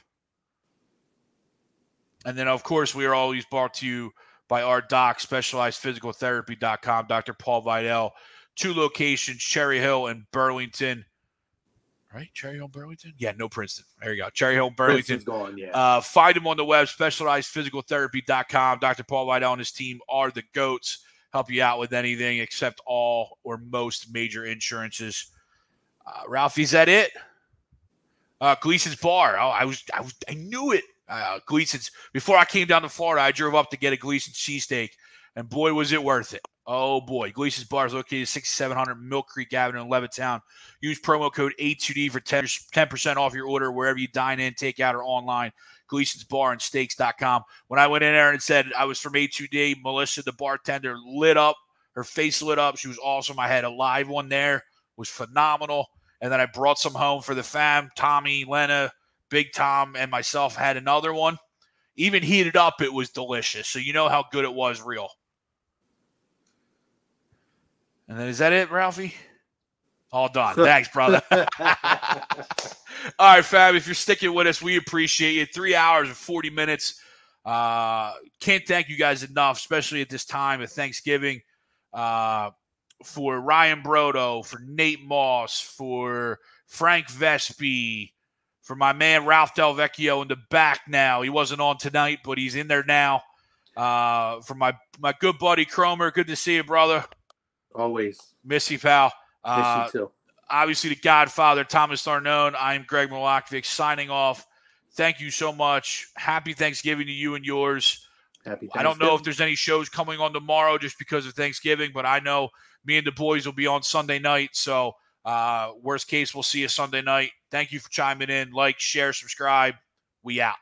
And then, of course, we are always brought to you by our doc, specializedphysicaltherapy.com, Dr. Paul Vidal. 2 locations, Cherry Hill and Burlington. Right? Cherry Hill, Burlington? Yeah, no Princeton. There you go. Cherry Hill, Burlington. Gone, yeah. Find him on the web, specializedphysicaltherapy.com. Dr. Paul Vidal and his team are the GOATs. Help you out with anything except all or most major insurances. Ralphie, is that it? Gleason's Bar. Oh, I knew it. Gleason's. Before I came down to Florida, I drove up to get a Gleason's cheesesteak, and boy, was it worth it. Oh, boy. Gleason's Bar is located at 6700 Mill Creek Avenue in Levittown. Use promo code A2D for 10% off your order wherever you dine in, take out, or online. Gleason's Bar and Steaks.com. When I went in there and said I was from A2D, Melissa, the bartender, lit up. Her face lit up. She was awesome. I had a live one there. It was phenomenal. And then I brought some home for the fam. Tommy, Lena, Big Tom, and myself had another one. Even heated up, it was delicious. So you know how good it was real. And then is that it, Ralphie? All done. Thanks, brother. All right, fam. If you're sticking with us, we appreciate you. 3 hours and 40 minutes. Can't thank you guys enough, especially at this time of Thanksgiving. For Ryan Brodo, for Nate Moss, for Frank Vespi, for my man Ralph Del Vecchio in the back now. He wasn't on tonight, but he's in there now. For my good buddy Cromer. Good to see you, brother. Always. Miss you, pal. Miss you too. Obviously, the Godfather, Thomas Darnone. I'm Greg Milokovic signing off. Thank you so much. Happy Thanksgiving to you and yours. Happy Thanksgiving. I don't know if there's any shows coming on tomorrow just because of Thanksgiving, but I know me and the boys will be on Sunday night. So, worst case, we'll see you Sunday night. Thank you for chiming in. Like, share, subscribe. We out.